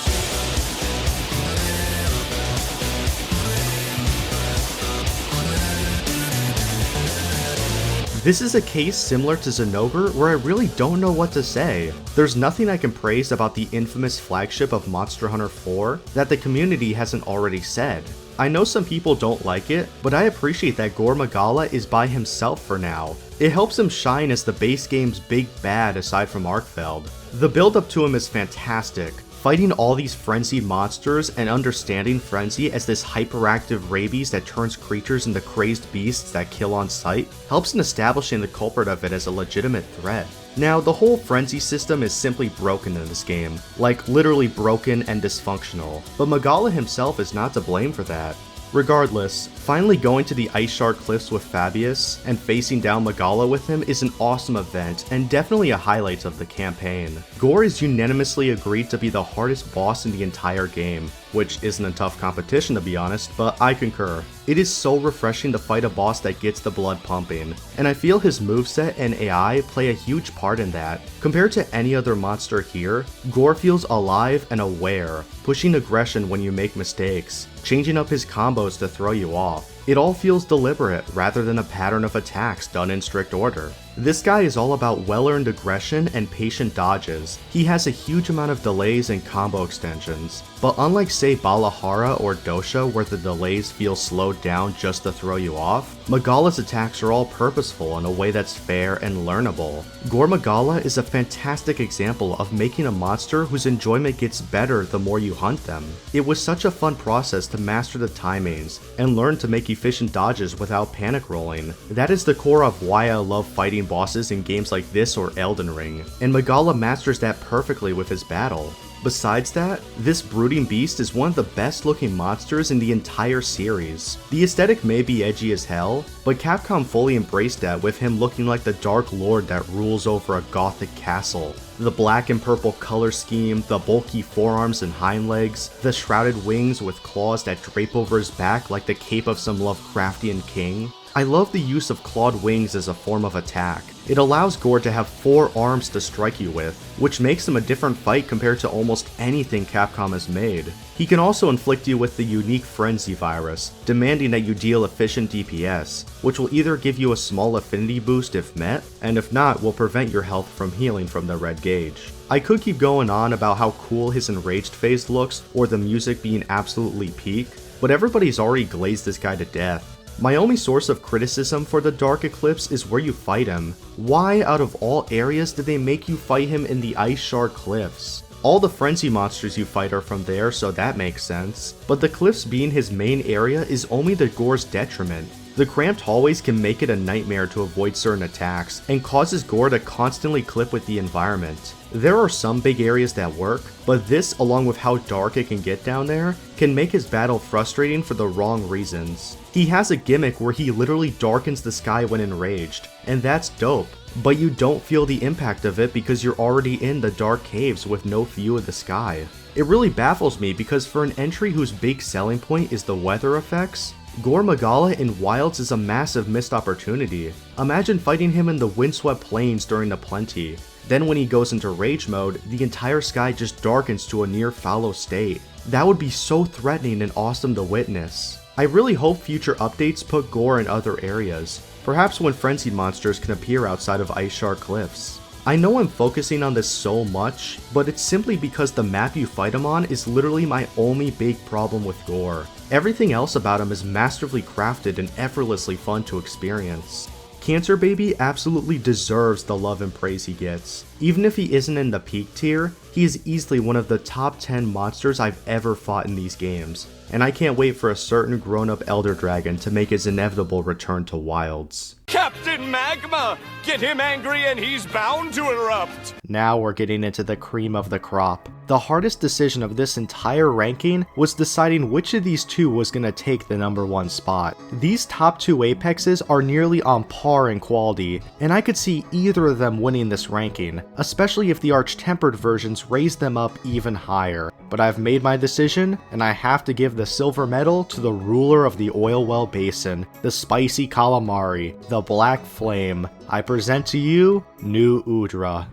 This is a case similar to Zinogre where I really don't know what to say. There's nothing I can praise about the infamous flagship of Monster Hunter 4 that the community hasn't already said. I know some people don't like it, but I appreciate that Gore Magala is by himself for now. It helps him shine as the base game's big bad aside from Arkfeld. The build up to him is fantastic. Fighting all these frenzied monsters and understanding Frenzy as this hyperactive rabies that turns creatures into crazed beasts that kill on sight helps in establishing the culprit of it as a legitimate threat. Now, the whole Frenzy system is simply broken in this game, like literally broken and dysfunctional, but Magala himself is not to blame for that. Regardless, finally going to the Ice Shard Cliffs with Fabius and facing down Magala with him is an awesome event and definitely a highlight of the campaign. Gore is unanimously agreed to be the hardest boss in the entire game, which isn't a tough competition to be honest, but I concur. It is so refreshing to fight a boss that gets the blood pumping, and I feel his moveset and AI play a huge part in that. Compared to any other monster here, Gore feels alive and aware, pushing aggression when you make mistakes, changing up his combos to throw you off. It all feels deliberate rather than a pattern of attacks done in strict order. This guy is all about well-earned aggression and patient dodges. He has a huge amount of delays and combo extensions, but unlike say Balahara or Dosha where the delays feel slowed down just to throw you off, Magala's attacks are all purposeful in a way that's fair and learnable. Gore Magala is a fantastic example of making a monster whose enjoyment gets better the more you hunt them. It was such a fun process to master the timings and learn to make efficient dodges without panic rolling. That is the core of why I love fighting bosses in games like this or Elden Ring, and Magala masters that perfectly with his battle. Besides that, this brooding beast is one of the best looking monsters in the entire series. The aesthetic may be edgy as hell, but Capcom fully embraced that with him looking like the Dark Lord that rules over a gothic castle. The black and purple color scheme, the bulky forearms and hind legs, the shrouded wings with claws that drape over his back like the cape of some Lovecraftian king. I love the use of clawed wings as a form of attack. It allows Gore to have 4 arms to strike you with, which makes him a different fight compared to almost anything Capcom has made. He can also inflict you with the unique Frenzy virus, demanding that you deal efficient DPS, which will either give you a small affinity boost if met, and if not, will prevent your health from healing from the red gauge. I could keep going on about how cool his enraged phase looks, or the music being absolutely peak, but everybody's already glazed this guy to death. My only source of criticism for the Dark Eclipse is where you fight him. Why out of all areas did they make you fight him in the Ice Shard Cliffs? All the Frenzy monsters you fight are from there, so that makes sense, but the cliffs being his main area is only to Gore's detriment. The cramped hallways can make it a nightmare to avoid certain attacks, and causes Gore to constantly clip with the environment. There are some big areas that work, but this, along with how dark it can get down there, can make his battle frustrating for the wrong reasons. He has a gimmick where he literally darkens the sky when enraged, and that's dope. But you don't feel the impact of it because you're already in the dark caves with no view of the sky. It really baffles me because for an entry whose big selling point is the weather effects, Gore Magala in Wilds is a massive missed opportunity. Imagine fighting him in the windswept plains during the Plenty. Then when he goes into rage mode, the entire sky just darkens to a near fallow state. That would be so threatening and awesome to witness. I really hope future updates put Gore in other areas, perhaps when frenzied monsters can appear outside of Ice Shard Cliffs. I know I'm focusing on this so much, but it's simply because the map you fight him on is literally my only big problem with Gore. Everything else about him is masterfully crafted and effortlessly fun to experience. Cancer Baby absolutely deserves the love and praise he gets. Even if he isn't in the peak tier, he is easily one of the top 10 monsters I've ever fought in these games, and I can't wait for a certain grown-up Elder Dragon to make his inevitable return to Wilds. Captain Magma! Get him angry and he's bound to erupt! Now we're getting into the cream of the crop. The hardest decision of this entire ranking was deciding which of these two was going to take the #1 spot. These top 2 Apexes are nearly on par in quality, and I could see either of them winning this ranking, especially if the Arch-Tempered versions raised them up even higher. But I've made my decision, and I have to give the silver medal to the ruler of the Oil Well Basin, the spicy calamari, the Black Flame. I present to you, New Udra.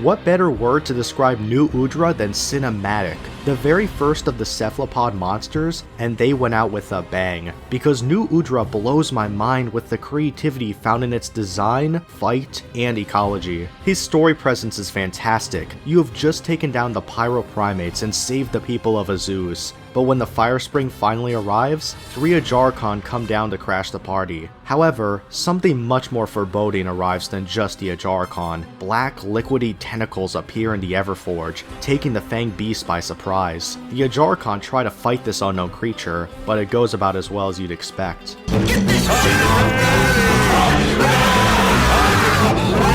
What better word to describe New Udra than cinematic? The very first of the cephalopod monsters, and they went out with a bang, because New Udra blows my mind with the creativity found in its design, fight, and ecology. His story presence is fantastic. You have just taken down the pyroprimates and saved the people of Azuz. But when the Fire Spring finally arrives, 3 Ajarkon come down to crash the party. However, something much more foreboding arrives than just the Ajarkon. Black, liquidy tentacles appear in the Everforge, taking the Fanged Beast by surprise. The Ajarkon try to fight this unknown creature, but it goes about as well as you'd expect.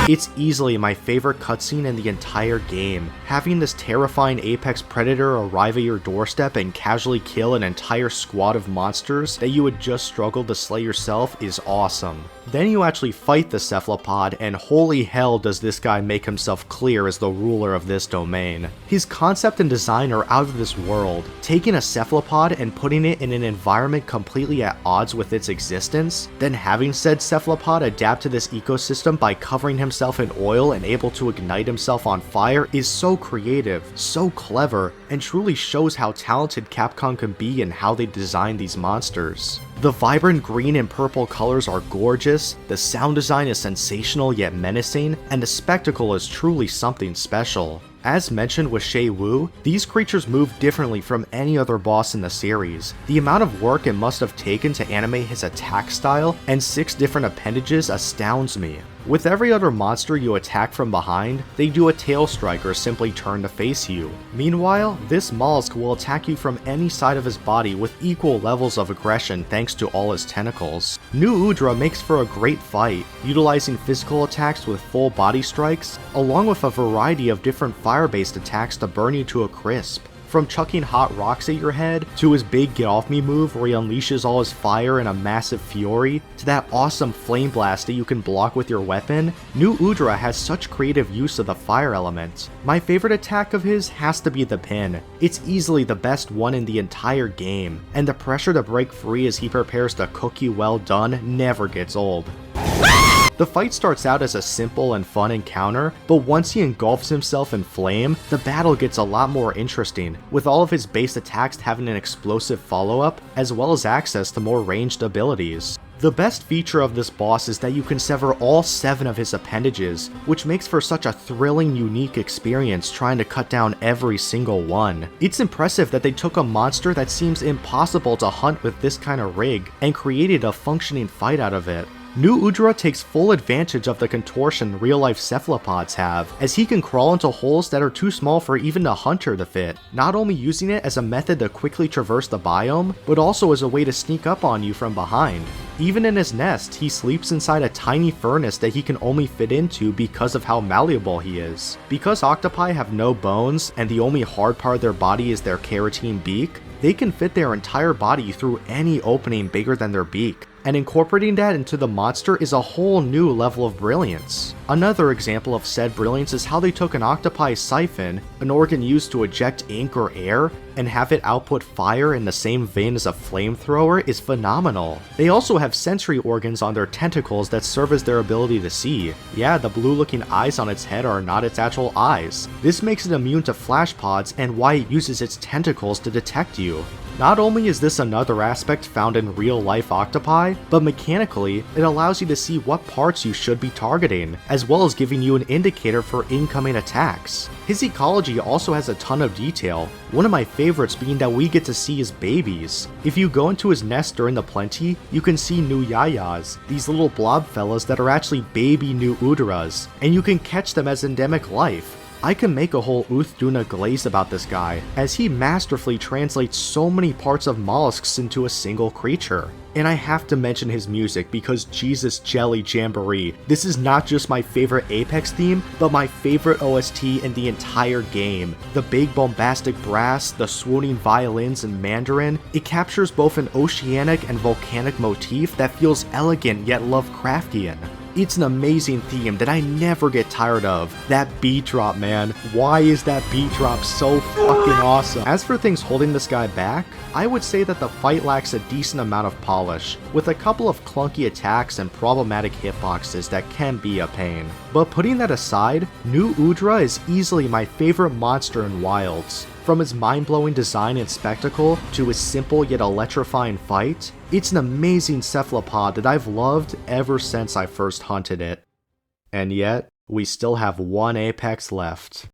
It's easily my favorite cutscene in the entire game. Having this terrifying apex predator arrive at your doorstep and casually kill an entire squad of monsters that you would just struggle to slay yourself is awesome. Then you actually fight the cephalopod, and holy hell does this guy make himself clear as the ruler of this domain. His concept and design are out of this world. Taking a cephalopod and putting it in an environment completely at odds with its existence, then having said cephalopod adapt to this ecosystem by covering himself in oil and able to ignite himself on fire is so creative, so clever, and truly shows how talented Capcom can be in how they design these monsters. The vibrant green and purple colors are gorgeous, the sound design is sensational yet menacing, and the spectacle is truly something special. As mentioned with Shay Wu, these creatures move differently from any other boss in the series. The amount of work it must have taken to animate his attack style and 6 different appendages astounds me. With every other monster you attack from behind, they do a tail strike or simply turn to face you. Meanwhile, this mollusk will attack you from any side of his body with equal levels of aggression thanks to all his tentacles. New Udra makes for a great fight, utilizing physical attacks with full body strikes, along with a variety of different fire-based attacks to burn you to a crisp. From chucking hot rocks at your head, to his big get off me move where he unleashes all his fire in a massive fury, to that awesome flame blast that you can block with your weapon, New Udra has such creative use of the fire element. My favorite attack of his has to be the pin. It's easily the best one in the entire game, and the pressure to break free as he prepares to cook you well done never gets old. The fight starts out as a simple and fun encounter, but once he engulfs himself in flame, the battle gets a lot more interesting, with all of his base attacks having an explosive follow-up, as well as access to more ranged abilities. The best feature of this boss is that you can sever all 7 of his appendages, which makes for such a thrilling, unique experience trying to cut down every single one. It's impressive that they took a monster that seems impossible to hunt with this kind of rig, and created a functioning fight out of it. New Udra takes full advantage of the contortion real-life cephalopods have, as he can crawl into holes that are too small for even a hunter to fit, not only using it as a method to quickly traverse the biome, but also as a way to sneak up on you from behind. Even in his nest, he sleeps inside a tiny furnace that he can only fit into because of how malleable he is. Because octopi have no bones, and the only hard part of their body is their carotene beak, they can fit their entire body through any opening bigger than their beak, and incorporating that into the monster is a whole new level of brilliance. Another example of said brilliance is how they took an octopi siphon, an organ used to eject ink or air, and have it output fire in the same vein as a flamethrower is phenomenal. They also have sensory organs on their tentacles that serve as their ability to see. Yeah, the blue looking eyes on its head are not its actual eyes. This makes it immune to flash pods and why it uses its tentacles to detect you. Not only is this another aspect found in real-life octopi, but mechanically, it allows you to see what parts you should be targeting, as well as giving you an indicator for incoming attacks. His ecology also has a ton of detail, one of my favorites being that we get to see his babies. If you go into his nest during the plenty, you can see new yayas, these little blob fellas that are actually baby New Udras, and you can catch them as endemic life. I can make a whole Uthduna glaze about this guy, as he masterfully translates so many parts of mollusks into a single creature. And I have to mention his music because Jesus Jelly Jamboree. This is not just my favorite Apex theme, but my favorite OST in the entire game. The big bombastic brass, the swooning violins and Mandarin, it captures both an oceanic and volcanic motif that feels elegant yet Lovecraftian. It's an amazing theme that I never get tired of. That beat drop, man. Why is that beat drop so fucking awesome? As for things holding this guy back, I would say that the fight lacks a decent amount of polish, with a couple of clunky attacks and problematic hitboxes that can be a pain. But putting that aside, New Udra is easily my favorite monster in Wilds. From its mind-blowing design and spectacle to its simple yet electrifying fight, it's an amazing cephalopod that I've loved ever since I first hunted it. And yet, we still have one apex left.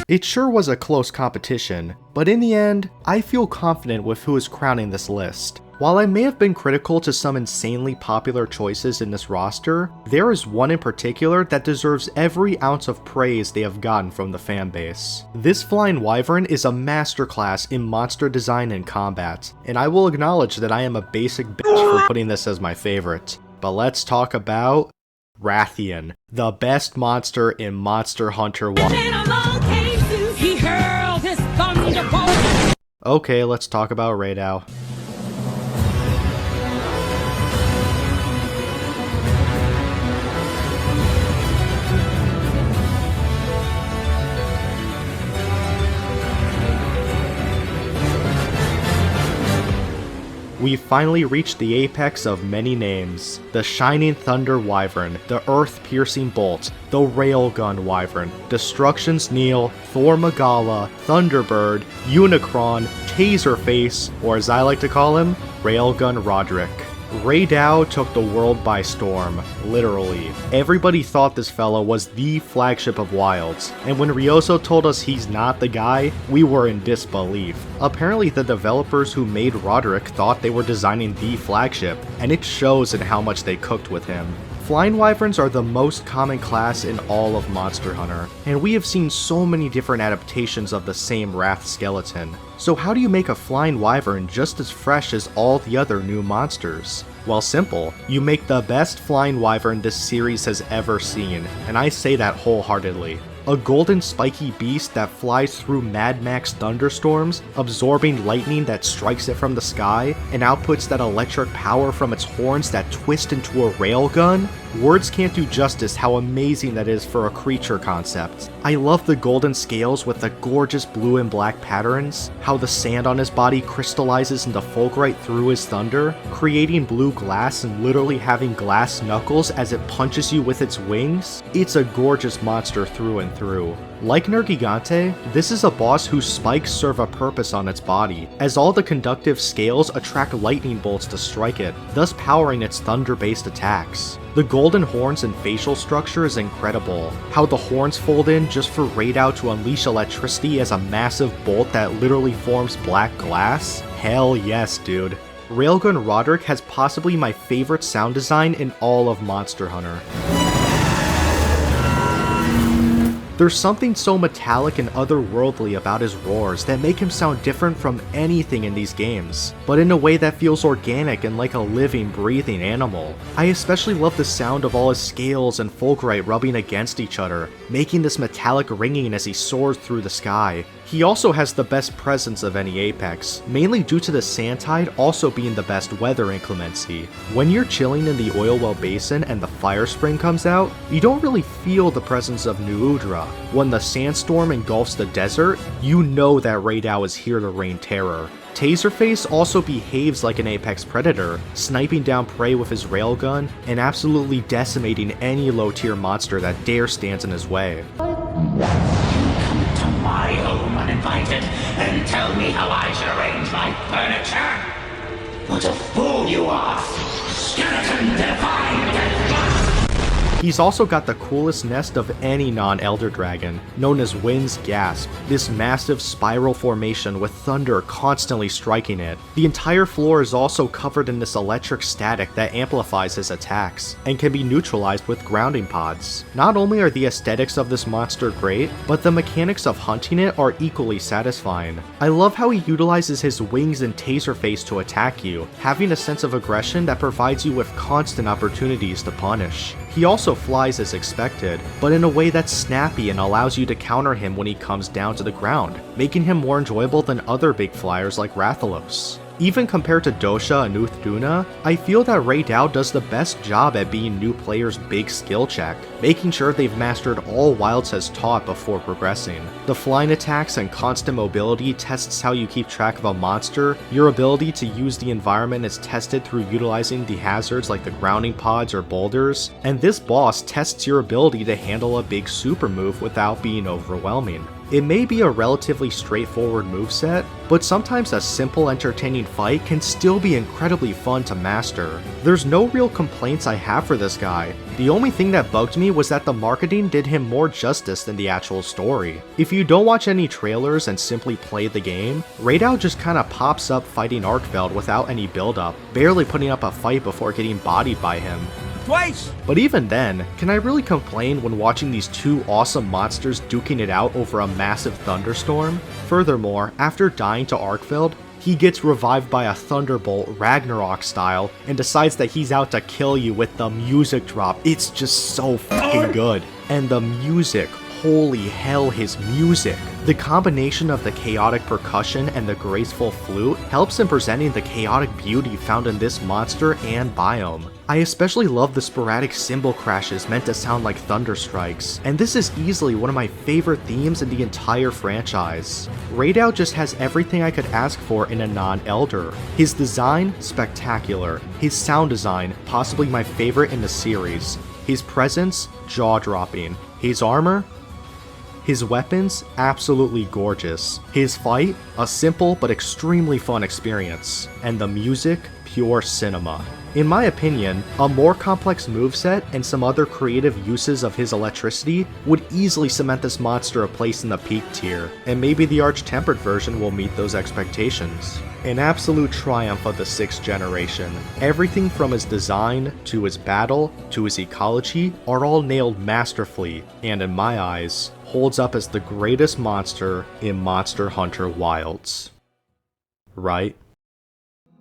It sure was a close competition, but in the end, I feel confident with who is crowning this list. While I may have been critical to some insanely popular choices in this roster, there is one in particular that deserves every ounce of praise they have gotten from the fanbase. This flying wyvern is a masterclass in monster design and combat, and I will acknowledge that I am a basic bitch for putting this as my favorite. But let's talk about Rathian, the best monster in Monster Hunter 1. Okay, let's talk about Radow. We've finally reached the apex of many names. The Shining Thunder Wyvern, the Earth-Piercing Bolt, the Railgun Wyvern, Destruction's Kneel, Thor Magala, Thunderbird, Unicron, Taserface, or as I like to call him, Railgun Roderick. Radow took the world by storm, literally. Everybody thought this fella was the flagship of Wilds, and when Ryoso told us he's not the guy, we were in disbelief. Apparently the developers who made Roderick thought they were designing the flagship, and it shows in how much they cooked with him. Flying wyverns are the most common class in all of Monster Hunter, and we have seen so many different adaptations of the same Wrath skeleton. So how do you make a flying wyvern just as fresh as all the other new monsters? Well, simple. You make the best flying wyvern this series has ever seen, and I say that wholeheartedly. A golden spiky beast that flies through Mad Max thunderstorms, absorbing lightning that strikes it from the sky, and outputs that electric power from its horns that twist into a railgun? Words can't do justice how amazing that is for a creature concept. I love the golden scales with the gorgeous blue and black patterns, how the sand on his body crystallizes into fulgurite through his thunder, creating blue glass and literally having glass knuckles as it punches you with its wings. It's a gorgeous monster through and through. Like Nergigante, this is a boss whose spikes serve a purpose on its body, as all the conductive scales attract lightning bolts to strike it, thus powering its thunder-based attacks. The golden horns and facial structure is incredible. How the horns fold in just for Radow to unleash electricity as a massive bolt that literally forms black glass? Hell yes, dude. Railgun Roderick has possibly my favorite sound design in all of Monster Hunter. There's something so metallic and otherworldly about his roars that make him sound different from anything in these games, but in a way that feels organic and like a living, breathing animal. I especially love the sound of all his scales and fulgurite rubbing against each other, making this metallic ringing as he soars through the sky. He also has the best presence of any apex, mainly due to the sand tide also being the best weather inclemency. When you're chilling in the oil well basin and the fire spring comes out, you don't really feel the presence of New Udra. When the sandstorm engulfs the desert, you know that Radow is here to rain terror. Taserface also behaves like an apex predator, sniping down prey with his railgun and absolutely decimating any low-tier monster that dare stands in his way. To my home uninvited and tell me how I should arrange my furniture? What a fool you are! Skeleton divine death! He's also got the coolest nest of any non-Elder Dragon, known as Wind's Gasp, this massive spiral formation with thunder constantly striking it. The entire floor is also covered in this electric static that amplifies his attacks, and can be neutralized with grounding pods. Not only are the aesthetics of this monster great, but the mechanics of hunting it are equally satisfying. I love how he utilizes his wings and Taserface to attack you, having a sense of aggression that provides you with constant opportunities to punish. He also flies as expected, but in a way that's snappy and allows you to counter him when he comes down to the ground, making him more enjoyable than other big flyers like Rathalos. Even compared to Dosha and Uthduna, I feel that Ray Dow does the best job at being new players' big skill check, making sure they've mastered all Wilds has taught before progressing. The flying attacks and constant mobility tests how you keep track of a monster, your ability to use the environment is tested through utilizing the hazards like the grounding pods or boulders, and this boss tests your ability to handle a big super move without being overwhelming. It may be a relatively straightforward moveset, but sometimes a simple entertaining fight can still be incredibly fun to master. There's no real complaints I have for this guy. The only thing that bugged me was that the marketing did him more justice than the actual story. If you don't watch any trailers and simply play the game, Ray Dow just kinda pops up fighting Arkfeld without any build-up, barely putting up a fight before getting bodied by him. Twice! But even then, can I really complain when watching these two awesome monsters duking it out over a massive thunderstorm? Furthermore, after dying to Arkfeld, he gets revived by a thunderbolt Ragnarok style and decides that he's out to kill you with the music drop. It's just so fucking good. And the music, holy hell, his music. The combination of the chaotic percussion and the graceful flute helps in presenting the chaotic beauty found in this monster and biome. I especially love the sporadic cymbal crashes meant to sound like thunder strikes, and this is easily one of my favorite themes in the entire franchise. Ray Dow just has everything I could ask for in a non-Elder. His design, spectacular. His sound design, possibly my favorite in the series. His presence, jaw-dropping. His armor, his weapons, absolutely gorgeous. His fight, a simple but extremely fun experience. And the music, pure cinema. In my opinion, a more complex moveset and some other creative uses of his electricity would easily cement this monster a place in the peak tier, and maybe the Arch-Tempered version will meet those expectations. An absolute triumph of the 6th generation. Everything from his design, to his battle, to his ecology are all nailed masterfully, and in my eyes, holds up as the greatest monster in Monster Hunter Wilds. Right?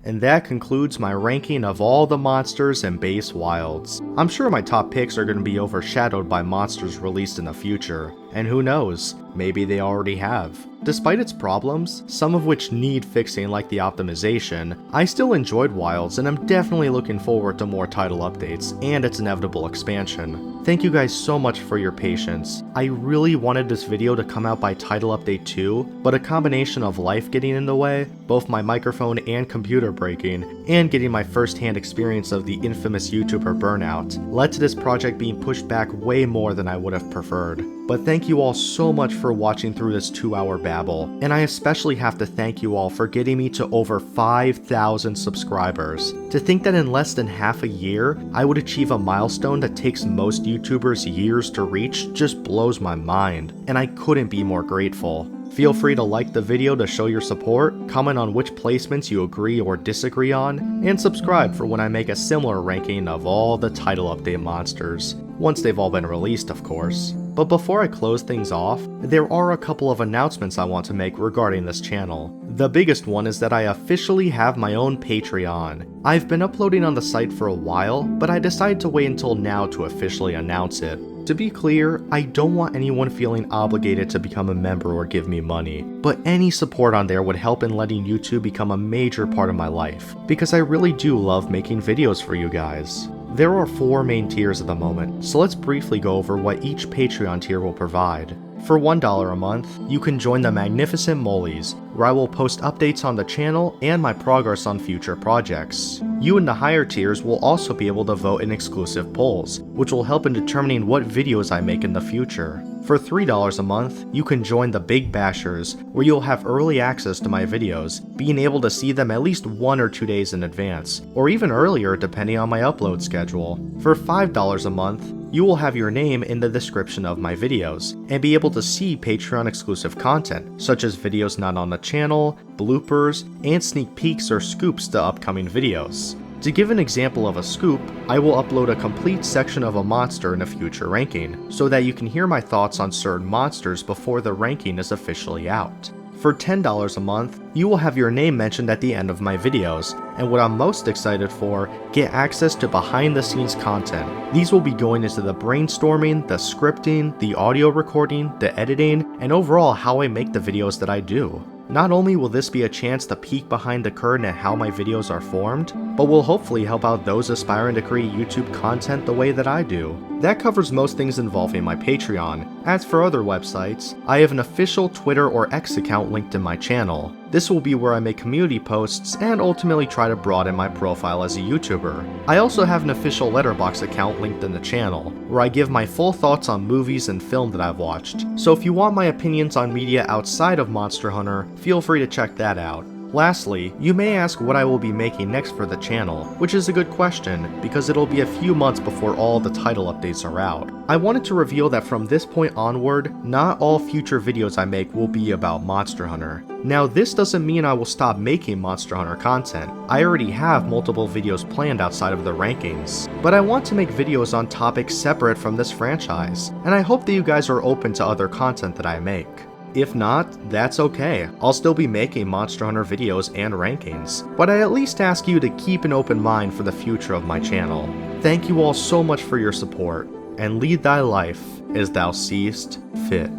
And that concludes my ranking of all the monsters in base Wilds. I'm sure my top picks are going to be overshadowed by monsters released in the future, and who knows, maybe they already have. Despite its problems, some of which need fixing like the optimization, I still enjoyed Wilds and I'm definitely looking forward to more title updates and its inevitable expansion. Thank you guys so much for your patience. I really wanted this video to come out by title update 2, but a combination of life getting in the way, both my microphone and computer breaking, and getting my first-hand experience of the infamous YouTuber burnout, led to this project being pushed back way more than I would have preferred. But thank you all so much for watching through this 2-hour babble, and I especially have to thank you all for getting me to over 5,000 subscribers. To think that in less than half a year, I would achieve a milestone that takes most YouTubers years to reach just blows my mind, and I couldn't be more grateful. Feel free to like the video to show your support, comment on which placements you agree or disagree on, and subscribe for when I make a similar ranking of all the title update monsters, once they've all been released of course. But before I close things off, there are a couple of announcements I want to make regarding this channel. The biggest one is that I officially have my own Patreon. I've been uploading on the site for a while, but I decided to wait until now to officially announce it. To be clear, I don't want anyone feeling obligated to become a member or give me money, but any support on there would help in letting YouTube become a major part of my life, because I really do love making videos for you guys. There are 4 main tiers at the moment, so let's briefly go over what each Patreon tier will provide. For $1 a month, you can join the Magnificent Molies, where I will post updates on the channel and my progress on future projects. You in the higher tiers will also be able to vote in exclusive polls, which will help in determining what videos I make in the future. For $3 a month, you can join the Big Bashers, where you'll have early access to my videos, being able to see them at least 1 or 2 days in advance, or even earlier depending on my upload schedule. For $5 a month, you will have your name in the description of my videos, and be able to see Patreon exclusive content, such as videos not on the channel, bloopers, and sneak peeks or scoops to upcoming videos. To give an example of a scoop, I will upload a complete section of a monster in a future ranking, so that you can hear my thoughts on certain monsters before the ranking is officially out. For $10 a month, you will have your name mentioned at the end of my videos, and what I'm most excited for, get access to behind the scenes content. These will be going into the brainstorming, the scripting, the audio recording, the editing, and overall how I make the videos that I do. Not only will this be a chance to peek behind the curtain at how my videos are formed, but will hopefully help out those aspiring to create YouTube content the way that I do. That covers most things involving my Patreon. As for other websites, I have an official Twitter or X account linked in my channel. This will be where I make community posts and ultimately try to broaden my profile as a YouTuber. I also have an official Letterboxd account linked in the channel, where I give my full thoughts on movies and film that I've watched. So if you want my opinions on media outside of Monster Hunter, feel free to check that out. Lastly, you may ask what I will be making next for the channel, which is a good question, because it'll be a few months before all the title updates are out. I wanted to reveal that from this point onward, not all future videos I make will be about Monster Hunter. Now this doesn't mean I will stop making Monster Hunter content. I already have multiple videos planned outside of the rankings, but I want to make videos on topics separate from this franchise, and I hope that you guys are open to other content that I make. If not, that's okay. I'll still be making Monster Hunter videos and rankings, but I at least ask you to keep an open mind for the future of my channel. Thank you all so much for your support, and lead thy life as thou seest fit.